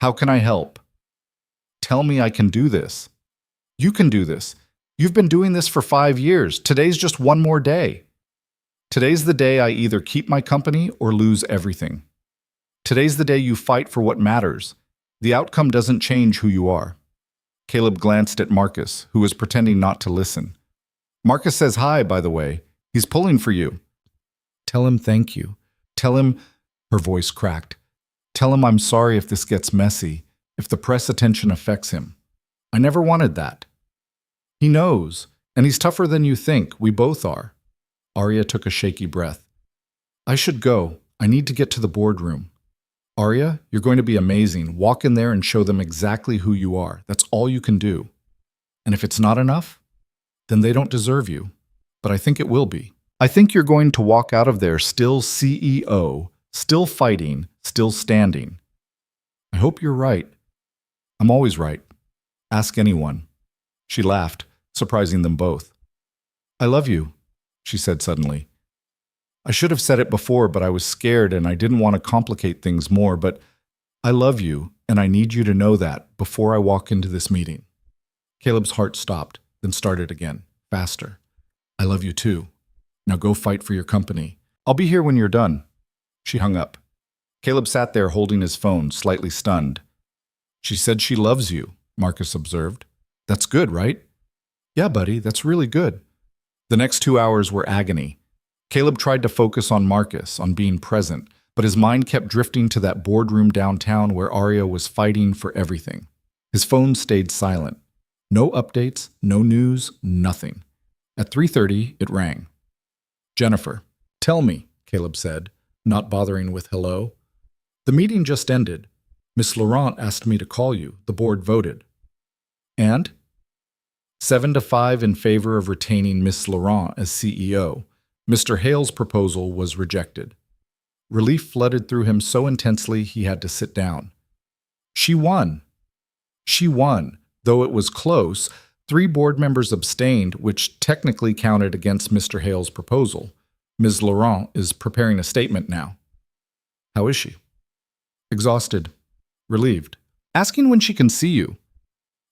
How can I help? Tell me I can do this. You can do this. You've been doing this for 5 years. Today's just one more day. Today's the day I either keep my company or lose everything. Today's the day you fight for what matters. The outcome doesn't change who you are. Caleb glanced at Marcus, who was pretending not to listen. Marcus says hi, by the way. He's pulling for you. Tell him thank you. Tell him, her voice cracked. Tell him I'm sorry if this gets messy, if the press attention affects him. I never wanted that. He knows, and he's tougher than you think. We both are. Arya took a shaky breath. I should go. I need to get to the boardroom. Arya, you're going to be amazing. Walk in there and show them exactly who you are. That's all you can do. And if it's not enough, then they don't deserve you. But I think it will be. I think you're going to walk out of there still CEO, still fighting, still standing. I hope you're right. I'm always right. Ask anyone. She laughed, surprising them both. I love you, she said suddenly. I should have said it before, but I was scared and I didn't want to complicate things more, but I love you, and I need you to know that before I walk into this meeting. Caleb's heart stopped, then started again, faster. I love you too. Now go fight for your company. I'll be here when you're done. She hung up. Caleb sat there holding his phone, slightly stunned. She said she loves you, Marcus observed. That's good, right? Yeah, buddy, that's really good. The next 2 hours were agony. Caleb tried to focus on Marcus, on being present, but his mind kept drifting to that boardroom downtown where Arya was fighting for everything. His phone stayed silent. No updates, no news, nothing. At 3:30, it rang. Jennifer. Tell me, Caleb said, not bothering with hello. The meeting just ended. Miss Laurent asked me to call you. The board voted. And? 7-5 in favor of retaining Miss Laurent as CEO. Mr. Hale's proposal was rejected. Relief flooded through him so intensely he had to sit down. She won. She won. Though it was close, 3 board members abstained, which technically counted against Mr. Hale's proposal. Ms. Laurent is preparing a statement now. How is she? Exhausted. Relieved. Asking when she can see you.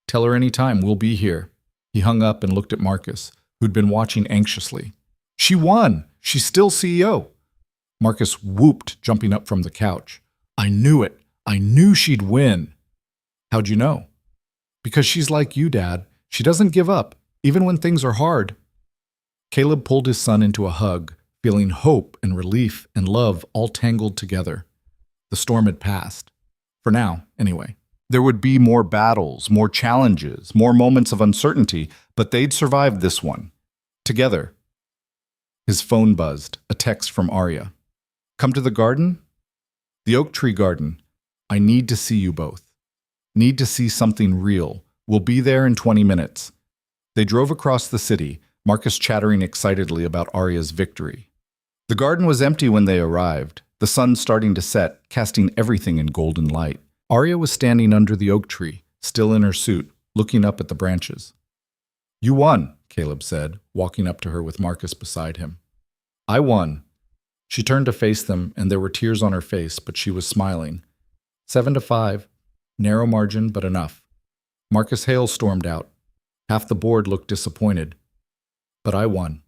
Tell her any time, we'll be here. He hung up and looked at Marcus, who'd been watching anxiously. She won! She's still CEO! Marcus whooped, jumping up from the couch. I knew it! I knew she'd win! How'd you know? Because she's like you, Dad. She doesn't give up, even when things are hard. Caleb pulled his son into a hug, feeling hope and relief and love all tangled together. The storm had passed. For now, anyway. There would be more battles, more challenges, more moments of uncertainty, but they'd survived this one. Together. His phone buzzed, a text from Arya. Come to the garden? The oak tree garden. I need to see you both. Need to see something real. We'll be there in 20 minutes. They drove across the city, Marcus chattering excitedly about Arya's victory. The garden was empty when they arrived, the sun starting to set, casting everything in golden light. Arya was standing under the oak tree, still in her suit, looking up at the branches. You won, Caleb said, walking up to her with Marcus beside him. I won. She turned to face them, and there were tears on her face, but she was smiling. 7-5. Narrow margin, but enough. Marcus Hale stormed out. Half the board looked disappointed. But I won.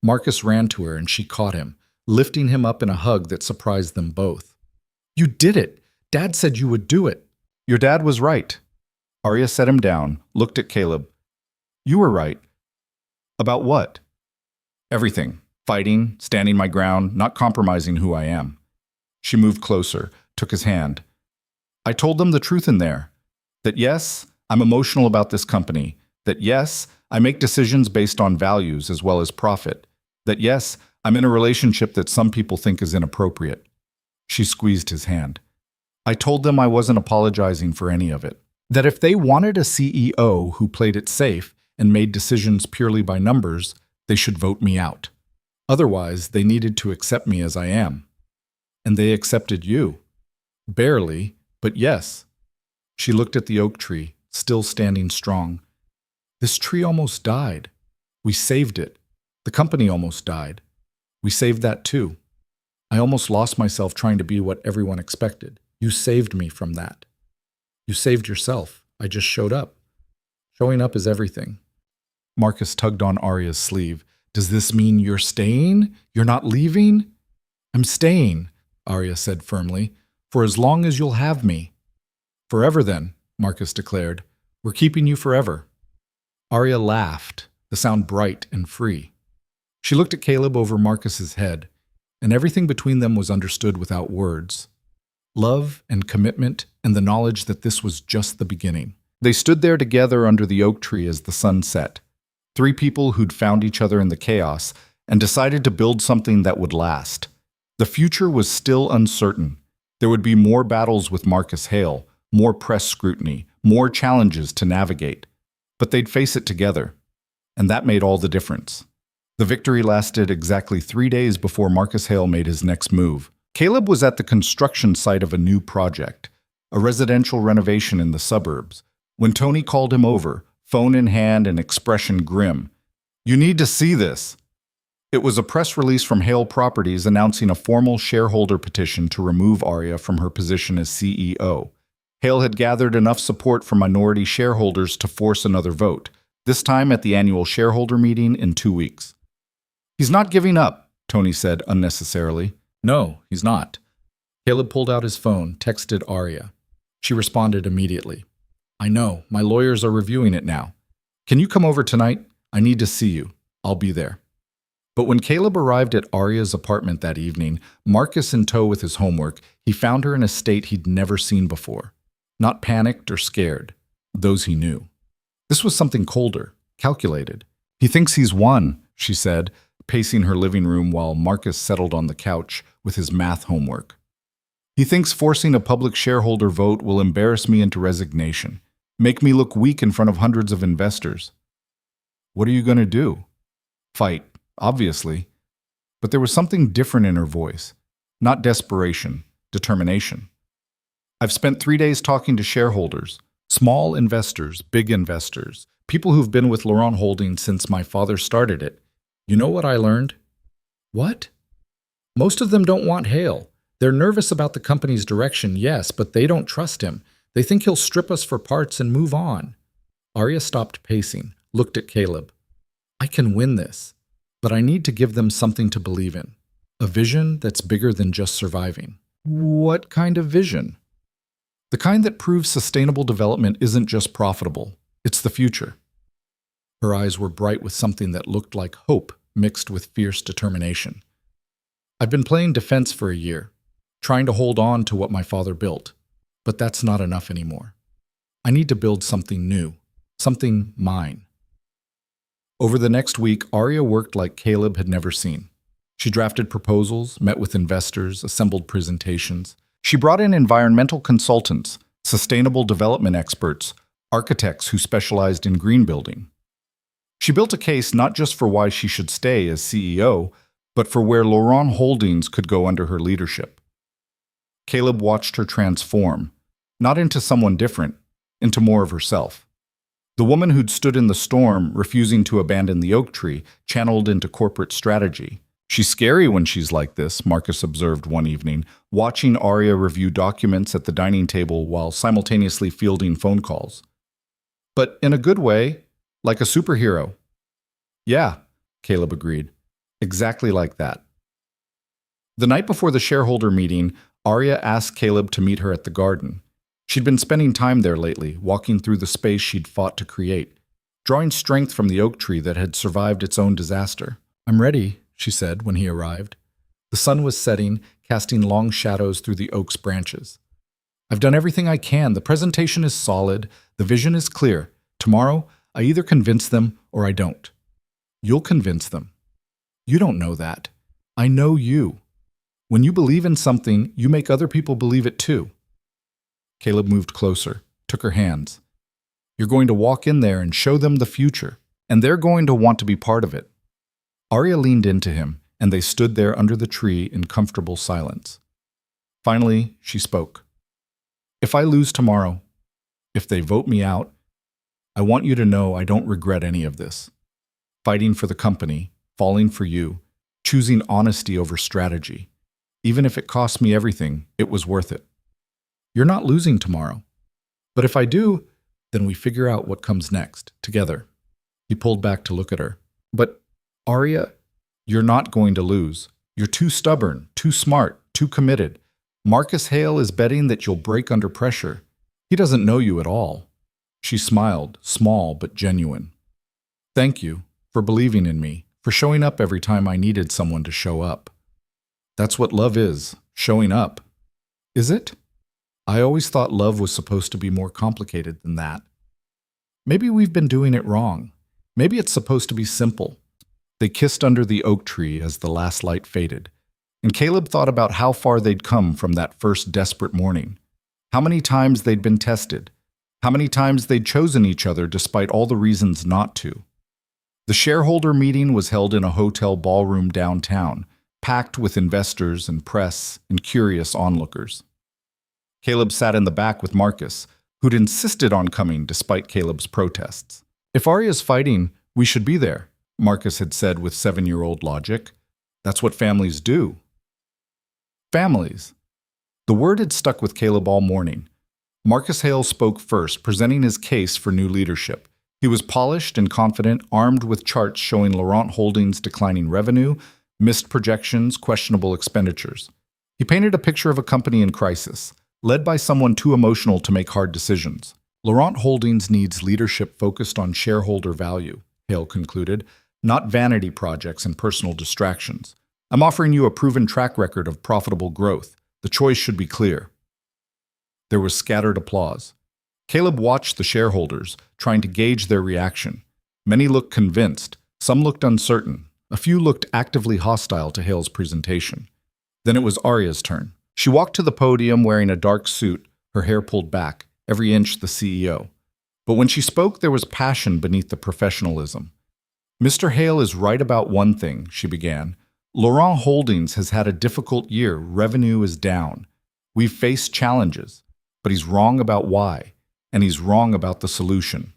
Marcus ran to her, and she caught him, lifting him up in a hug that surprised them both. You did it! Dad said you would do it. Your dad was right. Arya set him down, looked at Caleb. You were right. About what? Everything. Fighting, standing my ground, not compromising who I am. She moved closer, took his hand. I told them the truth in there. That yes, I'm emotional about this company. That yes, I make decisions based on values as well as profit. That yes, I'm in a relationship that some people think is inappropriate. She squeezed his hand. I told them I wasn't apologizing for any of it. That if they wanted a CEO who played it safe and made decisions purely by numbers, they should vote me out. Otherwise, they needed to accept me as I am. And they accepted you. Barely, but yes. She looked at the oak tree, still standing strong. This tree almost died. We saved it. The company almost died. We saved that too. I almost lost myself trying to be what everyone expected. You saved me from that. You saved yourself. I just showed up. Showing up is everything. Marcus tugged on Arya's sleeve. Does this mean you're staying? You're not leaving? I'm staying, Arya said firmly, for as long as you'll have me. Forever then, Marcus declared. We're keeping you forever. Arya laughed, the sound bright and free. She looked at Caleb over Marcus's head, and everything between them was understood without words. Love and commitment and the knowledge that this was just the beginning. They stood there together under the oak tree as the sun set. 3 people who'd found each other in the chaos and decided to build something that would last. The future was still uncertain. There would be more battles with Marcus Hale, more press scrutiny, more challenges to navigate. But they'd face it together. And that made all the difference. The victory lasted exactly 3 days before Marcus Hale made his next move. Caleb was at the construction site of a new project, a residential renovation in the suburbs, when Tony called him over, phone in hand and expression grim. You need to see this. It was a press release from Hale Properties announcing a formal shareholder petition to remove Arya from her position as CEO. Hale had gathered enough support from minority shareholders to force another vote, this time at the annual shareholder meeting in 2 weeks. He's not giving up, Tony said unnecessarily. No, he's not. Caleb pulled out his phone, texted Arya. She responded immediately. I know, my lawyers are reviewing it now. Can you come over tonight? I need to see you. I'll be there. But when Caleb arrived at Arya's apartment that evening, Marcus in tow with his homework, he found her in a state he'd never seen before. Not panicked or scared. Those he knew. This was something colder, calculated. He thinks he's won, she said, pacing her living room while Marcus settled on the couch with his math homework. He thinks forcing a public shareholder vote will embarrass me into resignation, make me look weak in front of hundreds of investors. What are you going to do? Fight, obviously. But there was something different in her voice. Not desperation, determination. I've spent 3 days talking to shareholders, small investors, big investors, people who've been with Laurent Holdings since my father started it. You know what I learned? What? Most of them don't want Hale. They're nervous about the company's direction, yes, but they don't trust him. They think he'll strip us for parts and move on. Arya stopped pacing, looked at Caleb. I can win this, but I need to give them something to believe in. A vision that's bigger than just surviving. What kind of vision? The kind that proves sustainable development isn't just profitable, it's the future. Her eyes were bright with something that looked like hope mixed with fierce determination. I've been playing defense for a year, trying to hold on to what my father built, but that's not enough anymore. I need to build something new, something mine. Over the next week, Arya worked like Caleb had never seen. She drafted proposals, met with investors, assembled presentations. She brought in environmental consultants, sustainable development experts, architects who specialized in green building. She built a case not just for why she should stay as CEO, but for where Laurent Holdings could go under her leadership. Caleb watched her transform, not into someone different, into more of herself. The woman who'd stood in the storm, refusing to abandon the oak tree, channeled into corporate strategy. She's scary when she's like this, Marcus observed one evening, watching Arya review documents at the dining table while simultaneously fielding phone calls. But in a good way, like a superhero. Yeah, Caleb agreed. Exactly like that. The night before the shareholder meeting, Arya asked Caleb to meet her at the garden. She'd been spending time there lately, walking through the space she'd fought to create, drawing strength from the oak tree that had survived its own disaster. I'm ready, she said when he arrived. The sun was setting, casting long shadows through the oak's branches. I've done everything I can. The presentation is solid. The vision is clear. Tomorrow, I either convince them or I don't. You'll convince them. You don't know that. I know you. When you believe in something, you make other people believe it too. Caleb moved closer, took her hands. You're going to walk in there and show them the future, and they're going to want to be part of it. Arya leaned into him, and they stood there under the tree in comfortable silence. Finally, she spoke. If I lose tomorrow, if they vote me out, I want you to know I don't regret any of this. Fighting for the company, falling for you, choosing honesty over strategy. Even if it cost me everything, it was worth it. You're not losing tomorrow. But if I do, then we figure out what comes next, together. He pulled back to look at her. But, Arya, you're not going to lose. You're too stubborn, too smart, too committed. Marcus Hale is betting that you'll break under pressure. He doesn't know you at all. She smiled, small but genuine. Thank you for believing in me, for showing up every time I needed someone to show up. That's what love is, showing up. Is it? I always thought love was supposed to be more complicated than that. Maybe we've been doing it wrong. Maybe it's supposed to be simple. They kissed under the oak tree as the last light faded, and Caleb thought about how far they'd come from that first desperate morning. How many times they'd been tested. How many times they'd chosen each other despite all the reasons not to. The shareholder meeting was held in a hotel ballroom downtown, packed with investors and press and curious onlookers. Caleb sat in the back with Marcus, who'd insisted on coming despite Caleb's protests. If Arya's fighting, we should be there, Marcus had said with 7-year-old logic. That's what families do. Families. The word had stuck with Caleb all morning. Marcus Hale spoke first, presenting his case for new leadership. He was polished and confident, armed with charts showing Laurent Holdings' declining revenue, missed projections, questionable expenditures. He painted a picture of a company in crisis, led by someone too emotional to make hard decisions. Laurent Holdings needs leadership focused on shareholder value, Hale concluded, not vanity projects and personal distractions. I'm offering you a proven track record of profitable growth. The choice should be clear. There was scattered applause. Caleb watched the shareholders, trying to gauge their reaction. Many looked convinced, some looked uncertain, a few looked actively hostile to Hale's presentation. Then it was Arya's turn. She walked to the podium wearing a dark suit, her hair pulled back, every inch the CEO. But when she spoke, there was passion beneath the professionalism. Mr. Hale is right about one thing, she began. Laurent Holdings has had a difficult year. Revenue is down. We've faced challenges, but he's wrong about why, and he's wrong about the solution.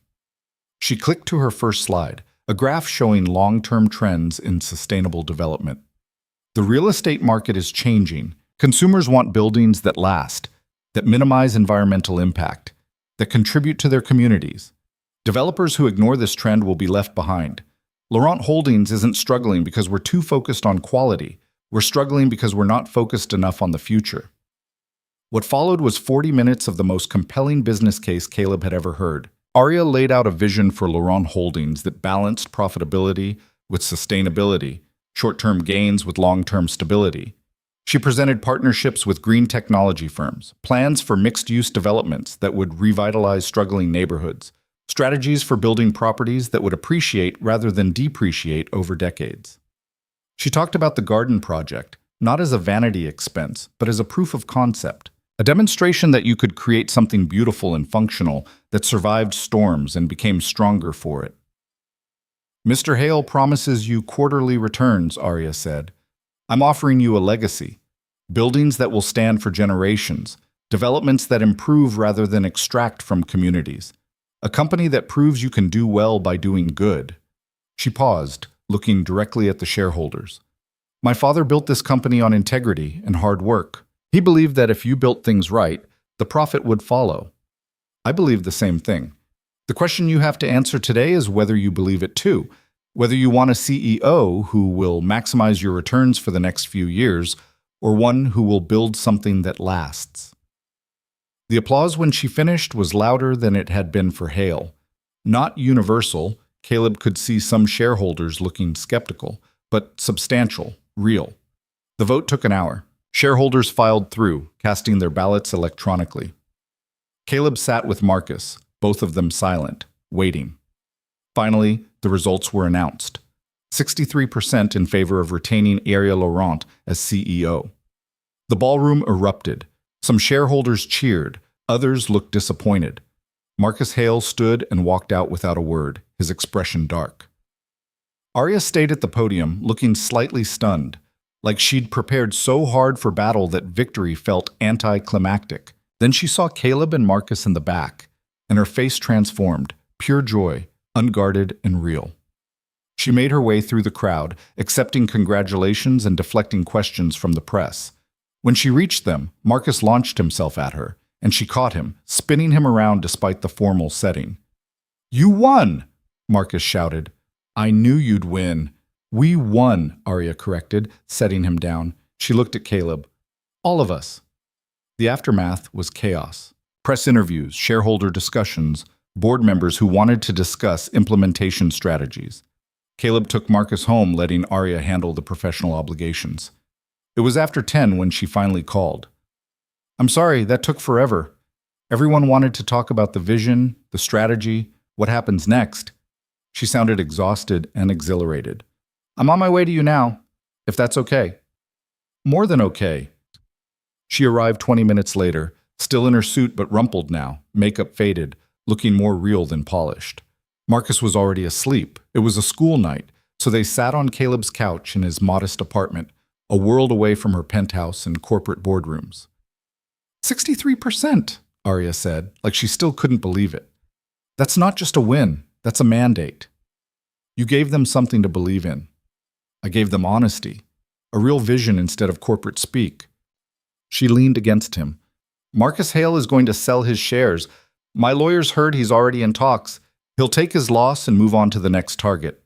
She clicked to her first slide, a graph showing long-term trends in sustainable development. The real estate market is changing. Consumers want buildings that last, that minimize environmental impact, that contribute to their communities. Developers who ignore this trend will be left behind. Laurent Holdings isn't struggling because we're too focused on quality. We're struggling because we're not focused enough on the future. What followed was 40 minutes of the most compelling business case Caleb had ever heard. Arya laid out a vision for Laurent Holdings that balanced profitability with sustainability, short-term gains with long-term stability. She presented partnerships with green technology firms, plans for mixed-use developments that would revitalize struggling neighborhoods, strategies for building properties that would appreciate rather than depreciate over decades. She talked about the garden project, not as a vanity expense, but as a proof of concept, a demonstration that you could create something beautiful and functional that survived storms and became stronger for it. Mr. Hale promises you quarterly returns, Arya said. I'm offering you a legacy, buildings that will stand for generations, developments that improve rather than extract from communities. A company that proves you can do well by doing good. She paused, looking directly at the shareholders. My father built this company on integrity and hard work. He believed that if you built things right, the profit would follow. I believe the same thing. The question you have to answer today is whether you believe it too, whether you want a CEO who will maximize your returns for the next few years, or one who will build something that lasts. The applause when she finished was louder than it had been for Hale. Not universal, Caleb could see some shareholders looking skeptical, but substantial, real. The vote took an hour. Shareholders filed through, casting their ballots electronically. Caleb sat with Marcus, both of them silent, waiting. Finally, the results were announced. 63% in favor of retaining Arya Laurent as CEO. The ballroom erupted. Some shareholders cheered, others looked disappointed. Marcus Hale stood and walked out without a word, his expression dark. Arya stayed at the podium, looking slightly stunned, like she'd prepared so hard for battle that victory felt anticlimactic. Then she saw Caleb and Marcus in the back, and her face transformed, pure joy, unguarded and real. She made her way through the crowd, accepting congratulations and deflecting questions from the press. When she reached them, Marcus launched himself at her, and she caught him, spinning him around despite the formal setting. "You won!" Marcus shouted. "I knew you'd win." "We won," Arya corrected, setting him down. She looked at Caleb. "All of us." The aftermath was chaos. Press interviews, shareholder discussions, board members who wanted to discuss implementation strategies. Caleb took Marcus home, letting Arya handle the professional obligations. It was after 10 when she finally called. "I'm sorry, that took forever. Everyone wanted to talk about the vision, the strategy, what happens next." She sounded exhausted and exhilarated. "I'm on my way to you now, if that's okay." "More than okay." She arrived 20 minutes later, still in her suit but rumpled now, makeup faded, looking more real than polished. Marcus was already asleep. It was a school night, so they sat on Caleb's couch in his modest apartment, a world away from her penthouse and corporate boardrooms. 63%, Arya said, like she still couldn't believe it. "That's not just a win, that's a mandate. You gave them something to believe in. I gave them honesty, a real vision instead of corporate speak." She leaned against him. "Marcus Hale is going to sell his shares. My lawyers heard he's already in talks. He'll take his loss and move on to the next target."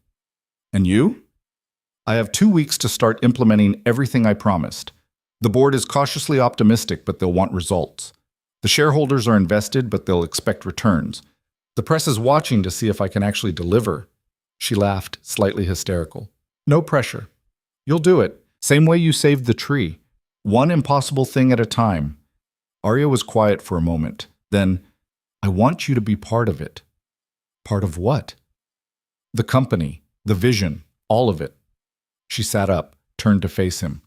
"And you?" I have 2 weeks to start implementing everything I promised. The board is cautiously optimistic, but they'll want results. The shareholders are invested, but they'll expect returns. The press is watching to see if I can actually deliver." She laughed, slightly hysterical. "No pressure. You'll do it. Same way you saved the tree. One impossible thing at a time." Arya was quiet for a moment. Then, "I want you to be part of it." "Part of what?" "The company, the vision, all of it." She sat up, turned to face him.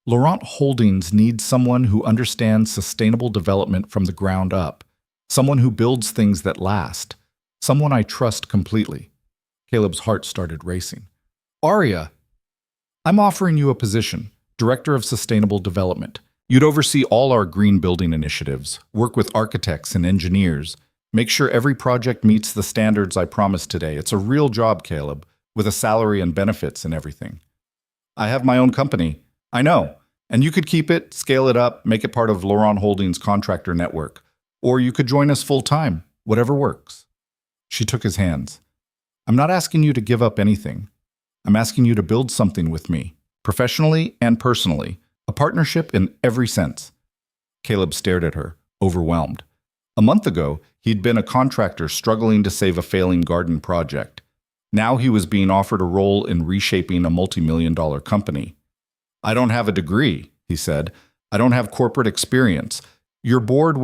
"Laurent Holdings needs someone who understands sustainable development from the ground up, someone who builds things that last, someone I trust completely." Caleb's heart started racing. "Arya, I'm offering you a position, Director of Sustainable Development. You'd oversee all our green building initiatives, work with architects and engineers, make sure every project meets the standards I promised today. It's a real job, Caleb, with a salary and benefits and everything." "I have my own company." "I know. And you could keep it, scale it up, make it part of Laurent Holdings' contractor network. Or you could join us full-time, whatever works." She took his hands. "I'm not asking you to give up anything. I'm asking you to build something with me, professionally and personally, a partnership in every sense." Caleb stared at her, overwhelmed. A month ago, he'd been a contractor struggling to save a failing garden project. Now he was being offered a role in reshaping a multi-million-dollar company. "I don't have a degree," he said. "I don't have corporate experience. My board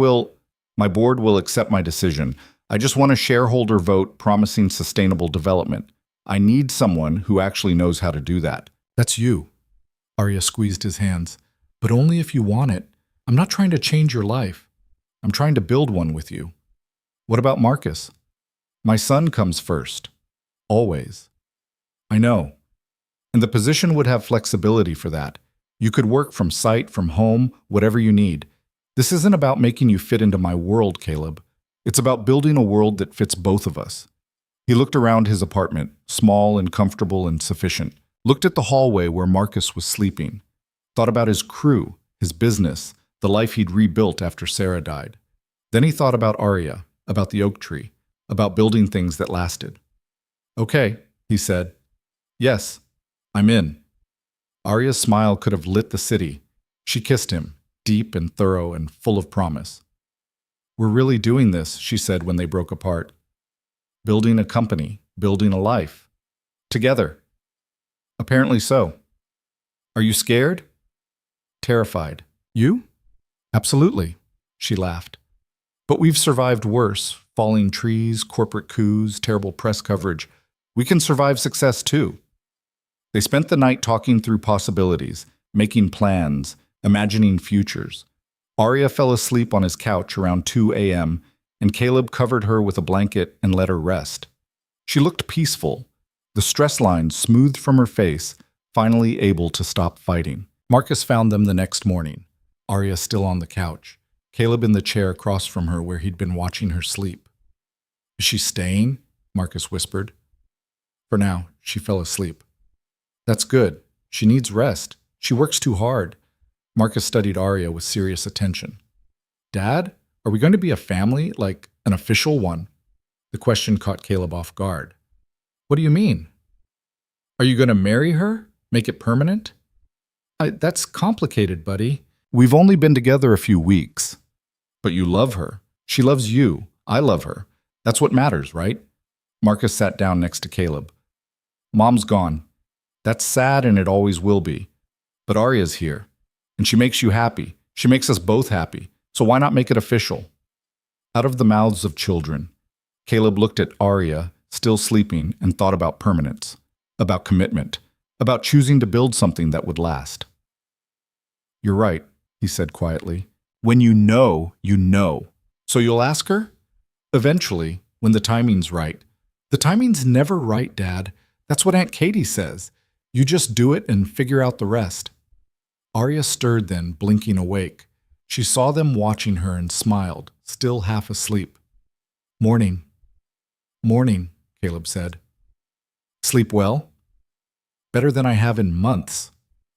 will accept my decision. I just want a shareholder vote promising sustainable development. I need someone who actually knows how to do that." "That's you." Arya squeezed his hands. "But only if you want it. I'm not trying to change your life. I'm trying to build one with you." "What about Marcus?" "My son comes first. Always." "I know. And the position would have flexibility for that. You could work from site, from home, whatever you need. This isn't about making you fit into my world, Caleb. It's about building a world that fits both of us." He looked around his apartment, small and comfortable and sufficient, looked at the hallway where Marcus was sleeping, thought about his crew, his business, the life he'd rebuilt after Sarah died. Then he thought about Arya, about the oak tree, about building things that lasted. "Okay," he said. "Yes, I'm in." Arya's smile could have lit the city. She kissed him, deep and thorough and full of promise. "We're really doing this," she said when they broke apart. "Building a company, building a life. Together." "Apparently so." "Are you scared?" "Terrified. You?" "Absolutely," she laughed. "But we've survived worse, falling trees, corporate coups, terrible press coverage. We can survive success too." They spent the night talking through possibilities, making plans, imagining futures. Arya fell asleep on his couch around 2 a.m., and Caleb covered her with a blanket and let her rest. She looked peaceful, the stress lines smoothed from her face, finally able to stop fighting. Marcus found them the next morning, Arya still on the couch, Caleb in the chair across from her where he'd been watching her sleep. "Is she staying?" Marcus whispered. For now, she fell asleep. "That's good. She needs rest. She works too hard." Marcus studied Arya with serious attention. "Dad, are we going to be a family, like an official one?" The question caught Caleb off guard. "What do you mean? Are you going to marry her? Make it permanent?" That's complicated, buddy. We've only been together a few weeks." "But you love her. She loves you. I love her. That's what matters, right?" Marcus sat down next to Caleb. "Mom's gone. That's sad and it always will be. But Arya's here. And she makes you happy. She makes us both happy. So why not make it official?" Out of the mouths of children, Caleb looked at Arya, still sleeping, and thought about permanence, about commitment, about choosing to build something that would last. "You're right," he said quietly. "When you know, you know. So you'll ask her?" "Eventually, when the timing's right." "The timing's never right, Dad. That's what Aunt Katie says. You just do it and figure out the rest." Arya stirred then, blinking awake. She saw them watching her and smiled, still half asleep. "Morning." "Morning," Caleb said. "Sleep well?" "Better than I have in months."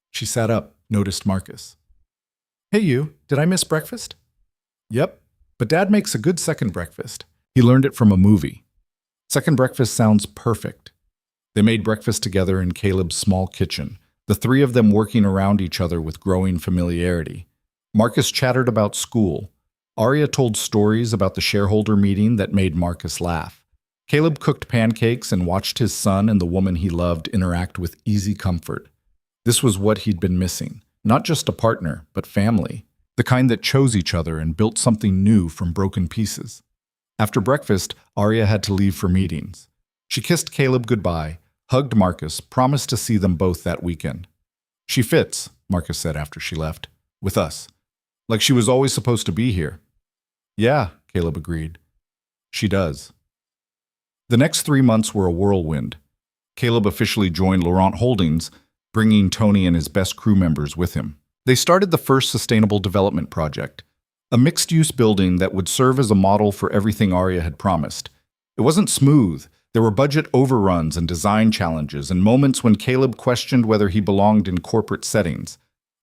She sat up, noticed Marcus. "Hey you, did I miss breakfast?" "Yep, but Dad makes a good second breakfast. He learned it from a movie. Second breakfast sounds perfect." They made breakfast together in Caleb's small kitchen, the three of them working around each other with growing familiarity. Marcus chattered about school. Arya told stories about the shareholder meeting that made Marcus laugh. Caleb cooked pancakes and watched his son and the woman he loved interact with easy comfort. This was what he'd been missing. Not just a partner, but family. The kind that chose each other and built something new from broken pieces. After breakfast, Arya had to leave for meetings. She kissed Caleb goodbye, hugged Marcus, promised to see them both that weekend. "She fits," Marcus said after she left, "with us. Like she was always supposed to be here." "Yeah," Caleb agreed. "She does." The next 3 months were a whirlwind. Caleb officially joined Laurent Holdings, bringing Tony and his best crew members with him. They started the first sustainable development project, a mixed-use building that would serve as a model for everything Arya had promised. It wasn't smooth. There were budget overruns and design challenges and moments when Caleb questioned whether he belonged in corporate settings.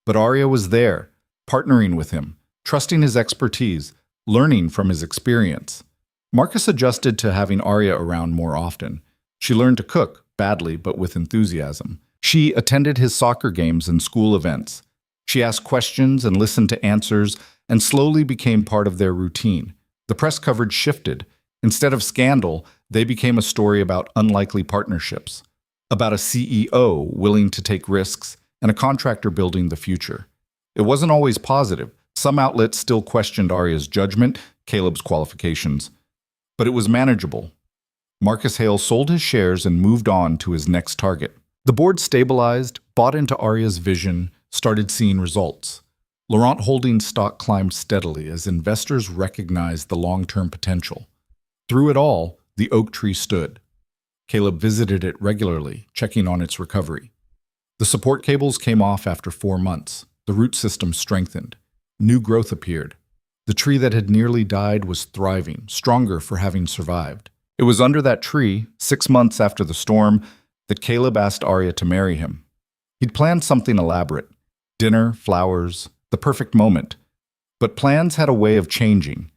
But Arya was there, partnering with him, trusting his expertise, learning from his experience. Marcus adjusted to having Arya around more often. She learned to cook, badly but with enthusiasm. She attended his soccer games and school events. She asked questions and listened to answers and slowly became part of their routine. The press coverage shifted. Instead of scandal, they became a story about unlikely partnerships, about a CEO willing to take risks and a contractor building the future. It wasn't always positive. Some outlets still questioned Arya's judgment, Caleb's qualifications. But it was manageable. Marcus Hale sold his shares and moved on to his next target. The board stabilized, bought into Arya's vision, started seeing results. Laurent Holdings stock climbed steadily as investors recognized the long-term potential. Through it all, the oak tree stood. Caleb visited it regularly, checking on its recovery. The support cables came off after 4 months. The root system strengthened. New growth appeared. The tree that had nearly died was thriving, stronger for having survived. It was under that tree, 6 months after the storm, that Caleb asked Arya to marry him. He'd planned something elaborate. Dinner, flowers, the perfect moment. But plans had a way of changing.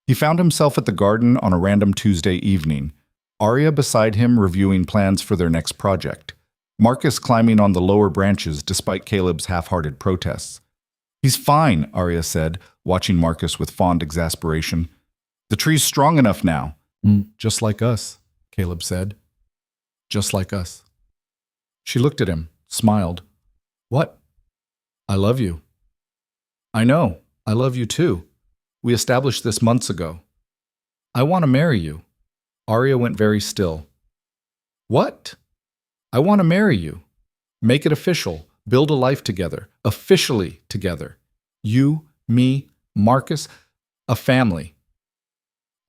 He found himself at the garden on a random Tuesday evening, Arya beside him reviewing plans for their next project, Marcus climbing on the lower branches despite Caleb's half-hearted protests. "He's fine," Arya said, watching Marcus with fond exasperation. "The tree's strong enough now." "Just like us," Caleb said. "Just like us." She looked at him, smiled. "What?" "I love you." "I know. I love you too. We established this months ago." "I want to marry you." Arya went very still. "What?" "I want to marry you. Make it official. Build a life together. Officially together. You, me, Marcus, a family."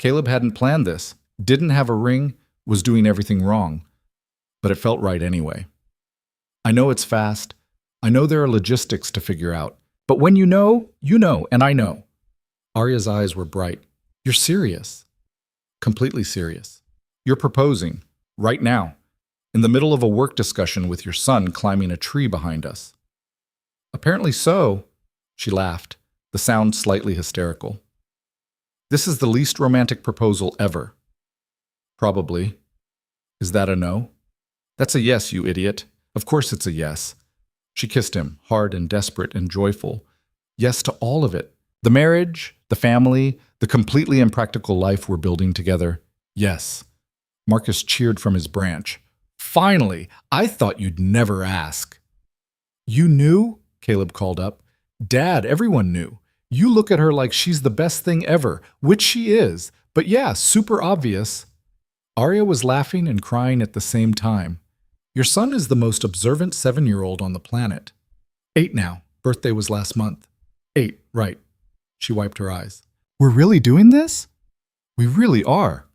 Caleb hadn't planned this, didn't have a ring, was doing everything wrong. But it felt right anyway. "I know it's fast. I know there are logistics to figure out. But when you know, and I know." Arya's eyes were bright. "You're serious." "Completely serious. You're proposing. Right now. In the middle of a work discussion with your son climbing a tree behind us." "Apparently so." She laughed, the sound slightly hysterical. "This is the least romantic proposal ever." "Probably. Is that a no?" "That's a yes, you idiot. Of course it's a yes." She kissed him, hard and desperate and joyful. Yes to all of it. The marriage, the family, the completely impractical life we're building together. Yes. Marcus cheered from his branch. "Finally! I thought you'd never ask." "You knew?" Caleb called up. "Dad, everyone knew. You look at her like she's the best thing ever, which she is. But yeah, super obvious." Arya was laughing and crying at the same time. "Your son is the most observant 7-year-old on the planet. 8 now. Birthday was last month." 8, right. She wiped her eyes. "We're really doing this?" "We really are."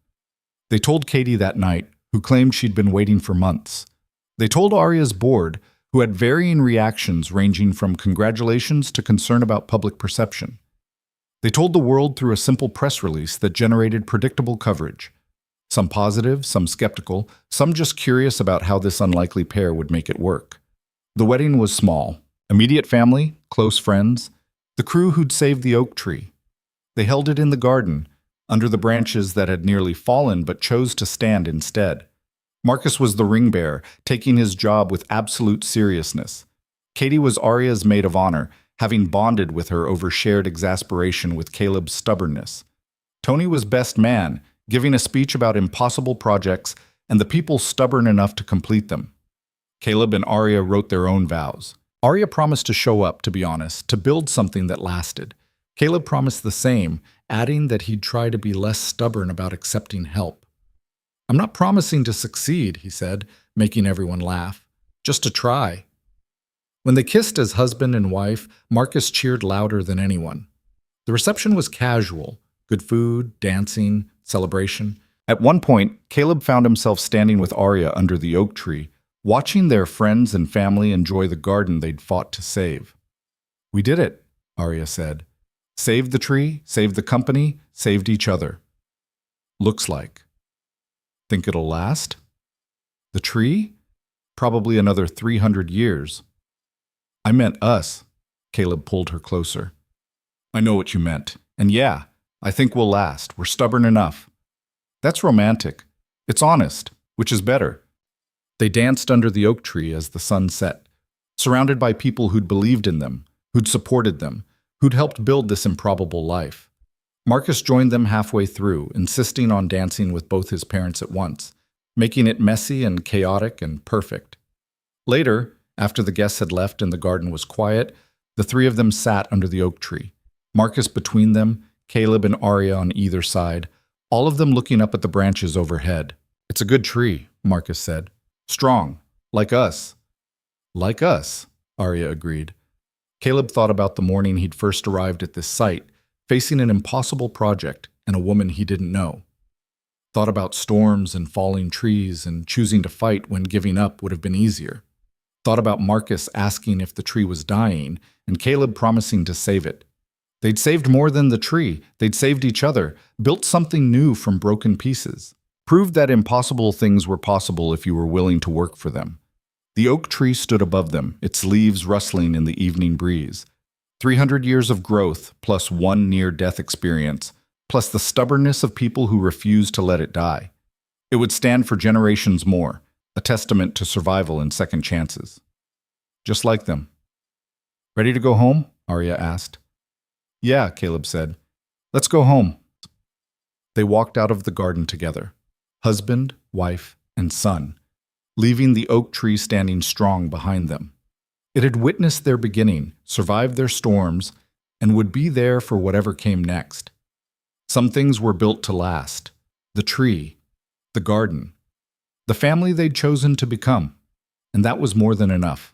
They told Katie that night, who claimed she'd been waiting for months. They told Arya's board, who had varying reactions ranging from congratulations to concern about public perception. They told the world through a simple press release that generated predictable coverage. Some positive, some skeptical, some just curious about how this unlikely pair would make it work. The wedding was small. Immediate family, close friends, the crew who'd saved the oak tree. They held it in the garden, under the branches that had nearly fallen but chose to stand instead. Marcus was the ring bearer, taking his job with absolute seriousness. Katie was Arya's maid of honor, having bonded with her over shared exasperation with Caleb's stubbornness. Tony was best man, giving a speech about impossible projects and the people stubborn enough to complete them. Caleb and Arya wrote their own vows. Arya promised to show up, to be honest, to build something that lasted. Caleb promised the same, adding that he'd try to be less stubborn about accepting help. "I'm not promising to succeed," he said, making everyone laugh. "Just to try." When they kissed as husband and wife, Marcus cheered louder than anyone. The reception was casual. Good food, dancing, celebration. At one point, Caleb found himself standing with Arya under the oak tree, watching their friends and family enjoy the garden they'd fought to save. "We did it," Arya said. "Saved the tree, saved the company, saved each other. Looks like. Think it'll last? The tree? Probably another 300 years. I meant us." Caleb pulled her closer. "I know what you meant. And yeah, I think we'll last. We're stubborn enough." "That's romantic. It's honest, which is better." They danced under the oak tree as the sun set, surrounded by people who'd believed in them, who'd supported them, who'd helped build this improbable life. Marcus joined them halfway through, insisting on dancing with both his parents at once, making it messy and chaotic and perfect. Later, after the guests had left and the garden was quiet, the three of them sat under the oak tree, Marcus between them, Caleb and Arya on either side, all of them looking up at the branches overhead. "It's a good tree," Marcus said. "Strong, like us." "Like us," Arya agreed. Caleb thought about the morning he'd first arrived at this site, facing an impossible project and a woman he didn't know. Thought about storms and falling trees and choosing to fight when giving up would have been easier. Thought about Marcus asking if the tree was dying and Caleb promising to save it. They'd saved more than the tree. They'd saved each other, built something new from broken pieces. Proved that impossible things were possible if you were willing to work for them. The oak tree stood above them, its leaves rustling in the evening breeze. 300 years of growth, plus one near-death experience, plus the stubbornness of people who refused to let it die. It would stand for generations more, a testament to survival and second chances. Just like them. "Ready to go home?" Arya asked. "Yeah," Caleb said. "Let's go home." They walked out of the garden together, husband, wife, and son, leaving the oak tree standing strong behind them. It had witnessed their beginning, survived their storms, and would be there for whatever came next. Some things were built to last. The tree, the garden, the family they'd chosen to become, and that was more than enough.